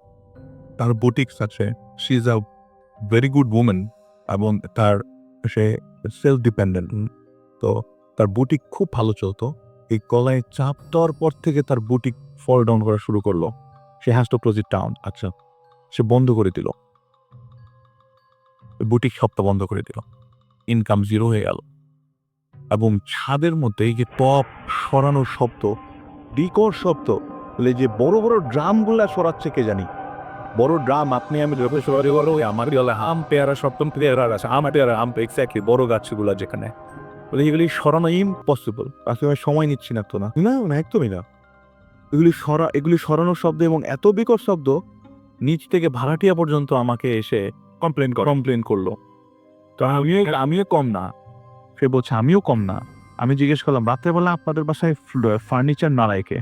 তার বুটিক্স আছে। She is a very good woman এবং সে সেলফ ডিপেন্ডেন্ট। তো তার বুটিক খুব ভালো চলতো। এই গলায় চাপ দেওয়ার পর থেকে তার বুটিক ফল ডাউন করা শুরু করলো। She has to close it down. আচ্ছা, সে বন্ধ করে দিল। বুটিক শপটা বন্ধ করে দিল। ইনকাম জিরো হয়ে গেল। এবং ছাদের মধ্যে এই যে টপ সরানোর শব্দ, বিকট শব্দ, যে বড় বড় ড্রামগুলা সরাচ্ছে কে জানি। বড় ড্রাম আপনি আমি আমার আম পেয়ারা সপ্তম পেয়ারা আছে, আম এক্স্যাক্টলি বড় গাছগুলা যেখানে, এগুলি সরানো ইম্পসিবল। আসলে সময় নিচ্ছি না তো। না, একদমই না। এগুলি সরানোর শব্দ এবং এত বিকট শব্দ, নিচ থেকে ভাড়াটিয়া পর্যন্ত আমাকে এসে কমপ্লেন করলো। তো আমিও কম না। সে বলছে আমিও কম না। আমি জিজ্ঞেস করলাম, রাত্রেবেলা আপনাদের বাসায় ফার্নিচার নাড়ায় কে?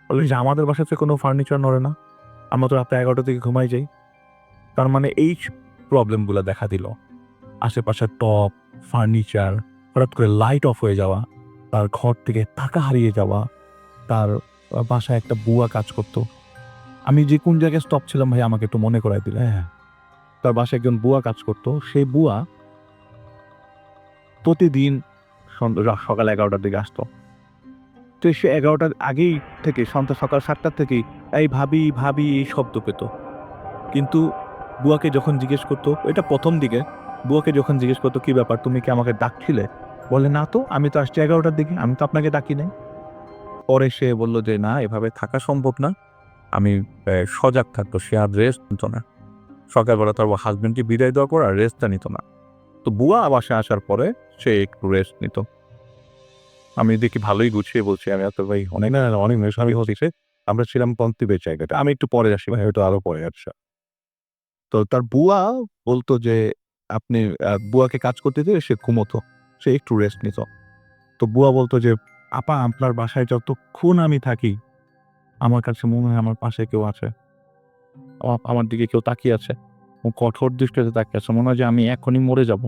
বলে যে আমাদের বাসাতে কোনো ফার্নিচার নড়ে না, আমরা তো রাত্রে 11টা থেকে ঘুমাই যাই। তার মানে এই প্রবলেমগুলো দেখা দিল। আশেপাশে টপ, ফার্নিচার, হঠাৎ করে লাইট অফ হয়ে যাওয়া, তার ঘর থেকে টাকা হারিয়ে যাওয়া, তার বাসায় একটা বুয়া কাজ করতো। আমি যে কোন জায়গায় স্টপ ছিলাম ভাই, আমাকে একটু মনে করাই দিলে। হ্যাঁ, তার বাসায় একজন বুয়া কাজ করতো। সেই বুয়া প্রতিদিন সকাল 11টার দিকে আসতো। তো সে 11টার আগেই থেকে সকাল 7টার থেকেই এই ভাবি এই শব্দ পেত। কিন্তু বুয়াকে যখন জিজ্ঞেস করতো, এটা প্রথম দিকে, বুয়াকে যখন জিজ্ঞেস করতো কি ব্যাপার তুমি কি আমাকে ডাকছিলে, বলে না তো, আমি তো আসছি 11টার দিকে, আমি তো আপনাকে ডাকি নাই। পরে সে বলল যে না, এভাবে থাকা সম্ভব না, আমি সজাগ থাকতো, সে আর রেস্ট নিত না। সকালবেলা তার হাজবেন্ডকে বিদায় দেওয়ার পর আর রেস্টটা নিত না। তো বুয়া বাসায় আসার পরে সে একটু রেস্ট নিত। আমি দেখি ভালোই গুছিয়ে বলছি, আমি এত ভাই অনেক না অনেক আমি হচ্ছে আমরা ছিলাম কন্তিবের জায়গাটা, আমি একটু পরে আসি ভাই, হয়তো আরো পরে আসা। তো তার বুয়া বলতো যে আপনি বুয়াকে কাজ করতে দিয়ে সে ঘুমোতো, সে একটু রেস্ট নিত। তো বুয়া বলতো যে আপা আপনার বাসায় যতক্ষণ আমি থাকি আমার কাছে মনে হয় আমার পাশে কেউ আছে, আমার দিকে কেউ তাকিয়ে আছে, ও কঠোর দৃষ্টিতে তাকিয়ে আছে, মনে হয় যে আমি এখনই মরে যাব,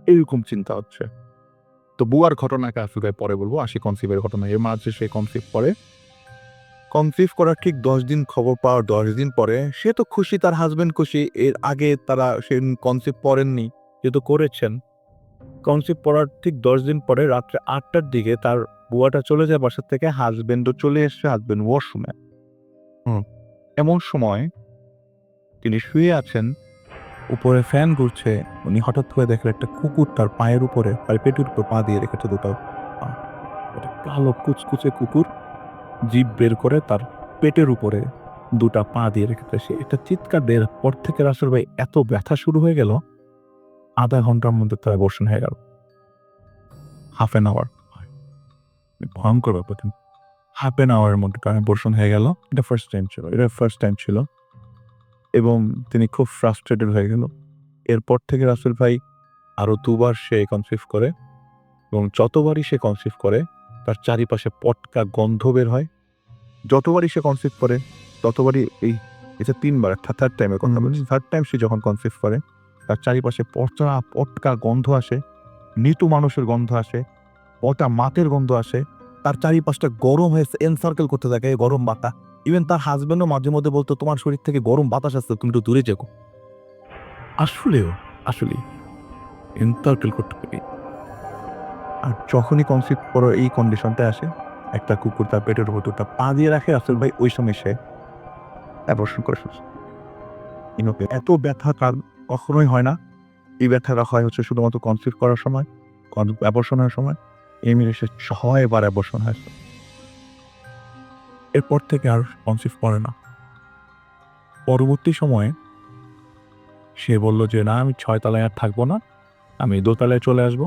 এরকম চিন্তা হচ্ছে। তো বুয়ার ঘটনাকে আসলে পরে বলবো, আসি কনসিভের ঘটনা। এর মাঝে সে কনসিভ করে, কনসিভ করার ঠিক 10 দিন, খবর পাওয়ার 10 দিন পরে সে তো খুশি, তার হাজবেন্ড খুশি। এর আগে তারা সে কনসিভ করেননি, যেহেতু করেছেন। কনসিভ করার ঠিক 10 দিন পরে রাত্রে 8টার দিকে তার বুয়াটা চলে যায় বাসার থেকে, হাজবেন্ডও চলে এসছে, হাজবেন্ড ওয়াশরুমে। এমন সময় তিনি শুয়ে আছেন, উপরে ফ্যান ঘুরছে, উনি হঠাৎ করে দেখেন একটা কুকুর তার পায়ের উপরে, পেটের উপর পা দিয়ে রেখেছে দুটো পা। একটা কালো কুচকুচে কুকুর জিভ বের করে তার পেটের উপরে দুটা পা দিয়ে রেখেছে। সে এটা চিৎকার দেওয়ার পর থেকে রাসেল ভাই এত ব্যথা শুরু হয়ে গেল, আধা ঘন্টার মধ্যে তার অ্যাবর্শন হয়ে গেল। হাফ অ্যান আওয়ার, ভয়ঙ্কর ব্যাপার। হাফ অ্যান আওয়ারের মধ্যে তার অ্যাবর্শন হয়ে গেল। এটা ফার্স্ট টাইম ছিল এবং তিনি খুব ফ্রাস্ট্রেটেড হয়ে গেল। এরপর থেকে রাসেল ভাই আরো 2বার সে কনসিভ করে এবং যতবারই সে কনসিভ করে তার চারিপাশে পটকা গন্ধ বের হয়। যতবারই সে কনসিভ করে ততবারই এটা 3বার, থার্ড টাইমের কথা বলছি, থার্ড টাইম সে যখন কনসিভ করে তার চারিপাশে পটকা গন্ধ আসে, মৃত মানুষের গন্ধ আসে, পটা মাতের গন্ধ আসে, তার চারিপাশটা গরম হয়ে এনসার্কেল করতে থাকে গরম বাতা। ইভেন তার হাজবেন্ডও মাঝে মধ্যে বলতো তোমার শরীর থেকে গরম বাতাস আসছে, তুমি একটু দূরে যেও। আসলেই এনসার্কেল করতে থাকে। আর যখনই কনসিভ করার এই কন্ডিশনটা আসে, একটা কুকুর তার পেটের উপর দুটা পা দিয়ে রাখে, রাসেল ভাই ওই সময় সে অ্যাবর্শন করে ফেলছে। এত ব্যথা তার কখনোই হয় না। এই ব্যথাটা হয় হচ্ছে শুধুমাত্র কনসিভ করার সময়, অ্যাবর্শনের সময়। এই মিলে সে 6বার অ্যাবর্শন হয়েছে। এরপর থেকে আর কনসিভ করে না। পরবর্তী সময়ে সে বলল যে না, আমি 6 তলায় আর থাকবো না, আমি দোতলায় চলে আসবো।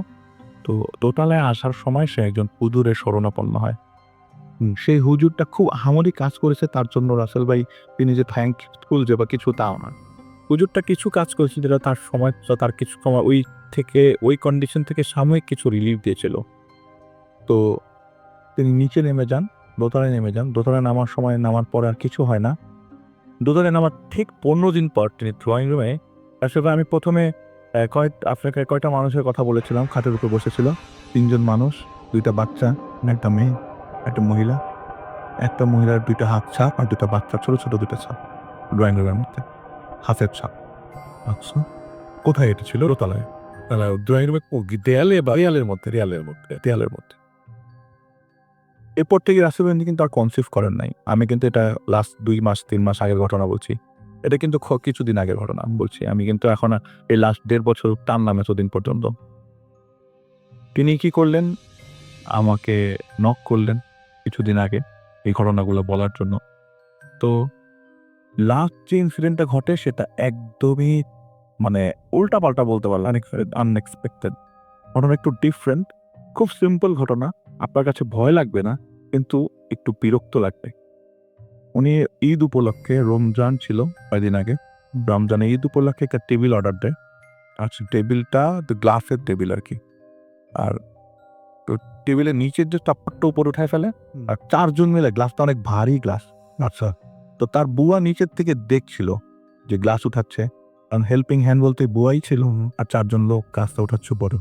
তো দোতলায় আসার সময় সে একজন হুজুরের শরণাপন্ন হয়। সেই হুজুরটা খুব আহামরি কাজ করেছে তার জন্য রাসেল ভাই, তিনি যে থ্যাঙ্কফুল যে বা কিছু তাও না। হুজুরটা কিছু কাজ করেছে যেটা তার সময়, তার কিছু সময় ওই কন্ডিশন থেকে সাময়িক কিছু রিলিফ দিয়েছিল। তো তিনি নিচে নেমে যান, দোতলায় নেমে যান। দোতলায় নামার সময়, নামার পরে আর কিছু হয় না। দোতলায় নামার ঠিক 15 দিন পর তিনি ড্রয়িং রুমে, আসলে আমি প্রথমে আপনাকে কয়টা মানুষের কথা বলেছিলাম, খাটের উপর বসেছিল 3 জন মানুষ, 2টা বাচ্চা, একটা মেয়ে, একটা মহিলা। একটা মহিলার 2টা হাত ছাপ আর 2টা বাচ্চা, ছোট ছোট 2টা ছাপ ড্রয়িং রুমের মধ্যে, হাতের ছাপ। আচ্ছা, কোথায় এটা ছিল? দোতলায়। ড্রয়িং রুমে দেয়ালে বা দেয়ালের মধ্যে। এরপর থেকে রাসেল ভাই কিন্তু আর কনসিভ করেন নাই। আমি কিন্তু এটা লাস্ট 2 মাস 3 মাস আগের ঘটনা বলছি। এটা কিন্তু কিছুদিন আগের ঘটনা আমি বলছি। আমি কিন্তু এখন এই লাস্ট 1.5 বছর টানলাম এতদিন পর্যন্ত। তিনি কি করলেন, আমাকে নক করলেন কিছুদিন আগে এই ঘটনাগুলো বলার জন্য। তো লাস্ট যে ইনসিডেন্টটা ঘটে সেটা একদমই মানে উল্টাপাল্টা বলতে পারলাম, আনএক্সপেক্টেড ঘটনা, একটু ডিফারেন্ট। খুব সিম্পল ঘটনা, আপনার কাছে ভয় লাগবে না, কিন্তু একটু বিরক্ত লাগবে। উনি ঈদ উপলক্ষে, রমজান ছিল কয়েকদিন আগে, রমজানে ঈদ উপলক্ষে একটা টেবিল অর্ডার দেয়। আচ্ছা, টেবিলটা গ্লাসের টেবিল আর কি। আর তো টেবিলের নিচের যে চাপড়টা উপরে উঠায় ফেলে, আর 4 জন মিলে, গ্লাসটা অনেক ভারী গ্লাস। আচ্ছা, তো তার বুয়া নিচের থেকে দেখছিল যে গ্লাস উঠাচ্ছে, কারণ হেল্পিং হ্যান্ড বলতে বুয়াই ছিল, আর 4 জন লোক গ্লাসটা উঠাচ্ছে বড়।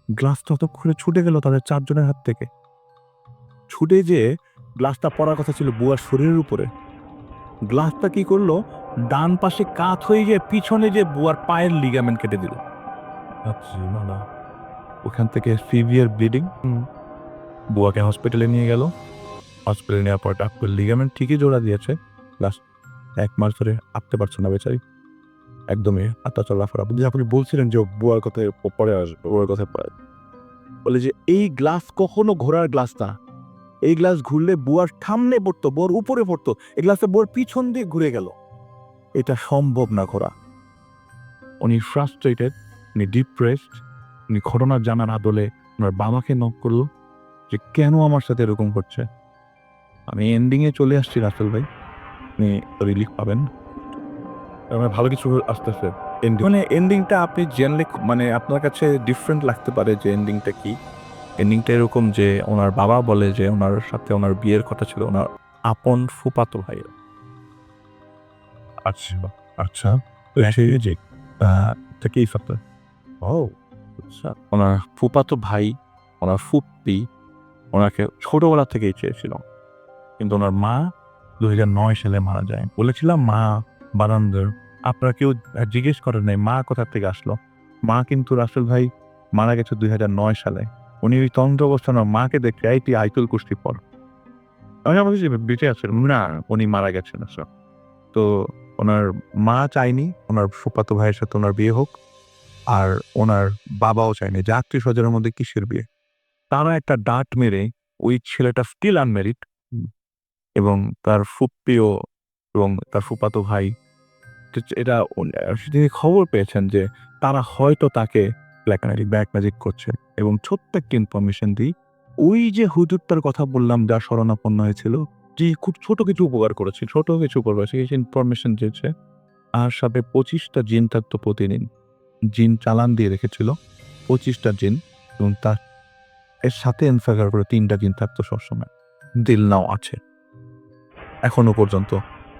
গ্লাসটা ততক্ষণে ছুটে গেল তাদের 4 জনের হাত থেকে। ছুটে যেয়ে গ্লাসটা পড়ার কথা ছিল বুয়ার শরীরের উপরে। গ্লাসটা কি করলো, ডান পাশে কাত হয়ে গিয়ে পিছনে যে বুয়ার পায়ের লিগামেন্ট কেটে দিল। ওখান থেকে সিভিয়ার ব্লিডিং। বুয়াকে হসপিটালে নিয়ে গেল। হসপিটালে নেওয়ার পর ডাক্তার লিগামেন্ট ঠিকই জোড়া দিয়েছে, প্লাস 1 মাস ধরে হাঁটতে পারছে না বেচারি। একদমই হাঁটা চলাফেরা। আপনি বলছিলেন যে বুয়ার কথায় পরে আসবে, বুয়ার কথায় পরে বলে যে এই গ্লাস কখনো ঘোরার গ্লাস না, এই গ্লাস ঘুরলে বুয়ার সামনে পড়তো, বুয়ার উপরে পড়তো, এই গ্লাসটা বুয়ার পিছন দিয়ে ঘুরে গেল। এটা সম্ভব না ঘোরা। উনি ফ্রাস্ট্রেটেড, উনি ডিপ্রেসড, উনি ঘটনা জানার আদলে ওনার বাবাকে নক করলো যে কেন আমার সাথে এরকম করছে। আমি এন্ডিংয়ে চলে আসছি রাসেল ভাই, আপনি রিলিফ পাবেন, ভালো কিছু আসতেছে। মানে এন্ডিংটা আপনি জানলে মানে আপনার কাছে ডিফারেন্ট লাগতে পারে যে এন্ডিংটা কি। এন্ডিংটা এরকম যে ওনার বাবা বলে যে ওনার সাথে ওনার বিয়ের কথা ছিল ওনার আপন ফুফাতো ভাইয়ের। আচ্ছা আচ্ছা, যে কি সত্য? ও আচ্ছা, ওনার ফুফাতো ভাই, ওনার ফুপ্পি ওনাকে ছোটবেলা থেকেই চেয়েছিল, কিন্তু ওনার মা 2009 সালে মারা যায়। বলেছিলাম মা বারান্দার, আপনারা কেউ জিজ্ঞেস করেন নাই মা কোথা থেকে আসলো। মা কিন্তু রাসেল ভাই মারা গেছে 2009 সালে। উনি ওই তন্ত্র অবস্থান মাকে দেখে তুই আইতুল কুস্তি পর। আমি আমাকে যে বেঁচে আছেন না, উনি মারা গেছেন। স্যার তো ওনার মা চাইনি ওনার ফুফাতো ভাইয়ের সাথে ওনার বিয়ে হোক, আর ওনার বাবাও চায়নি। যে আত্মীয় স্বজনের মধ্যে কিসের বিয়ে, তারা একটা ডাট মেরে ওই ছেলেটা স্টিল আনমেরিড এবং তার ফুপ্পিও এবং তার ফুফাতো ভাই এটা তিনি খবর পেয়েছেন যে তারা হয়তো তাকে ব্ল্যাক ম্যাজিক করছে। এবং ছোট্ট একটা ইনফরমেশন দিই, ওই যে হুজুরটার কথা বললাম যা শরণাপন্ন হয়েছিল, যে খুব ছোট কিছু উপকার করেছে, ছোট কিছু উপকার করেছে, এই ইনফরমেশন দিয়েছে। আর সাথে 25টা জিন থাকতো প্রতিদিন, জিন চালান দিয়ে রেখেছিল 25টা জিন, এবং তার এর সাথে এনফাগার করে 3টা জিন থাকতো সবসময়, দিল নাও আছে এখনো পর্যন্ত।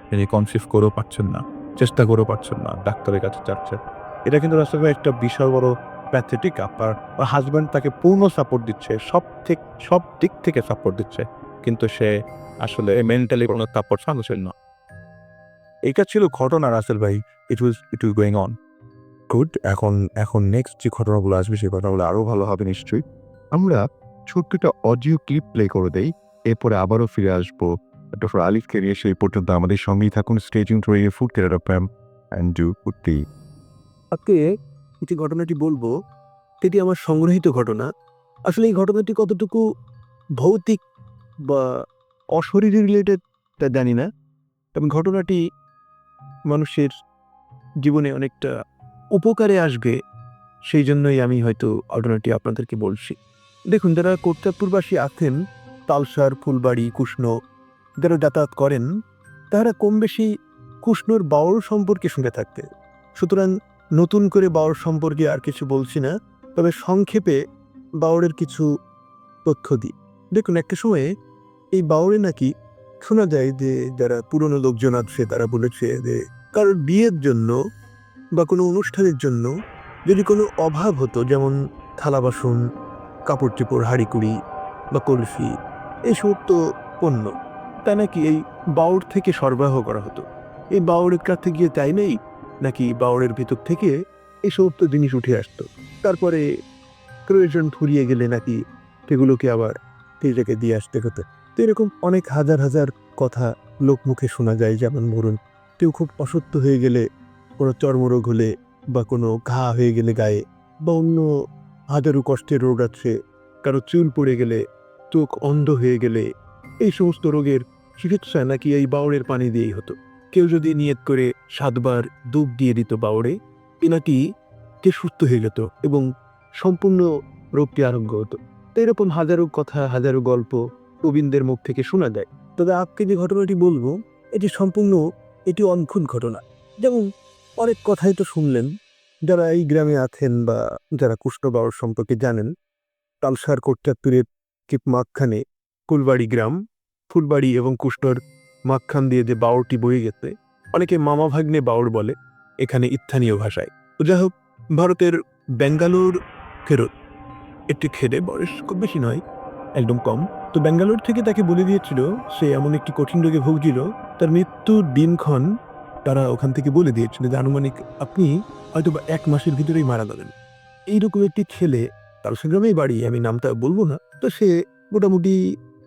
তিনি কনসিভ করেও পাচ্ছেন না, চেষ্টা করেও পাচ্ছেন না, ডাক্তারের কাছে যাচ্ছেন। এটা কিন্তু আসলে একটা বিশাল বড় প্যাথেটিক। আপনার হাজব্যান্ড তাকে পূর্ণ সাপোর্ট দিচ্ছে, সব দিক থেকে সাপোর্ট দিচ্ছে, কিন্তু সে আসলে মেন্টালি কোনো সাপোর্ট পাচ্ছেন না। এটা ছিল ঘটনা রাসেল ভাই, ইট ওয়াজ গোয়িং অন। গুড। এখন নেক্সট যে ঘটনাগুলো আসবে সেই ঘটনাগুলো আরও ভালো হবে নিশ্চয়ই। আমরা ছোট্ট একটা অডিও ক্লিপ প্লে করে দেই, এরপরে আবারও ফিরে আসবো ডক্টর আলিফকে নিয়ে। সেই পর্যন্ত আমাদের সঙ্গেই থাকুন। Stay tuned to radio food therapy FM and do ফুডটি। আজকে যে ঘটনাটি বলবো সেটি আমার সংগ্রহীত ঘটনা। আসলে এই ঘটনাটি কতটুকু ভৌতিক বা অশরীরী রিলেটেড তা জানি না, তবে ঘটনাটি মানুষের জীবনে অনেকটা উপকারে আসবে, সেই জন্যই আমি হয়তো ঘটনাটি আপনাদেরকে বলছি। দেখুন, যারা কোটচাঁদপুরবাসী আছেন, তালসার, ফুলবাড়ি, কুষ্ণ যারা যাতায়াত করেন, তারা কম বেশি কুষ্ণর বাউল সম্পর্কে শুনে থাকতে। সুতরাং নতুন করে বাউল সম্পর্কে আর কিছু বলছি না, তবে সংক্ষেপে বাউলের কিছু তথ্য দিই। দেখুন, একটা সময়ে এই বাউলে নাকি শোনা যায় যে যারা পুরনো লোকজন আছে তারা বলেছে যে কারোর বিয়ের জন্য বা কোনো অনুষ্ঠানের জন্য যদি কোনো অভাব হতো, যেমন থালা বাসন, কাপড় চোপড়, হাঁড়িকুড়ি বা কলসি, এই সমস্ত পণ্য, তা নাকি এই বাউর থেকে সরবরাহ করা হতো। এই বাউরের কাছে গিয়ে তাই নেই নাকি বাউরের ভিতর থেকে এই সমস্ত জিনিস উঠে আসতো, তারপরে প্রয়োজন ফুরিয়ে গেলে নাকি সেগুলোকে আবার সেই জায়গায় দিয়ে আসতে হতো। তো এরকম অনেক হাজার হাজার কথা লোকমুখে শোনা যায়। যেমন ধরুন, কেউ খুব অসুস্থ হয়ে গেলে, কোনো চর্মরোগ হলে বা কোনো ঘা হয়ে গেলে গায়ে, বা অন্য হাজারো কষ্টের রোগ আছে, কারো চুল পড়ে গেলে, চোখ অন্ধ হয়ে গেলে, এই সমস্ত রোগের চিকিৎসা নাকি এই বাউরের পানি দিয়েই হতো। কেউ যদি নিয়ত করে 7 বার ডুব দিয়ে দিত বাউরে, নাকি সে সুস্থ হয়ে যেত এবং সম্পূর্ণ রোগটি আরোগ্য হতো। তো এরকম হাজারো কথা, হাজারো গল্প প্রবীণদের মুখ থেকে শোনা যায়। তবে আজকে যে ঘটনাটি বলবো এটি অদ্ভুত ঘটনা। যেমন অনেক কথাই তো শুনলেন, যারা এই গ্রামে আছেন বা যারা কুষ্ণ বাউর সম্পর্কে জানেন, তালসার কোটচাঁদপুরের ঠিক মাঝখানে ফুলবাড়ি গ্রাম, ফুলবাড়ি এবং কুষ্ণর মাঝখান দিয়ে যে বাউরটি বয়ে গেছে, অনেকে মামা ভাগ্নে বাউর বলে এখানে স্থানীয় ভাষায়। তো যাই হোক, ভারতের ব্যাঙ্গালোর ফেরত একটি খেদে, বয়স খুব বেশি নয়, একদম কম। তো ব্যাঙ্গালোর থেকে তাকে বলে দিয়েছিল সে এমন একটি কঠিন রোগে ভুগছিল, তার মৃত্যুর দিনক্ষণ তারা ওখান থেকে বলে দিয়েছিল যে আনুমানিক আপনি হয়তো 1 মাসের ভিতরেই মারা যাবেন। এইরকম একটি ছেলে, তার গ্রামেই বাড়ি, আমি নামটা বলবো না, তো সে মোটামুটি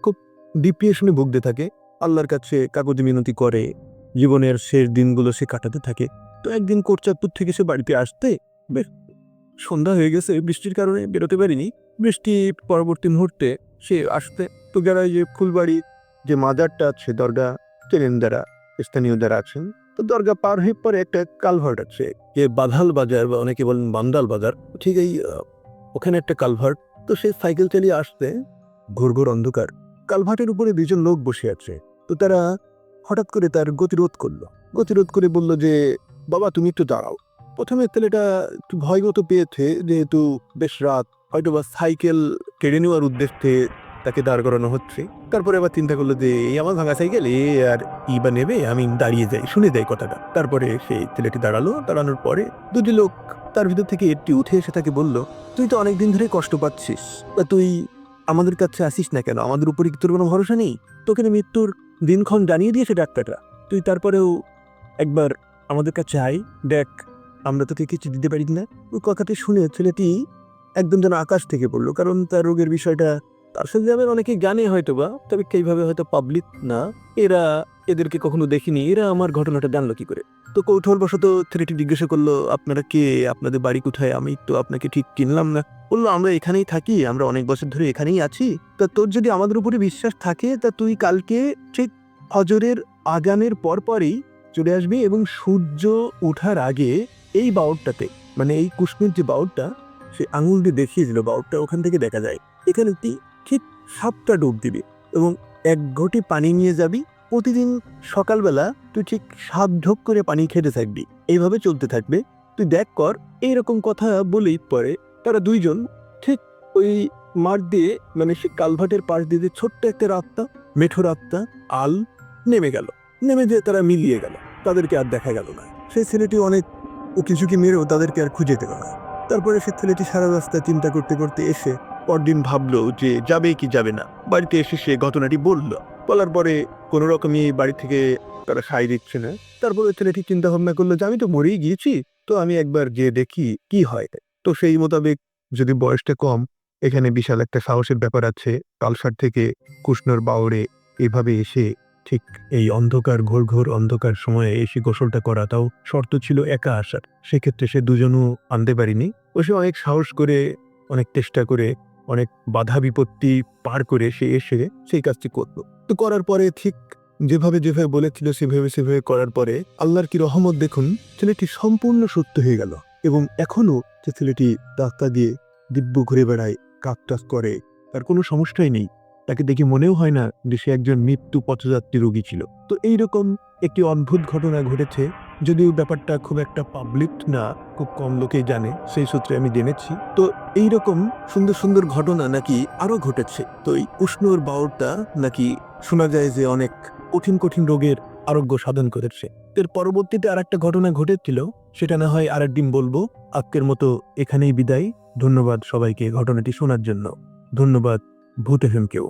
খুব ডিপ্রেশনে ভুগতে থাকে, আল্লাহর কাছে কাগজে মিনতি করে, জীবনের শেষ দিনগুলো সে কাটাতে থাকে। তো একদিন কোটচাঁদপুর থেকে সে বাড়িতে আসতে বেশ সন্ধ্যা হয়ে গেছে, বৃষ্টির কারণে বেরোতে পারিনি। বৃষ্টি পরবর্তী মুহূর্তে সে আসতে তো গেলায় যে ফুলবাড়ি যে মাজারটা আছে, দরগা চেনেন যারা, স্থানীয় যারা আছেন, তো দরগা পার হয়ে পরে একটা কালভার্ট আছে, যে বাধাল বাজার বা অনেকে বলেন বান্দাল বাজার, ঠিক এই ওখানে একটা কালভার্ট। তো সে সাইকেল চালিয়ে আসতে, ঘোর ঘোর অন্ধকার, কালভার্টের উপরে দুজন লোক বসে আছে। তো তারা হঠাৎ করে তার গতিরোধ করলো, গতিরোধ করে বলল যে বাবা তুমি একটু দাঁড়াও। প্রথমে ছেলেটা একটু ভয়গত পেয়েছে, যেহেতু বেশ রাত, হয়তো বা সাইকেল কেড়ে নেওয়ার উদ্দেশ্যে তাকে দাঁড় করানো হচ্ছে। তারপরে আবার চিন্তা করলো যে এই আমার ভাঙা সাইকেল, এ আর ই বা নেবে, আমি দাঁড়িয়ে যাই, শুনে যাই কথাটা। তারপরে সেই ছেলেটি দাঁড়ালো, দাঁড়ানোর পরে দুটি লোক তার ভিতর থেকে একটি উঠে এসে তাকে বলল, তুই তো অনেকদিন ধরে কষ্ট পাচ্ছিস, তা তুই আমাদের কাছে আসিস না কেন? আমাদের উপরে কি তোর কোনো ভরসা নেই? তোকে না মৃত্যুর দিনক্ষণ জানিয়ে দিয়েছে ডাক্তাররা, তুই তারপরেও একবার আমাদের কাছে আয়, দেখ আমরা তোকে কিছু দিতে পারি না। ওই কথাটি শুনে ছেলেটি একদম যেন আকাশ থেকে পড়লো, কারণ তার রোগের বিষয়টা তার সাথে যাবে অনেকে জানে হয়তো বা, তবে এইভাবে হয়তো পাবলিক না, এরা এদেরকে কখনো দেখিনি, এরা আমার ঘটনাটা জানলো কি করে? তো কৌতূহলবশত ছেলেটি জিজ্ঞাসা করলো, আপনারা কে, আপনাদের বাড়ি কোথায়? আমি তো আপনাকে ঠিক চিনলাম না। বললো, আমরা এখানেই থাকি, আমরা অনেক বছর ধরে এখানেই আছি। তা তোর যদি আমাদের উপরে বিশ্বাস থাকে, তা তুই কালকে ঠিক ফজরের আজানের পরপরই চলে আসবি, এবং সূর্য ওঠার আগে এই বাউরটাতে, মানে এই কুশমির যে বাউরটা, সে আঙুল দিয়ে দেখিয়ে দিল, বাউরটা ওখান থেকে দেখা যায়, এখানে তুই ঠিক 7টা ডুব দিবি এবং 1 ঘটি পানি নিয়ে যাবি। প্রতিদিন সকালবেলা তুই ঠিক 7 ঢোক করে পানি খেতে থাকবি, এইভাবে চলতে থাকবে, তুই দেখ কর। এইরকম কথা বলেই পরে তারা দুইজন ঠিক ওই মাঠ দিয়ে, মানে সে কালভার্টের পাশ দিয়ে যে ছোট্ট একটা রাস্তা, মেঠো রাস্তা, আল, নেমে গেল। নেমে যেয়ে তারা মিলিয়ে গেল, তাদেরকে আর দেখা গেল না। সেই ছেলেটি অনেক উকিঝুঁকি মেরেও তাদেরকে আর খুঁজে পেল না। তারপরে সে ছেলেটি সারা রাস্তা চিন্তা করতে করতে এসে পরদিন ভাবলো যে যাবে কি যাবে না। বাড়িতে এসে সে ঘটনাটি বলার পরে কোনো রকমই বাড়ি থেকে তারা সাই দিচ্ছে না। তারপরে ছেলেটি চিন্তা ভাবনা করলো যে আমি তো মরেই গিয়েছি, তো আমি একবার গিয়ে দেখি কি হয়। তো সেই মোতাবেক, যদি বয়সটা কম, এখানে বিশাল একটা সাহসের ব্যাপার আছে। কালসার থেকে কুষ্ণর বাউরে এভাবে এসে ঠিক এই অন্ধকার, ঘোর ঘোর অন্ধকার সময়ে এসে গোসলটা করা, তাও শর্ত ছিল একা আসার। সেক্ষেত্রে সে দুজনও আনতে পারিনি। ও সে অনেক সাহস করে, অনেক চেষ্টা করে, অনেক বাধা বিপত্তি পার করে সে এসে সেই কাজটি করলো। তো করার পরে ঠিক যেভাবে যেভাবে বলেছিল সেভাবে করার পরে আল্লাহর কি রহমত, দেখুন ছেলেটি সম্পূর্ণ সুস্থ হয়ে গেল। এবং এখনো যে ছেলেটি রাস্তা দিয়ে দিব্য ঘুরে বেড়ায়, কাজ টাজ করে, তার কোনো সমস্যাই নেই। তাকে দেখে মনেও হয় না যে সে একজন মৃত্যু পথযাত্রী রোগী ছিল। তো এইরকম একটি অদ্ভুত ঘটনা ঘটেছে, যদিও ব্যাপারটা খুব একটা পাবলিক না, খুব কম লোকেই জানে, সেই সূত্রে আমি জেনেছি। তো এইরকম সুন্দর সুন্দর ঘটনা নাকি আরো ঘটেছে। তো এই উষ্ণর বাউরটা নাকি শোনা যায় যে অনেক কঠিন কঠিন রোগের আরোগ্য সাধন করেছে। এর পরবর্তীতে আর একটা ঘটনা ঘটেছিল, সেটা না হয় আরেকদিন বলবো। আজকের মতো এখানেই বিদায়। ধন্যবাদ সবাইকে ঘটনাটি শোনার জন্য। ধন্যবাদ ভূত এফএমকেও।